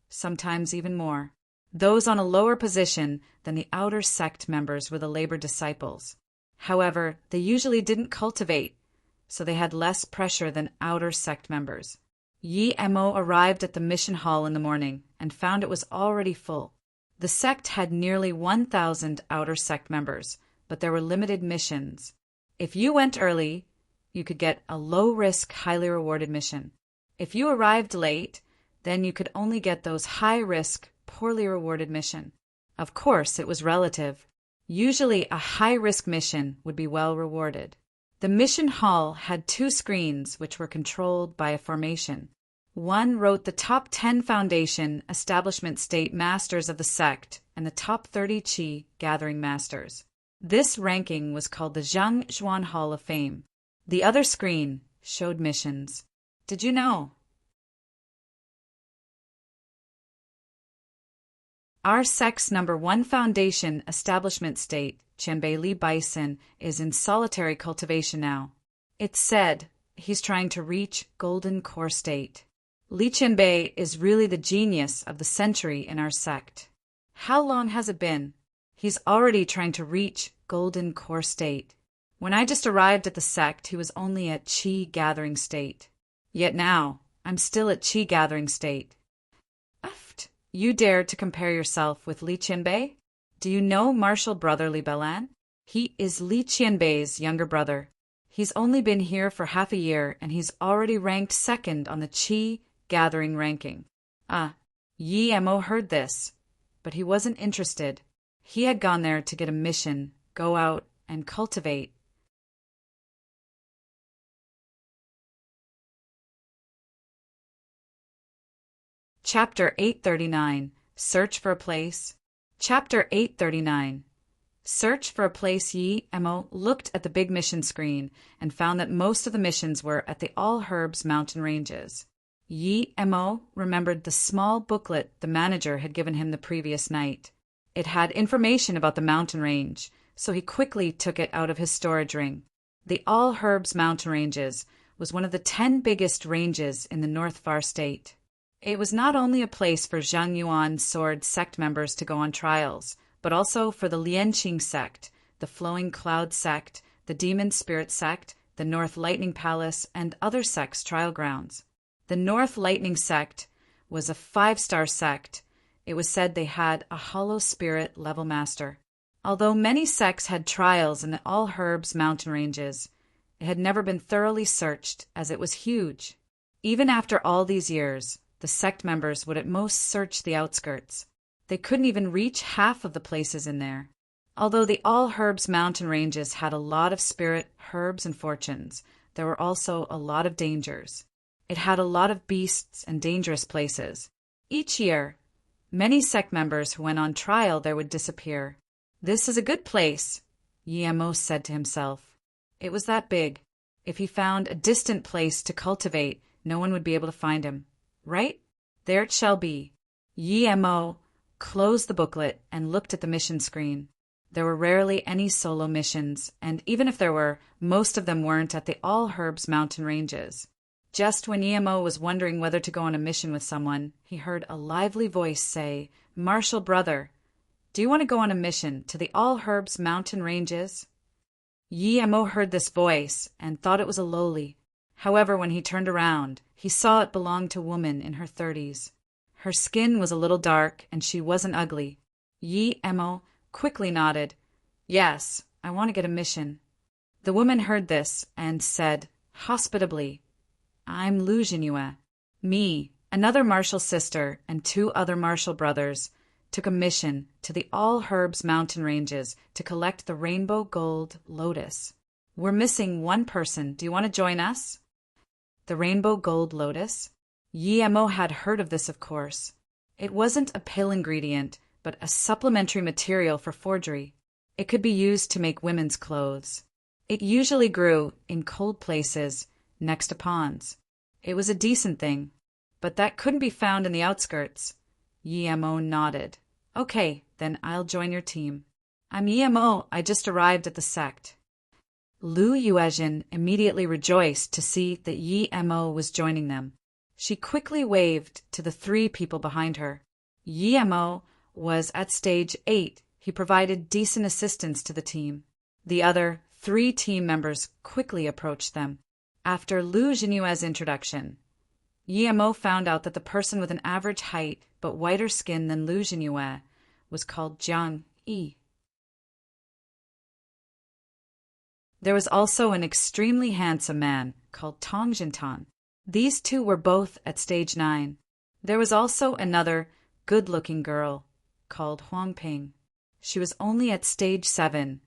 sometimes even more. Those on a lower position than the outer sect members were the labor disciples. However, they usually didn't cultivate, so they had less pressure than outer sect members. Yi-Mo arrived at the mission hall in the morning and found it was already full. The sect had nearly 1,000 outer sect members, but there were limited missions. If you went early, you could get a low-risk, highly rewarded mission. If you arrived late, then you could only get those high-risk, poorly rewarded mission. Of course, it was relative. Usually, a high-risk mission would be well rewarded. The mission hall had 2 screens which were controlled by a formation. One wrote the top 10 foundation establishment state masters of the sect and the top 30 Qi gathering masters. This ranking was called the Zhang Zhuan Hall of Fame. The other screen showed missions. Did you know? Our sect's number 1 foundation establishment state, Qianbei Li Bison, is in solitary cultivation now. It's said he's trying to reach Golden Core State. Li Qianbei is really the genius of the century in our sect. How long has it been? He's already trying to reach Golden Core State. When I just arrived at the sect, he was only at Qi Gathering State. Yet now, I'm still at Qi Gathering State. You dare to compare yourself with Li Qianbei? Do you know Martial Brother Li Belan? He is Li Qianbei's younger brother. He's only been here for half a year, and he's already ranked 2nd on the Qi Gathering ranking. Yi-Mo heard this, but he wasn't interested. He had gone there to get a mission, go out and cultivate. Chapter 839. Search for a Place. Chapter 839. Search for a Place. Yi-Mo looked at the big mission screen and found that most of the missions were at the All Herbs mountain ranges. Yi-Mo remembered the small booklet the manager had given him the previous night. It had information about the mountain range, so he quickly took it out of his storage ring. The All Herbs mountain ranges was one of the 10 biggest ranges in the North Far State. It was not only a place for Zhang Yuan sword sect members to go on trials, but also for the Lianqing sect, the Flowing Cloud sect, the Demon Spirit sect, the North Lightning Palace, and other sects' trial grounds. The North Lightning sect was a 5-star sect. It was said they had a hollow spirit level master. Although many sects had trials in the All Herbs mountain ranges, it had never been thoroughly searched as it was huge. Even after all these years, the sect members would at most search the outskirts. They couldn't even reach half of the places in there. Although the All Herbs mountain ranges had a lot of spirit, herbs, and fortunes, there were also a lot of dangers. It had a lot of beasts and dangerous places. Each year, many sect members who went on trial there would disappear. This is a good place, Yi-Mo said to himself. It was that big. If he found a distant place to cultivate, no one would be able to find him. Right? There it shall be. Yi-Mo closed the booklet, and looked at the mission screen. There were rarely any solo missions, and even if there were, most of them weren't at the All Herbs mountain ranges. Just when EMO was wondering whether to go on a mission with someone, he heard a lively voice say, "Marshall brother, do you want to go on a mission to the All Herbs mountain ranges?" EMO heard this voice and thought it was a lowly. However, when he turned around, he saw it belonged to a woman in her 30s. Her skin was a little dark, and she wasn't ugly. EMO quickly nodded. "Yes, I want to get a mission." The woman heard this and said, hospitably, "I'm Lu Jinhua. Me, another Marshall sister, and 2 other Marshall brothers took a mission to the All Herbs mountain ranges to collect the rainbow gold lotus. We're missing 1 person. Do you want to join us?" The rainbow gold lotus? EMO had heard of this, of course. It wasn't a pill ingredient, but a supplementary material for forgery. It could be used to make women's clothes. It usually grew in cold places, next to ponds. It was a decent thing, but that couldn't be found in the outskirts. EMO nodded. "Okay, then I'll join your team. I'm EMO. I just arrived at the sect." Lu Yuezhen immediately rejoiced to see that EMO was joining them. She quickly waved to the 3 people behind her. EMO was at stage 8. He provided decent assistance to the team. The other 3 team members quickly approached them. After Lu Jinhua's introduction, EMO found out that the person with an average height but whiter skin than Lu Jinhua was called Jiang Yi. There was also an extremely handsome man called Tong Jintan. These 2 were both at stage 9. There was also another good-looking girl called Huang Ping. She was only at stage 7,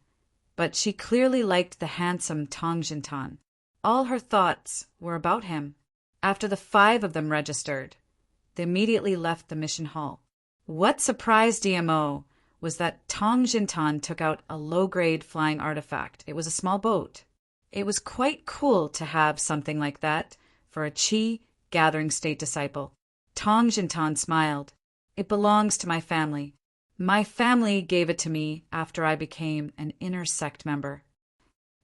but she clearly liked the handsome Tong Jintan. All her thoughts were about him. After the 5 of them registered, they immediately left the mission hall. What surprised EMO was that Tong Jintan took out a low-grade flying artifact. It was a small boat. It was quite cool to have something like that for a Qi gathering state disciple. Tong Jintan smiled. "It belongs to my family. My family gave it to me after I became an inner sect member."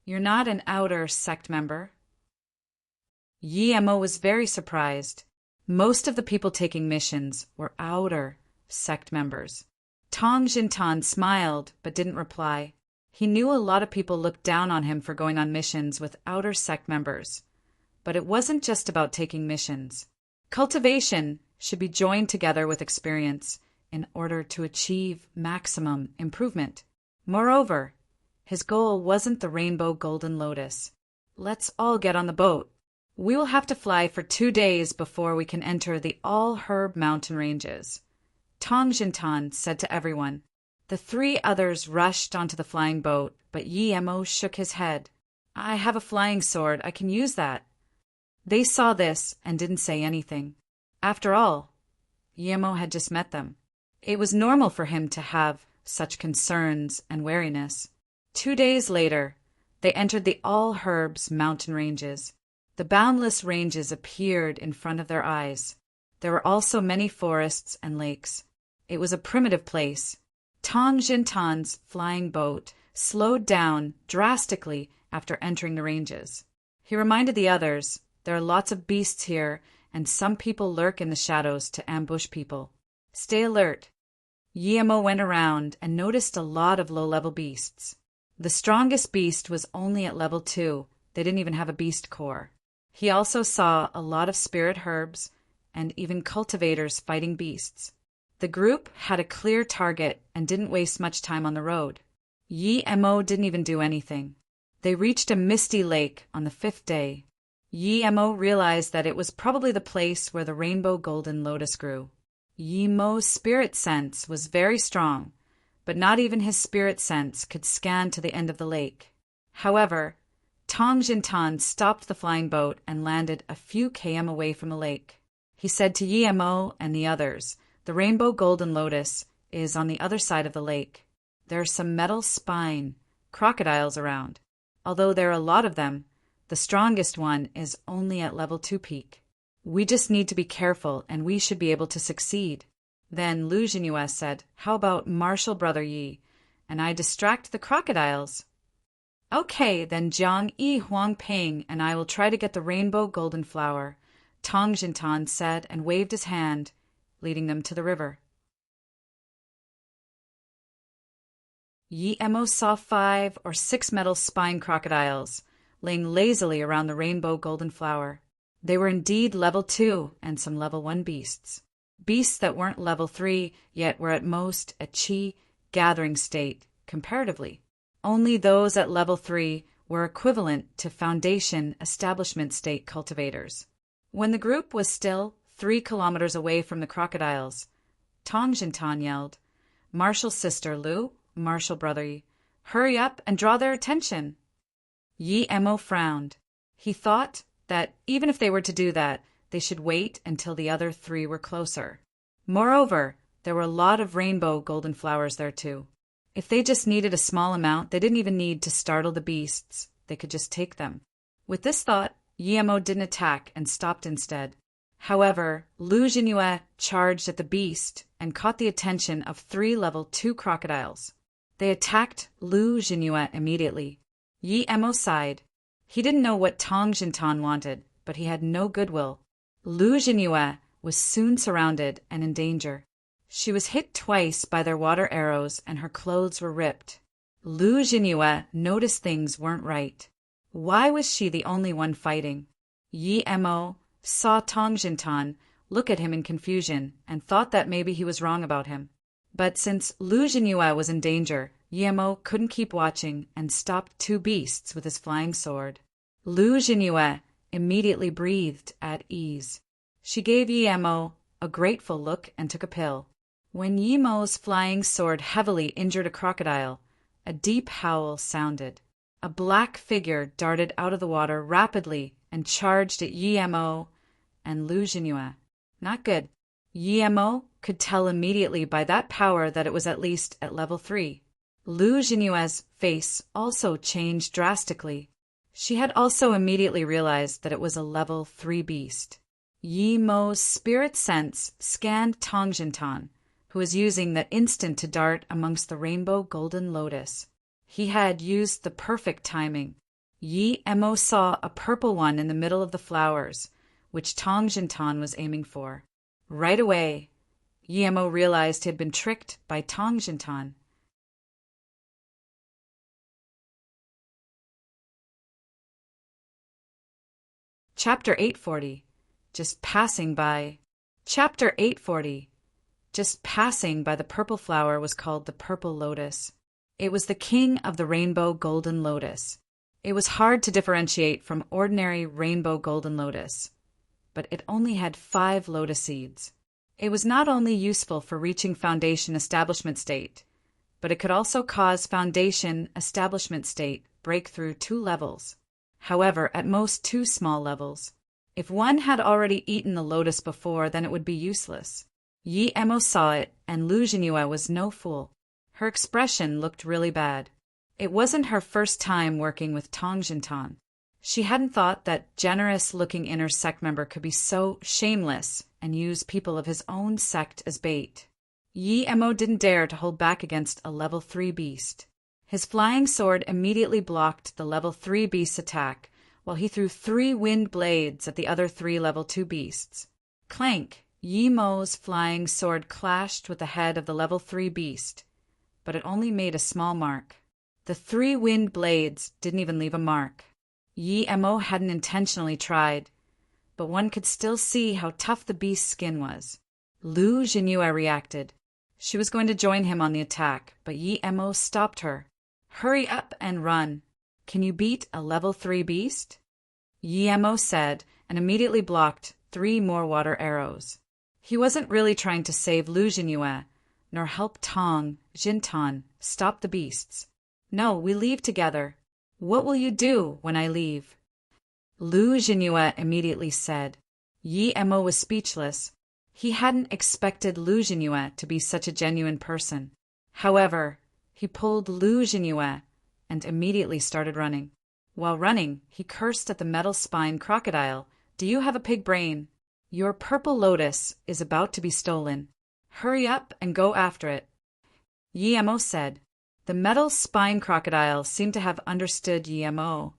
"You're not an outer sect member?" EMO was very surprised. Most of the people taking missions were outer sect members. Tong Jintan smiled but didn't reply. He knew a lot of people looked down on him for going on missions with outer sect members. But it wasn't just about taking missions. Cultivation should be joined together with experience in order to achieve maximum improvement. Moreover, his goal wasn't the rainbow golden lotus. "Let's all get on the boat. We will have to fly for 2 days before we can enter the All Herb mountain ranges," Tong Jintan said to everyone. The 3 others rushed onto the flying boat, but EMO shook his head. "I have a flying sword. I can use that." They saw this and didn't say anything. After all, EMO had just met them. It was normal for him to have such concerns and wariness. 2 days later, they entered the All Herbs mountain ranges. The boundless ranges appeared in front of their eyes. There were also many forests and lakes. It was a primitive place. Tong Jintan's flying boat slowed down drastically after entering the ranges. He reminded the others, "There are lots of beasts here, and some people lurk in the shadows to ambush people. Stay alert." EMO went around and noticed a lot of low-level beasts. The strongest beast was only at level 2. They didn't even have a beast core. He also saw a lot of spirit herbs and even cultivators fighting beasts. The group had a clear target and didn't waste much time on the road. EMO didn't even do anything. They reached a misty lake on the 5th day. EMO realized that it was probably the place where the rainbow golden lotus grew. EMO's spirit sense was very strong, but not even his spirit sense could scan to the end of the lake. However, Tong Jintan stopped the flying boat and landed a few km away from the lake. He said to EMO and the others, "The rainbow golden lotus is on the other side of the lake. There are some metal spine crocodiles around. Although there are a lot of them, the strongest one is only at level 2 peak. We just need to be careful and we should be able to succeed." Then Lu Jinhua said, "How about Marshal Brother Yi, and I distract the crocodiles?" "Okay, then Jiang Yi Huang Ping and I will try to get the rainbow golden flower," Tong Jintan said and waved his hand, leading them to the river. Yi Mo saw 5 or 6 metal spine crocodiles laying lazily around the rainbow golden flower. They were indeed level 2 and some level 1 beasts. Beasts that weren't level 3, yet were at most a chi gathering state, comparatively. Only those at level 3 were equivalent to foundation establishment state cultivators. When the group was still 3 kilometers away from the crocodiles, Tong Jintan yelled, "Marshal Sister Lu, Marshal Brother Yi, hurry up and draw their attention." Yi Mo frowned. He thought that even if they were to do that, they should wait until the other 3 were closer. Moreover, there were a lot of rainbow golden flowers there too. If they just needed a small amount, they didn't even need to startle the beasts. They could just take them. With this thought, Yi Mo didn't attack and stopped instead. However, Lu Jinhua charged at the beast and caught the attention of 3 level 2 crocodiles. They attacked Lu Jinhua immediately. Yi Mo sighed. He didn't know what Tong Jintan wanted, but he had no goodwill. Lu Jinhua was soon surrounded and in danger. She was hit twice by their water arrows and her clothes were ripped. Lu Jinhua noticed things weren't right. Why was she the only one fighting? Yi Mo saw Tong Jintan look at him in confusion and thought that maybe he was wrong about him. But since Lu Jinhua was in danger, Yi Mo couldn't keep watching and stopped 2 beasts with his flying sword. Lu Jinhua immediately breathed at ease. She gave Yi Mo a grateful look and took a pill. When Yi Mo's flying sword heavily injured a crocodile, a deep howl sounded. A black figure darted out of the water rapidly and charged at Yi Mo and Lu Jinhua. Not good. Yi Mo could tell immediately by that power that it was at least at level 3. Lu Jinhua's face also changed drastically. She had also immediately realized that it was a level 3 beast. Yi Mo's spirit sense scanned Tong Jintan, who was using that instant to dart amongst the rainbow golden lotus. He had used the perfect timing. Yi Mo saw a purple one in the middle of the flowers, which Tong Jintan was aiming for. Right away, Yi Mo realized he had been tricked by Tong Jintan. Chapter 840. Just passing by. Chapter 840. Just passing by the purple flower was called the purple lotus. It was the king of the rainbow golden lotus. It was hard to differentiate from ordinary rainbow golden lotus, but it only had 5 lotus seeds. It was not only useful for reaching foundation establishment state, but it could also cause foundation establishment state breakthrough 2 levels. However, at most 2 small levels. If one had already eaten the lotus before, then it would be useless. Yi Mo saw it, and Lu Jinhua was no fool. Her expression looked really bad. It wasn't her first time working with Tong Jintan. She hadn't thought that generous-looking inner sect member could be so shameless and use people of his own sect as bait. Yi Mo didn't dare to hold back against a level 3 beast. His flying sword immediately blocked the level 3 beast's attack, while he threw 3 wind blades at the other 3 level 2 beasts. Clank! Yi Mo's flying sword clashed with the head of the level 3 beast, but it only made a small mark. The 3 wind blades didn't even leave a mark. Yi Mo hadn't intentionally tried, but one could still see how tough the beast's skin was. Lu Jinhua reacted. She was going to join him on the attack, but Yi Mo stopped her. "Hurry up and run. Can you beat a level 3 beast?" Yi Mo said, and immediately blocked 3 more water arrows. He wasn't really trying to save Lu Jinhua, nor help Tong Jintan stop the beasts. "No, we leave together. What will you do when I leave?" Lu Jinhua immediately said. Yi Mo was speechless. He hadn't expected Lu Jinhua to be such a genuine person. However, he pulled Lu Jinhua and immediately started running. While running, he cursed at the metal-spined crocodile. "Do you have a pig brain? Your purple lotus is about to be stolen. Hurry up and go after it, Yemo said. The metal spine crocodile seemed to have understood Yemo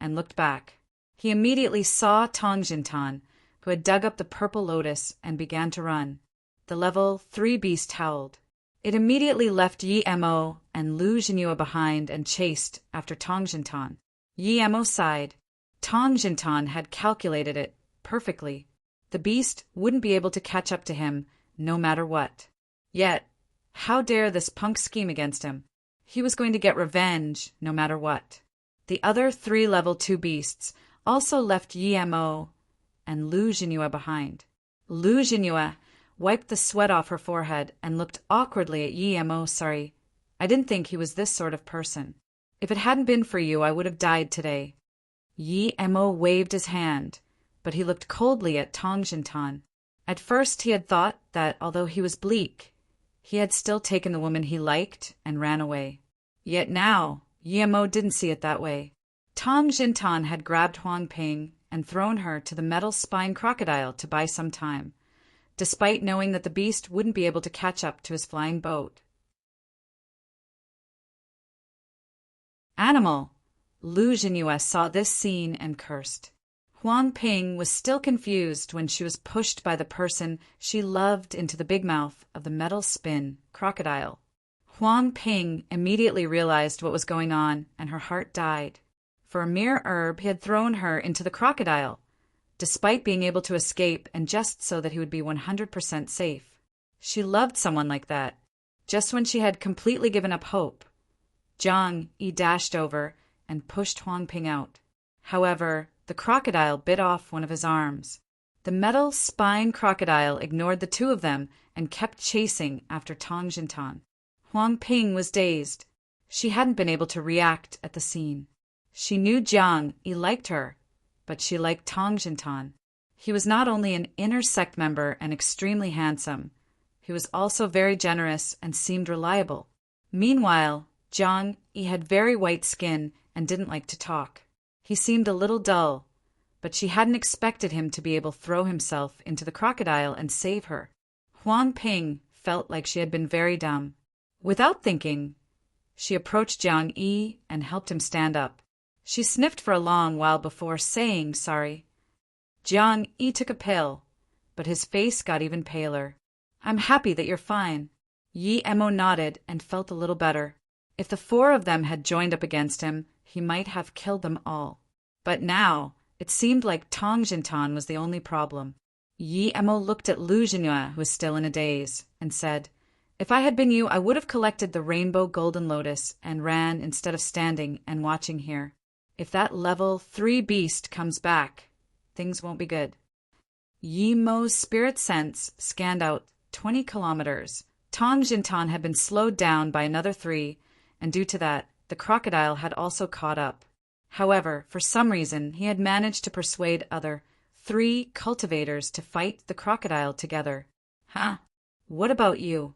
and looked back. He immediately saw Tong Jintan, who had dug up the purple lotus and began to run. The level 3 beast howled. It immediately left Yemo and Lu Jinhua behind and chased after Tong Jintan. Yemo sighed. Tong Jintan had calculated it perfectly. The beast wouldn't be able to catch up to him no matter what. Yet, how dare this punk scheme against him? He was going to get revenge no matter what. The other 3 level 2 beasts also left Yemo and Lu Jinhua behind. Lu Jinhua wiped the sweat off her forehead and looked awkwardly at Yemo. Sorry, I didn't think he was this sort of person. If it hadn't been for you, I would have died today. Yemo waved his hand, but he looked coldly at Tong Jintan. At first he had thought that, although he was bleak, he had still taken the woman he liked and ran away. Yet now, Yemo didn't see it that way. Tong Jintan had grabbed Huang Ping and thrown her to the metal spine crocodile to buy some time, despite knowing that the beast wouldn't be able to catch up to his flying boat. Animal! Lu Jinhua saw this scene and cursed. Huang Ping was still confused when she was pushed by the person she loved into the big mouth of the metal spin crocodile. Huang Ping immediately realized what was going on, and her heart died. For a mere herb, he had thrown her into the crocodile, despite being able to escape and just so that he would be 100% safe. She loved someone like that. Just when she had completely given up hope, Zhang Yi dashed over and pushed Huang Ping out. However, the crocodile bit off one of his arms. The metal spine crocodile ignored the two of them and kept chasing after Tong Jintan. Huang Ping was dazed. She hadn't been able to react at the scene. She knew Zhang Yi liked her, but she liked Tong Jintan. He was not only an inner sect member and extremely handsome, he was also very generous and seemed reliable. Meanwhile, Zhang Yi had very white skin and didn't like to talk. He seemed a little dull, but she hadn't expected him to be able to throw himself into the crocodile and save her. Huang Ping felt like she had been very dumb. Without thinking, she approached Zhang Yi and helped him stand up. She sniffed for a long while before saying sorry. Zhang Yi took a pill, but his face got even paler. I'm happy that you're fine. Yemo nodded and felt a little better. If the 4 of them had joined up against him, he might have killed them all. But now, it seemed like Tong Jintan was the only problem. Yemo looked at Lu Jinhua, who was still in a daze, and said, If I had been you, I would have collected the rainbow golden lotus and ran instead of standing and watching here. If that level 3 beast comes back, things won't be good. Yemo's spirit sense scanned out 20 kilometers. Tong Jintan had been slowed down by another 3, and due to that, the crocodile had also caught up. However, for some reason, he had managed to persuade other 3 cultivators to fight the crocodile together. Huh? What about you?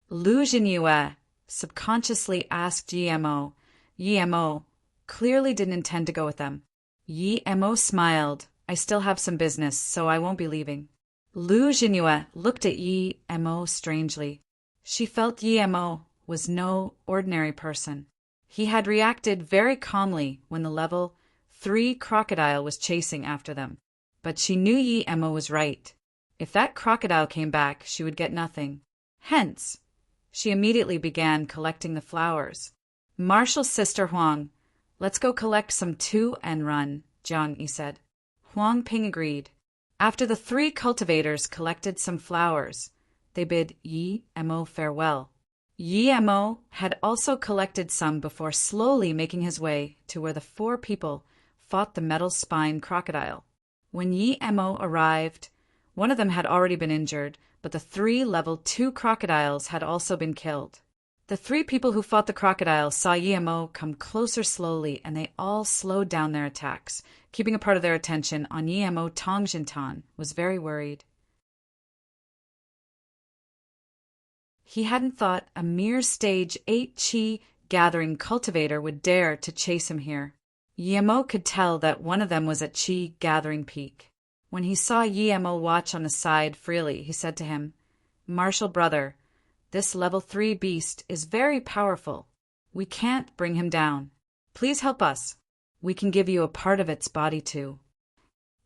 Lu Jinhua subconsciously asked Yemo. Yemo clearly didn't intend to go with them. Yemo smiled. I still have some business, so I won't be leaving. Lu Jinhua looked at Yemo strangely. She felt Yemo was no ordinary person. He had reacted very calmly when the level 3 crocodile was chasing after them. But she knew Yemo was right. If that crocodile came back, she would get nothing. Hence, she immediately began collecting the flowers. Marshall's sister Huang, let's go collect some too and run, Zhang Yi said. Huang Ping agreed. After the 3 cultivators collected some flowers, they bid Yemo farewell. Yemo had also collected some before slowly making his way to where the 4 people fought the metal spine crocodile. When Yemo arrived, one of them had already been injured, but the 3 level 2 crocodiles had also been killed. The 3 people who fought the crocodile saw Yemo come closer slowly, and they all slowed down their attacks, keeping a part of their attention on Yemo. Tong Jintan was very worried. He hadn't thought a mere stage 8 chi gathering cultivator would dare to chase him here. Yemo could tell that one of them was at chi gathering peak. When he saw Yemo watch on the side freely, he said to him, Martial brother, this level 3 beast is very powerful. We can't bring him down. Please help us. We can give you a part of its body too.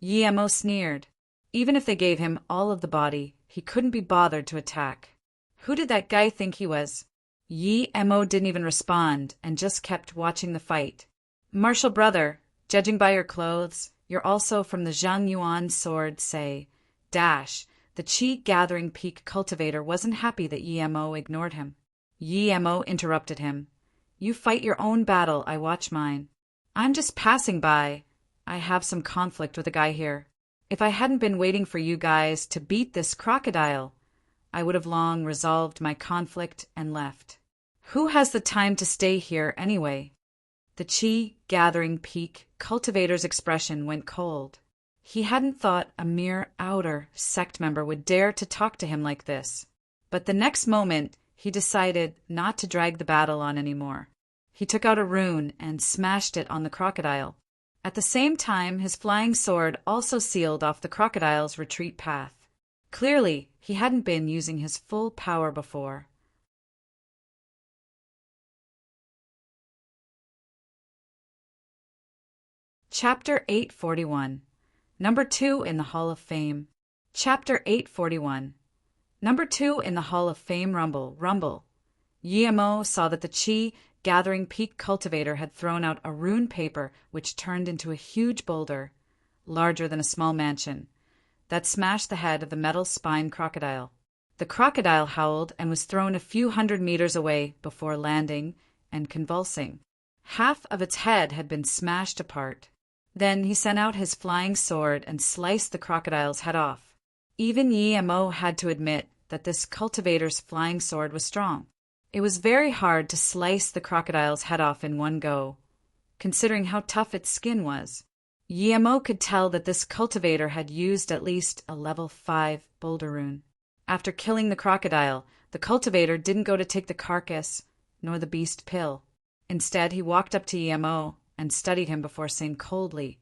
Yemo sneered. Even if they gave him all of the body, he couldn't be bothered to attack. Who did that guy think he was? Yemo didn't even respond and just kept watching the fight. Martial brother, judging by your clothes, you're also from the Zhang Yuan sword, say. Dash. The Qi-gathering peak cultivator wasn't happy that Yemo ignored him. Yemo interrupted him. You fight your own battle, I watch mine. I'm just passing by. I have some conflict with a guy here. If I hadn't been waiting for you guys to beat this crocodile, I would have long resolved my conflict and left. Who has the time to stay here anyway? The Qi-gathering peak cultivator's expression went cold. He hadn't thought a mere outer sect member would dare to talk to him like this. But the next moment, he decided not to drag the battle on anymore. He took out a rune and smashed it on the crocodile. At the same time, his flying sword also sealed off the crocodile's retreat path. Clearly, he hadn't been using his full power before. Chapter 841. Number 2 in the Hall of Fame. Chapter 841. Number 2 in the Hall of Fame. Rumble. Yemo saw that the Qi-gathering peak cultivator had thrown out a rune paper which turned into a huge boulder, larger than a small mansion, that smashed the head of the metal spine crocodile. The crocodile howled and was thrown a few hundred meters away before landing and convulsing. Half of its head had been smashed apart. Then he sent out his flying sword and sliced the crocodile's head off. Even Yemo had to admit that this cultivator's flying sword was strong. It was very hard to slice the crocodile's head off in one go, considering how tough its skin was. Yemo could tell that this cultivator had used at least a level 5 boulder rune. After killing the crocodile, the cultivator didn't go to take the carcass nor the beast pill. Instead, he walked up to Yemo and studied him before saying coldly,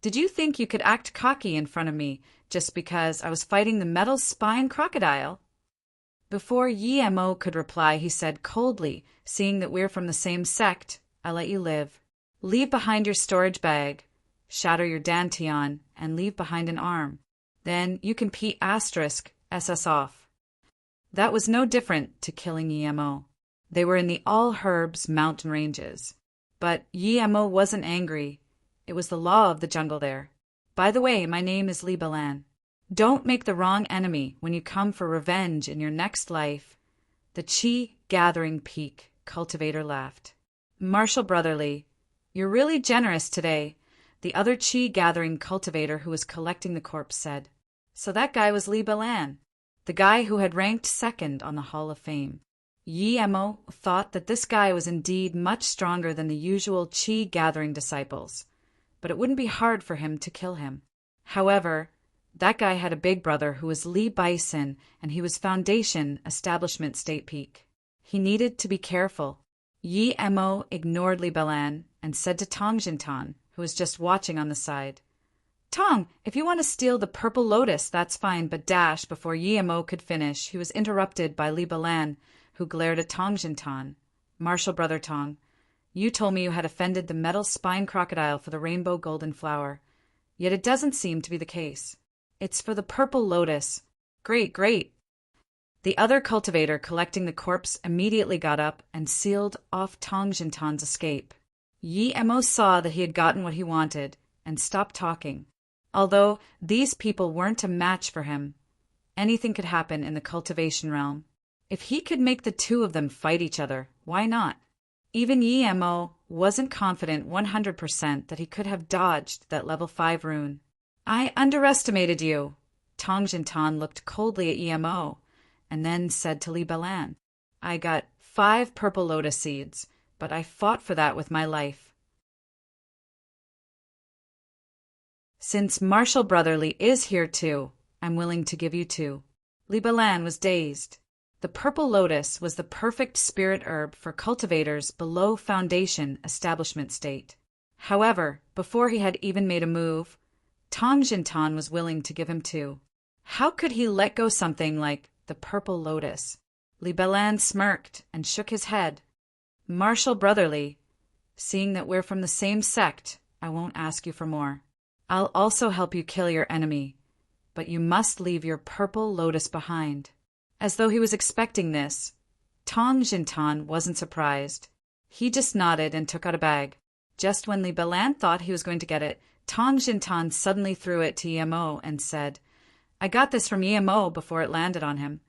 "Did you think you could act cocky in front of me just because I was fighting the metal spine crocodile?" Before Yemo could reply, he said coldly, "Seeing that we're from the same sect, I'll let you live. Leave behind your storage bag, shatter your dantian, and leave behind an arm. Then you can P***SS off." That was no different to killing Yemo. They were in the All Herbs mountain ranges. But Yemo wasn't angry. It was the law of the jungle there. "By the way, my name is Li Balan. Don't make the wrong enemy when you come for revenge in your next life." The Qi-gathering peak cultivator laughed. "Martial brotherly, you're really generous today," the other Qi-gathering cultivator who was collecting the corpse said. So that guy was Li Balan, the guy who had ranked second on the Hall of Fame. Yemo thought that this guy was indeed much stronger than the usual Qi-gathering disciples, but it wouldn't be hard for him to kill him. However, that guy had a big brother who was Li Bison, and he was Foundation Establishment State Peak. He needed to be careful. Yemo ignored Li Balan and said to Tong Jintan, who was just watching on the side, "Tong, if you want to steal the purple lotus, that's fine," but dash before Yemo could finish, he was interrupted by Li Balan, who glared at Tong Jintan. "Martial brother Tong, you told me you had offended the metal spine crocodile for the rainbow golden flower, yet it doesn't seem to be the case. It's for the purple lotus." "Great, great." The other cultivator collecting the corpse immediately got up and sealed off Tong Jintan's escape. Yemo saw that he had gotten what he wanted and stopped talking. Although these people weren't a match for him, anything could happen in the cultivation realm. If he could make the two of them fight each other, why not? Even Yemo wasn't confident 100% that he could have dodged that level 5 rune. "I underestimated you." Tong Jintan looked coldly at Yemo and then said to Li Balan, "I got 5 purple lotus seeds, but I fought for that with my life." "Since Martial Brotherly is here too, I'm willing to give you 2. Li Balan was dazed. The purple lotus was the perfect spirit herb for cultivators below Foundation Establishment State. However, before he had even made a move, Tong Jintan was willing to give him 2. How could he let go something like the the purple lotus. Li Belan smirked and shook his head. Marshal Brotherly, seeing that we're from the same sect, I won't ask you for more. I'll also help you kill your enemy, but you must leave your purple lotus behind. As though he was expecting this, Tong Jintan wasn't surprised. He just nodded and took out a bag. Just when Li Belan thought he was going to get it, Tong Jintan suddenly threw it to Yemo and said, I got this from Yemo before it landed on him.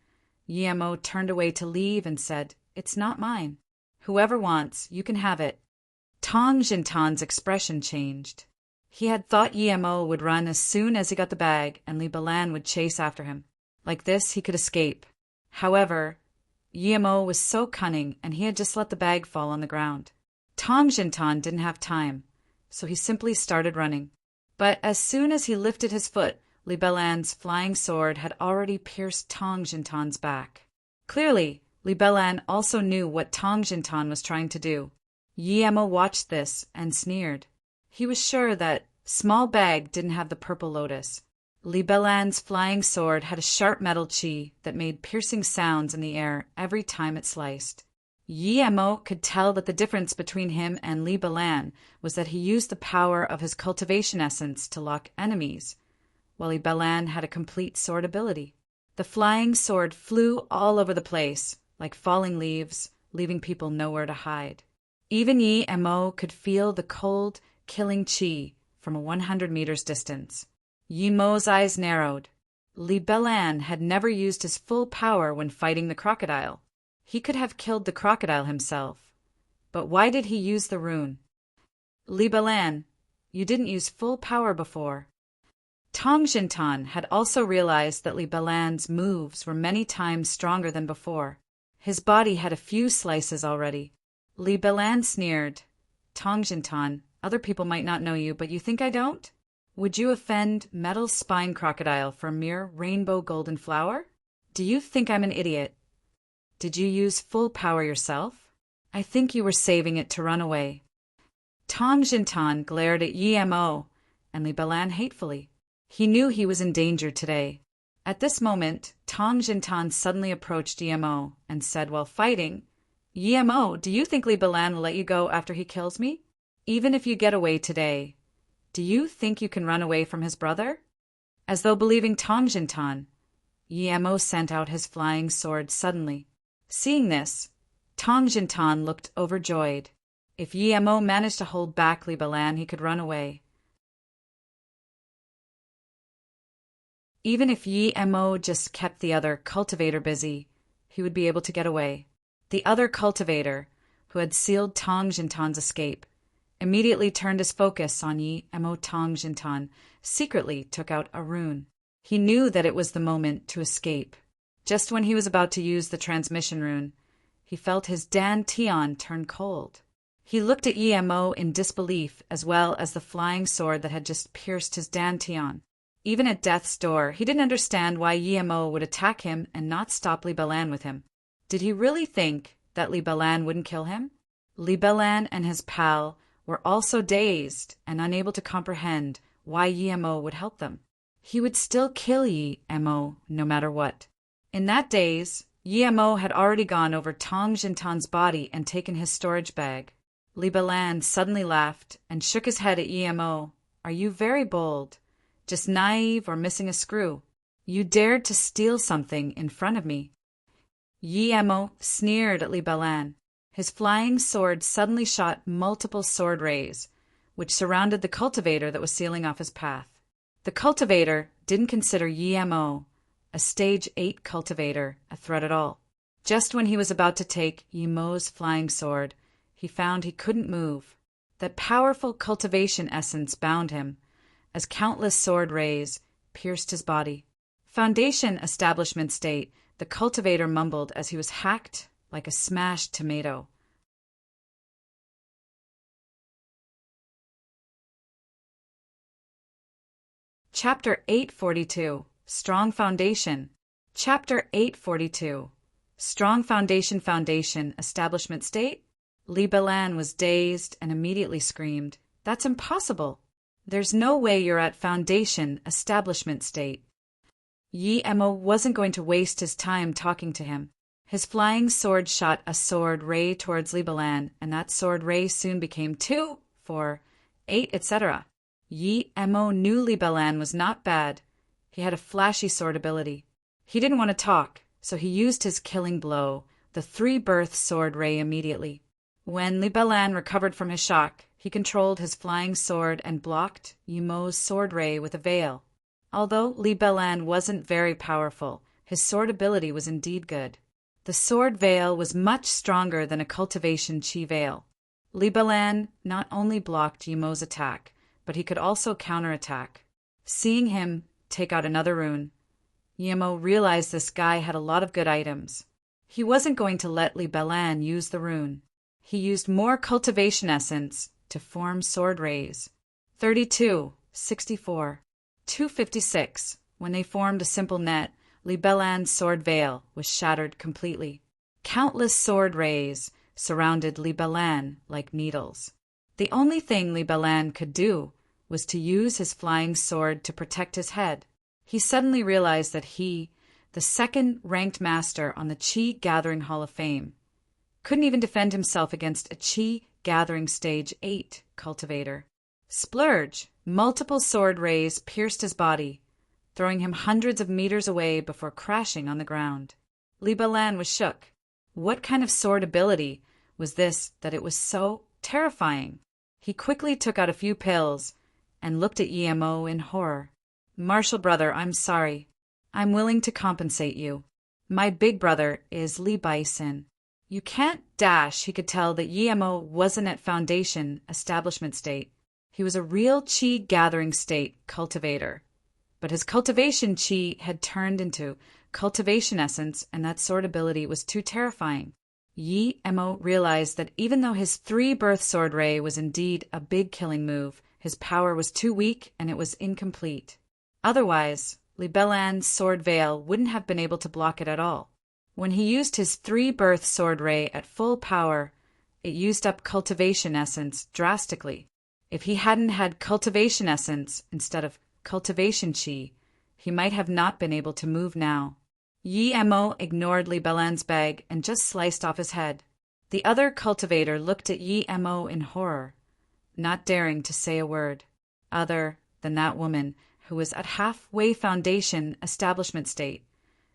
Yemo turned away to leave and said, It's not mine. Whoever wants, you can have it. Tong Jintan's expression changed. He had thought Yemo would run as soon as he got the bag and Li Belan would chase after him. Like this, he could escape. However, Yemo was so cunning and he had just let the bag fall on the ground. Tong Jintan didn't have time, so he simply started running. But as soon as he lifted his foot, Li Belan's flying sword had already pierced Tong Jintan's back. Clearly, Li Belan also knew what Tong Jintan was trying to do. Yemo watched this and sneered. He was sure that small bag didn't have the purple lotus. Li Belan's flying sword had a sharp metal chi that made piercing sounds in the air every time it sliced. Yemo could tell that the difference between him and Li Belan was that he used the power of his cultivation essence to lock enemies, while Li Belan had a complete sword ability. The flying sword flew all over the place, like falling leaves, leaving people nowhere to hide. Even Yemo could feel the cold, killing chi from a 100 meters distance. Yemo's eyes narrowed. Li Belan had never used his full power when fighting the crocodile. He could have killed the crocodile himself. But why did he use the rune? Li Belan, you didn't use full power before. Tong Jintan had also realized that Li Belan's moves were many times stronger than before. His body had a few slices already. Li Belan sneered. Tong Jintan, other people might not know you, but you think I don't? Would you offend Metal Spine Crocodile for a mere rainbow golden flower? Do you think I'm an idiot? Did you use full power yourself? I think you were saving it to run away. Tong Jintan glared at Yemo and Li Belan hatefully. He knew he was in danger today. At this moment, Tong Jintan suddenly approached Yemo and said while fighting, Yemo, do you think Li Belan will let you go after he kills me? Even if you get away today, do you think you can run away from his brother? As though believing Tong Jintan, Yemo sent out his flying sword suddenly. Seeing this, Tong Jintan looked overjoyed. If Yemo managed to hold back Li Belan, he could run away. Even if Yemo just kept the other cultivator busy, he would be able to get away. The other cultivator, who had sealed Tong Jintan's escape, immediately turned his focus on Yemo. Tong Jintan secretly took out a rune. He knew that it was the moment to escape. Just when he was about to use the transmission rune, he felt his Dan Tian turn cold. He looked at Yemo in disbelief as well as the flying sword that had just pierced his Dan Tian. Even at death's door, he didn't understand why Yemo would attack him and not stop Li Belan with him. Did he really think that Li Belan wouldn't kill him? Li Belan and his pal were also dazed and unable to comprehend why Yemo would help them. He would still kill Yemo no matter what. In that daze, Yemo had already gone over Tong Jintan's body and taken his storage bag. Li Belan suddenly laughed and shook his head at Yemo. Are you very bold? Just naive or missing a screw? You dared to steal something in front of me. Yemo sneered at Li Belan. His flying sword suddenly shot multiple sword rays, which surrounded the cultivator that was sealing off his path. The cultivator didn't consider Yemo, a stage 8 cultivator, a threat at all. Just when he was about to take Yemo's flying sword, he found he couldn't move. That powerful cultivation essence bound him, as countless sword rays pierced his body. Foundation establishment state, the cultivator mumbled as he was hacked like a smashed tomato. Chapter 842, Strong Foundation. Chapter 842, Strong Foundation. Foundation establishment state? Li Belan was dazed and immediately screamed, That's impossible! There's no way you're at Foundation establishment state. Yi Emo wasn't going to waste his time talking to him. His flying sword shot a sword ray towards Li Balan, and that sword ray soon became 2, 4, 8, etc. Yi Emo knew Li Balan was not bad. He had a flashy sword ability. He didn't want to talk, so he used his killing blow, the 3-birth sword ray, immediately. When Li Balan recovered from his shock, he controlled his flying sword and blocked Yi Emo's sword ray with a veil. Although Li Balan wasn't very powerful, his sword ability was indeed good. The sword veil was much stronger than a cultivation chi veil. Li Balan not only blocked Yi Emo's attack, but he could also counterattack. Seeing him take out another rune, Yi Emo realized this guy had a lot of good items. He wasn't going to let Li Balan use the rune. He used more cultivation essence to form sword rays. 32, 64, 256. When they formed a simple net, Li Balan's sword veil was shattered completely. Countless sword rays surrounded Li Balan like needles. The only thing Li Balan could do was to use his flying sword to protect his head. He suddenly realized that he, the second-ranked master on the Chi Gathering Hall of Fame, couldn't even defend himself against a Chi Gathering Stage 8 cultivator. Splurge! Multiple sword rays pierced his body, throwing him hundreds of meters away before crashing on the ground. Li Balan was shook. What kind of sword ability was this that it was so terrifying? He quickly took out a few pills and looked at Yi Emo in horror. "Martial brother, I'm sorry. I'm willing to compensate you. My big brother is Li Baisin." You can't dash. He could tell that Yi Emo wasn't at foundation establishment state. He was a real Chi Gathering State cultivator. But his cultivation Chi had turned into cultivation essence, and that sword ability was too terrifying. Yi Emo realized that even though his 3-birth sword ray was indeed a big killing move, his power was too weak and it was incomplete. Otherwise, Li Balan's sword veil wouldn't have been able to block it at all. When he used his 3-birth sword ray at full power, it used up cultivation essence drastically. If he hadn't had cultivation essence instead of cultivation chi, he might have not been able to move now. Yi Emo ignored Li Balan's bag and just sliced off his head. The other cultivator looked at Yi Emo in horror, not daring to say a word, other than that woman who was at halfway foundation establishment state.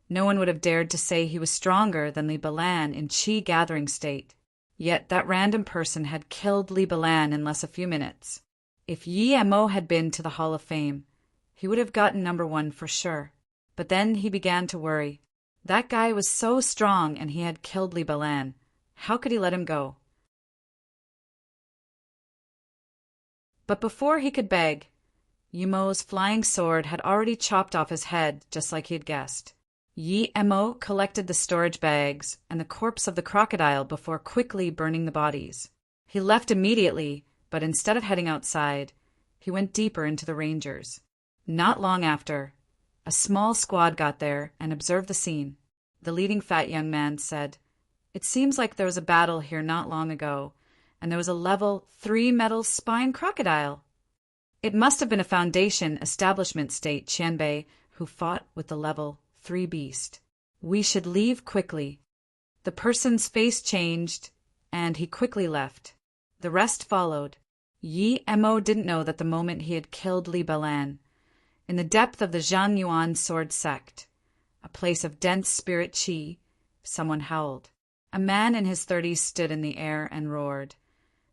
No one would have dared to say he was stronger than Li Balan in Chi Gathering State. Yet that random person had killed Li Balan in less a few minutes. If Yi Emo had been to the Hall of Fame, he would have gotten number 1 for sure. But then he began to worry. That guy was so strong and he had killed Li Balan. How could he let him go? But before he could beg, Yi Emo's flying sword had already chopped off his head, just like he had guessed. Yi Emo collected the storage bags and the corpse of the crocodile before quickly burning the bodies. He left immediately, but instead of heading outside, he went deeper into the rangers. Not long after, a small squad got there and observed the scene. The leading fat young man said, "It seems like there was a battle here not long ago, and there was a level 3 metal spine crocodile. It must have been a Foundation establishment state Qianbei who fought with the level 3 beast. We should leave quickly." The person's face changed, and he quickly left. The rest followed. Yi Emo didn't know that the moment he had killed Li Balan, in the depth of the Zhang Yuan sword sect, a place of dense spirit chi, someone howled. A man in his 30s stood in the air and roared,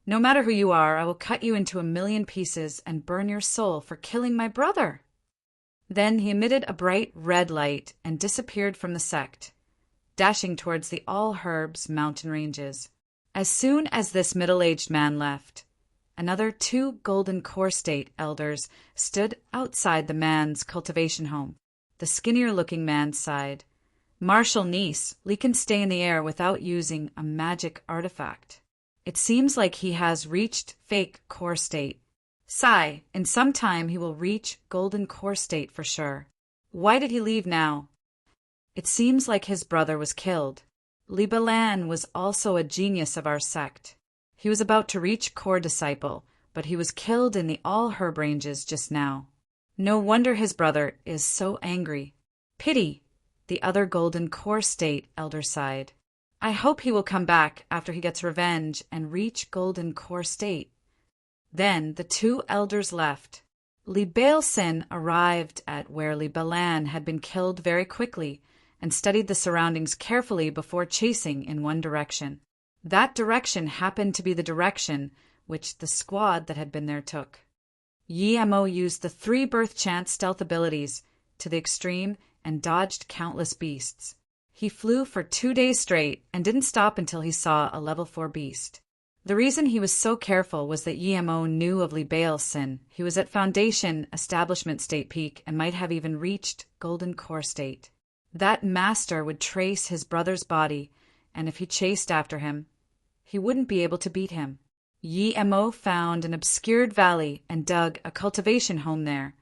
"No matter who you are, I will cut you into 1,000,000 pieces and burn your soul for killing my brother." Then he emitted a bright red light and disappeared from the sect, dashing towards the All Herbs mountain ranges. As soon as this middle-aged man left, another 2 Golden Core State elders stood outside the man's cultivation home. The skinnier-looking man sighed. "Martial niece, Li can stay in the air without using a magic artifact. It seems like he has reached fake core state. Sigh, in some time he will reach golden core state for sure. Why did he leave now? It seems like his brother was killed. Li Balan was also a genius of our sect. He was about to reach core disciple, but he was killed in the all herb ranges just now. No wonder his brother is so angry. Pity, the other golden core state elder sighed. I hope he will come back after he gets revenge and reach golden core state. Then the two elders left. Libaelsin arrived at where Libelan had been killed very quickly and studied the surroundings carefully before chasing in one direction. That direction happened to be the direction which the squad that had been there took. Yemo used the 3 birth chant stealth abilities to the extreme and dodged countless beasts. He flew for 2 days straight and didn't stop until he saw a level 4 beast. The reason he was so careful was that Yemo knew of Libaelsin. He was at Foundation Establishment State Peak and might have even reached Golden Core State. That master would trace his brother's body, and if he chased after him, he wouldn't be able to beat him. Yemo found an obscured valley and dug a cultivation home there,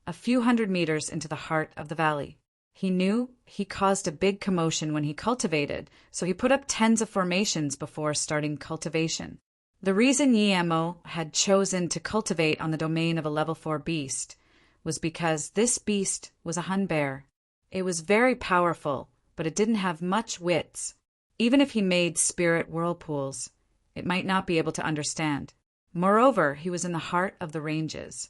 a few hundred meters into the heart of the valley. He knew he caused a big commotion when he cultivated, so he put up tens of formations before starting cultivation. The reason Yemo had chosen to cultivate on the domain of a level 4 beast was because this beast was a hun bear. It was very powerful, but it didn't have much wits. Even if he made spirit whirlpools, it might not be able to understand. Moreover, he was in the heart of the ranges.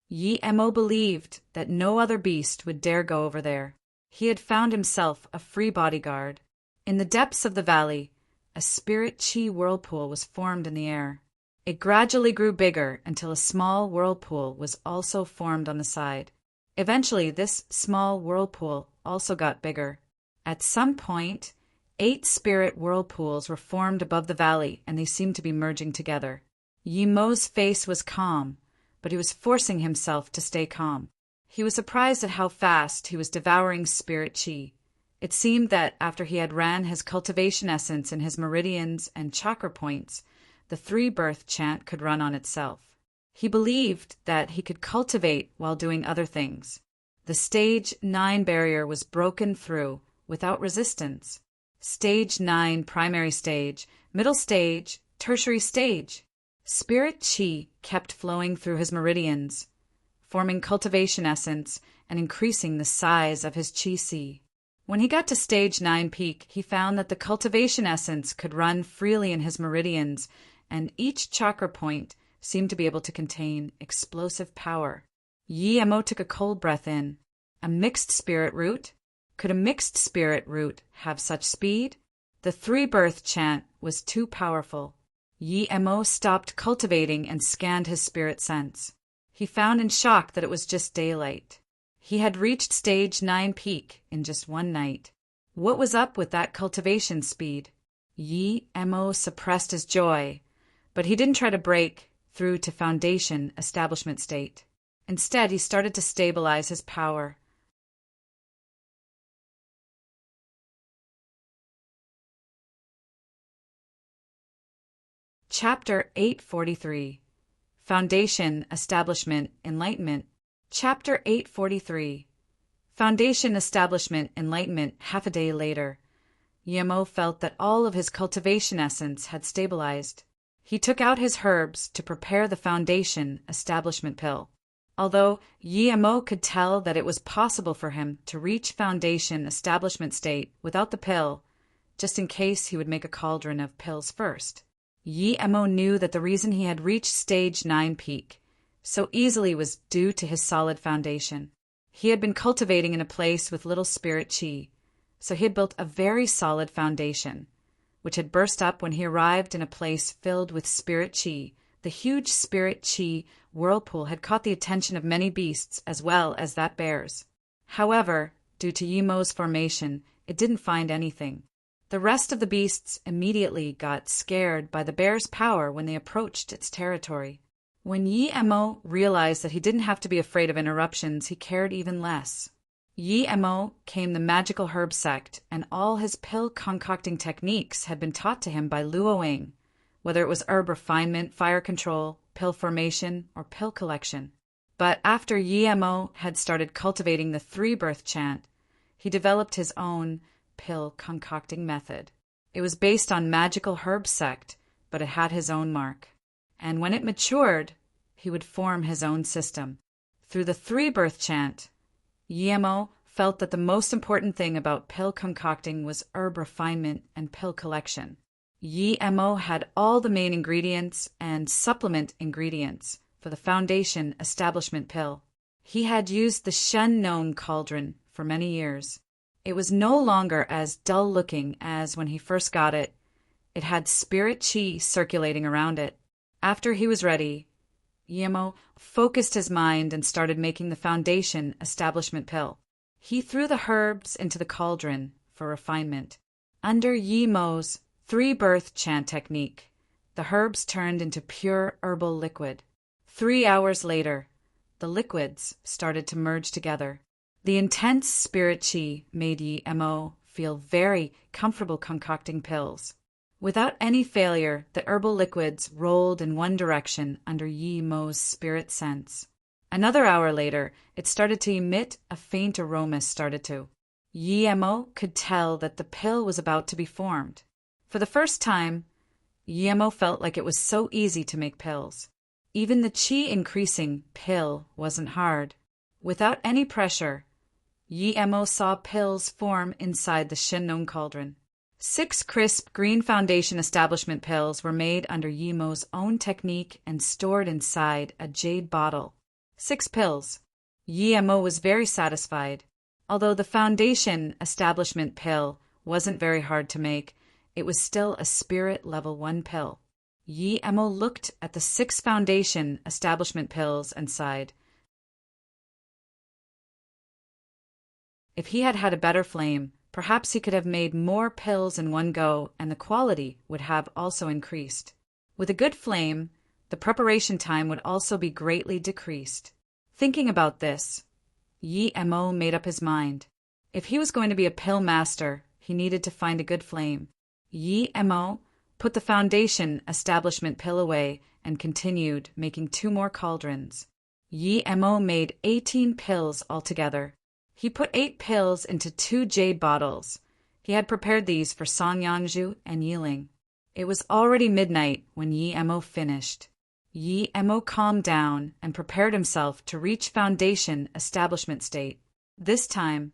Yemo believed that no other beast would dare go over there. He had found himself a free bodyguard. In the depths of the valley, a spirit chi whirlpool was formed in the air. It gradually grew bigger until a small whirlpool was also formed on the side. Eventually, this small whirlpool also got bigger. At some point, 8 spirit whirlpools were formed above the valley, and they seemed to be merging together. Yemo's face was calm, but he was forcing himself to stay calm. He was surprised at how fast he was devouring spirit chi. It seemed that after he had ran his cultivation essence in his meridians and chakra points, the 3 birth chant could run on itself. He believed that he could cultivate while doing other things. The stage 9 barrier was broken through without resistance. Stage 9 primary stage, middle stage, tertiary stage. Spirit chi kept flowing through his meridians, forming cultivation essence and increasing the size of his chi si. When he got to stage 9 peak, he found that the cultivation essence could run freely in his meridians, and each chakra point seemed to be able to contain explosive power. Yemo took a cold breath in. A mixed spirit root? Could a mixed spirit root have such speed? The 3 birth chant was too powerful. Yemo stopped cultivating and scanned his spirit sense. He found in shock that it was just daylight. He had reached stage 9 peak in just one night. What was up with that cultivation speed? Yemo suppressed his joy, but he didn't try to break through to Foundation Establishment State. Instead, he started to stabilize his power. Chapter 843 Foundation Establishment Enlightenment. Chapter 843 Foundation Establishment Enlightenment. Half a day later, Yemo felt that all of his cultivation essence had stabilized. He took out his herbs to prepare the Foundation Establishment pill. Although Yemo could tell that it was possible for him to reach Foundation Establishment State without the pill, just in case he would make a cauldron of pills first. Yemo knew that the reason he had reached stage 9 peak so easily was due to his solid foundation. He had been cultivating in a place with little spirit chi, so he had built a very solid foundation, which had burst up when he arrived in a place filled with spirit chi. The huge spirit chi whirlpool had caught the attention of many beasts as well as that bear's. However, due to Yemo's formation, it didn't find anything. The rest of the beasts immediately got scared by the bear's power when they approached its territory. When Yemo realized that he didn't have to be afraid of interruptions, he cared even less. Yemo came the magical herb sect, and all his pill concocting techniques had been taught to him by Luoing, whether it was herb refinement, fire control, pill formation, or pill collection. But after Yemo had started cultivating the 3 birth chant, he developed his own pill concocting method. It was based on magical herb sect, but it had his own mark. And when it matured, he would form his own system. Through the three-birth chant, Yemo felt that the most important thing about pill concocting was herb refinement and pill collection. Yemo had all the main ingredients and supplement ingredients for the foundation establishment pill. He had used the Shen-known cauldron for many years. It was no longer as dull-looking as when he first got it. It had spirit chi circulating around it. After he was ready, Yemo focused his mind and started making the foundation establishment pill. He threw the herbs into the cauldron for refinement. Under Yemo's three-birth chant technique, the herbs turned into pure herbal liquid. 3 hours later, the liquids started to merge together. The intense spirit chi made Yemo feel very comfortable concocting pills. Without any failure, the herbal liquids rolled in one direction under Yemo's spirit sense. Another hour later, it started to emit a faint aroma. Yemo could tell that the pill was about to be formed. For the first time, Yemo felt like it was so easy to make pills. Even the chi-increasing pill wasn't hard. Without any pressure, Yemo saw pills form inside the Shen-known cauldron. 6 crisp green foundation establishment pills were made under Yemo's own technique and stored inside a jade bottle. 6 pills. Yemo was very satisfied. Although the foundation establishment pill wasn't very hard to make, it was still a spirit level 1 pill. Yemo looked at the 6 foundation establishment pills and sighed. If he had had a better flame, perhaps he could have made more pills in one go, and the quality would have also increased. With a good flame, the preparation time would also be greatly decreased. Thinking about this, Yemo made up his mind. If he was going to be a pill master, he needed to find a good flame. Yemo put the foundation establishment pill away and continued making 2 more cauldrons. Yemo made 18 pills altogether. He put 8 pills into 2 jade bottles. He had prepared these for Songyanju and Yiling. It was already midnight when Yemo finished. Yemo calmed down and prepared himself to reach foundation establishment state. This time,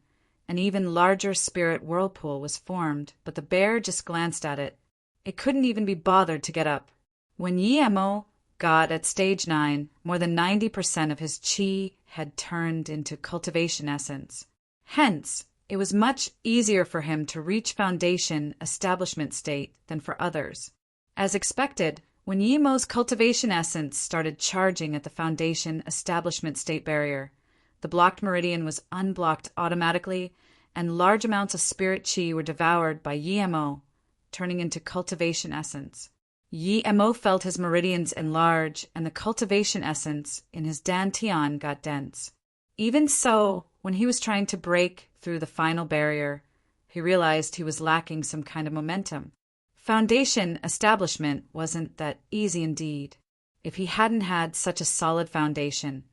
an even larger spirit whirlpool was formed, but the bear just glanced at it. It couldn't even be bothered to get up. When Yemo got at stage 9, more than 90% of his chi had turned into cultivation essence. Hence, it was much easier for him to reach foundation establishment state than for others. As expected, when Yemo's cultivation essence started charging at the foundation establishment state barrier, the blocked meridian was unblocked automatically, and large amounts of spirit chi were devoured by Yemo, turning into cultivation essence. Yemo felt his meridians enlarge, and the cultivation essence in his dantian got dense. Even so, when he was trying to break through the final barrier, he realized he was lacking some kind of momentum. Foundation establishment wasn't that easy indeed. If he hadn't had such a solid foundation,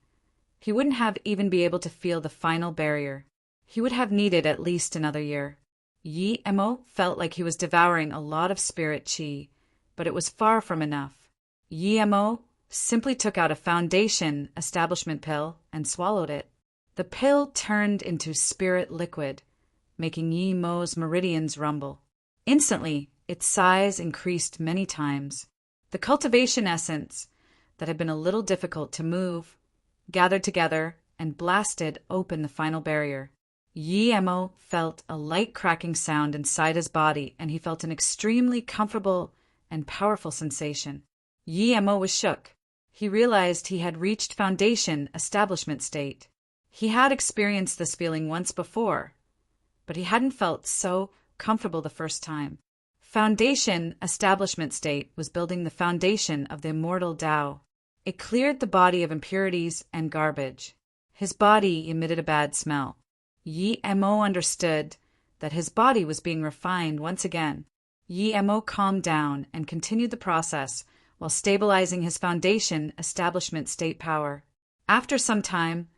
he wouldn't have even be able to feel the final barrier. He would have needed at least another year. Yemo felt like he was devouring a lot of spirit chi, but it was far from enough. Yemo simply took out a foundation establishment pill and swallowed it. The pill turned into spirit liquid, making Yemo's meridians rumble. Instantly, its size increased many times. The cultivation essence, that had been a little difficult to move, gathered together and blasted open the final barrier. Yemo felt a light cracking sound inside his body, and he felt an extremely comfortable and powerful sensation. Yemo was shook. He realized he had reached foundation establishment state. He had experienced this feeling once before, but he hadn't felt so comfortable the first time. Foundation establishment state was building the foundation of the immortal Tao. It cleared the body of impurities and garbage. His body emitted a bad smell. Yemo understood that his body was being refined once again. Yemo calmed down and continued the process while stabilizing his foundation establishment state power. After some time,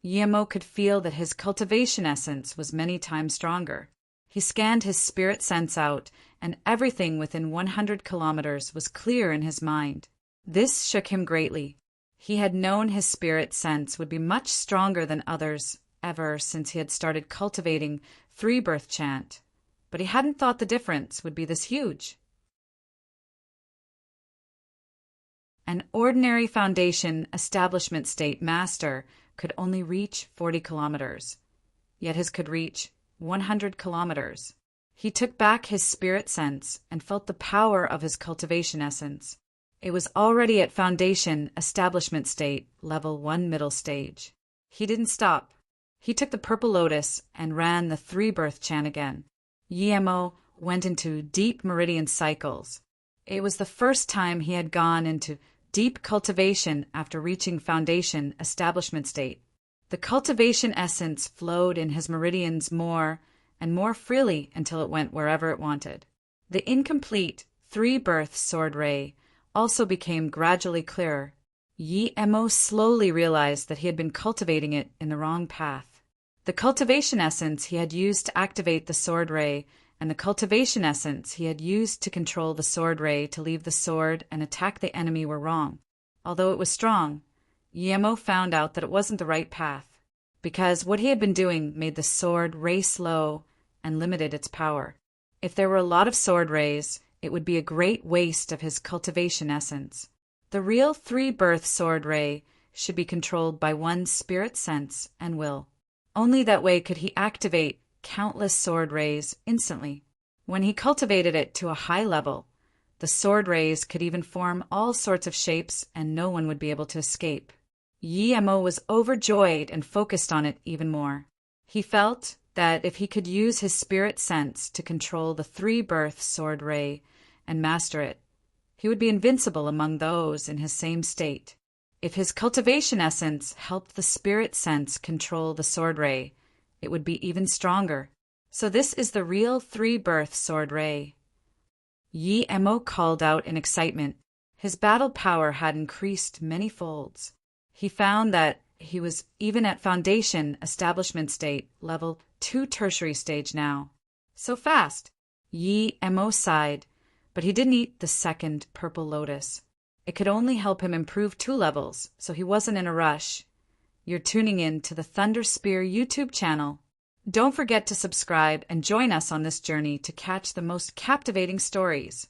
Yemo could feel that his cultivation essence was many times stronger. He scanned his spirit sense out, and everything within 100 kilometers was clear in his mind. This shook him greatly. He had known his spirit sense would be much stronger than others ever since he had started cultivating three-birth chant, but he hadn't thought the difference would be this huge. An ordinary foundation establishment state master could only reach 40 kilometers, yet his could reach 100 kilometers. He took back his spirit sense and felt the power of his cultivation essence. It was already at foundation establishment state, level 1 middle stage. He didn't stop. He took the purple lotus and ran the three-birth chant again. Yemo went into deep meridian cycles. It was the first time he had gone into deep cultivation after reaching foundation establishment state. The cultivation essence flowed in his meridians more and more freely until it went wherever it wanted. The incomplete three-birth sword ray also became gradually clearer. Yemo slowly realized that he had been cultivating it in the wrong path. The cultivation essence he had used to activate the sword ray and the cultivation essence he had used to control the sword ray to leave the sword and attack the enemy were wrong. Although it was strong, Yemo found out that it wasn't the right path, because what he had been doing made the sword ray slow and limited its power. If there were a lot of sword rays, it would be a great waste of his cultivation essence. The real three-birth sword ray should be controlled by one's spirit sense and will. Only that way could he activate countless sword rays instantly. When he cultivated it to a high level, the sword rays could even form all sorts of shapes and no one would be able to escape. Yemo was overjoyed and focused on it even more. He felt that if he could use his spirit sense to control the three-birth sword ray and master it, he would be invincible among those in his same state. If his cultivation essence helped the spirit sense control the sword ray, it would be even stronger. So this is the real three-birth sword ray. Yemo called out in excitement. His battle power had increased many folds. He found that he was even at foundation establishment state, level 2 tertiary stage now. So fast! Yemo sighed, but he didn't eat the second purple lotus. It could only help him improve 2 levels, so he wasn't in a rush. You're tuning in to the Thunder Spear YouTube channel. Don't forget to subscribe and join us on this journey to catch the most captivating stories.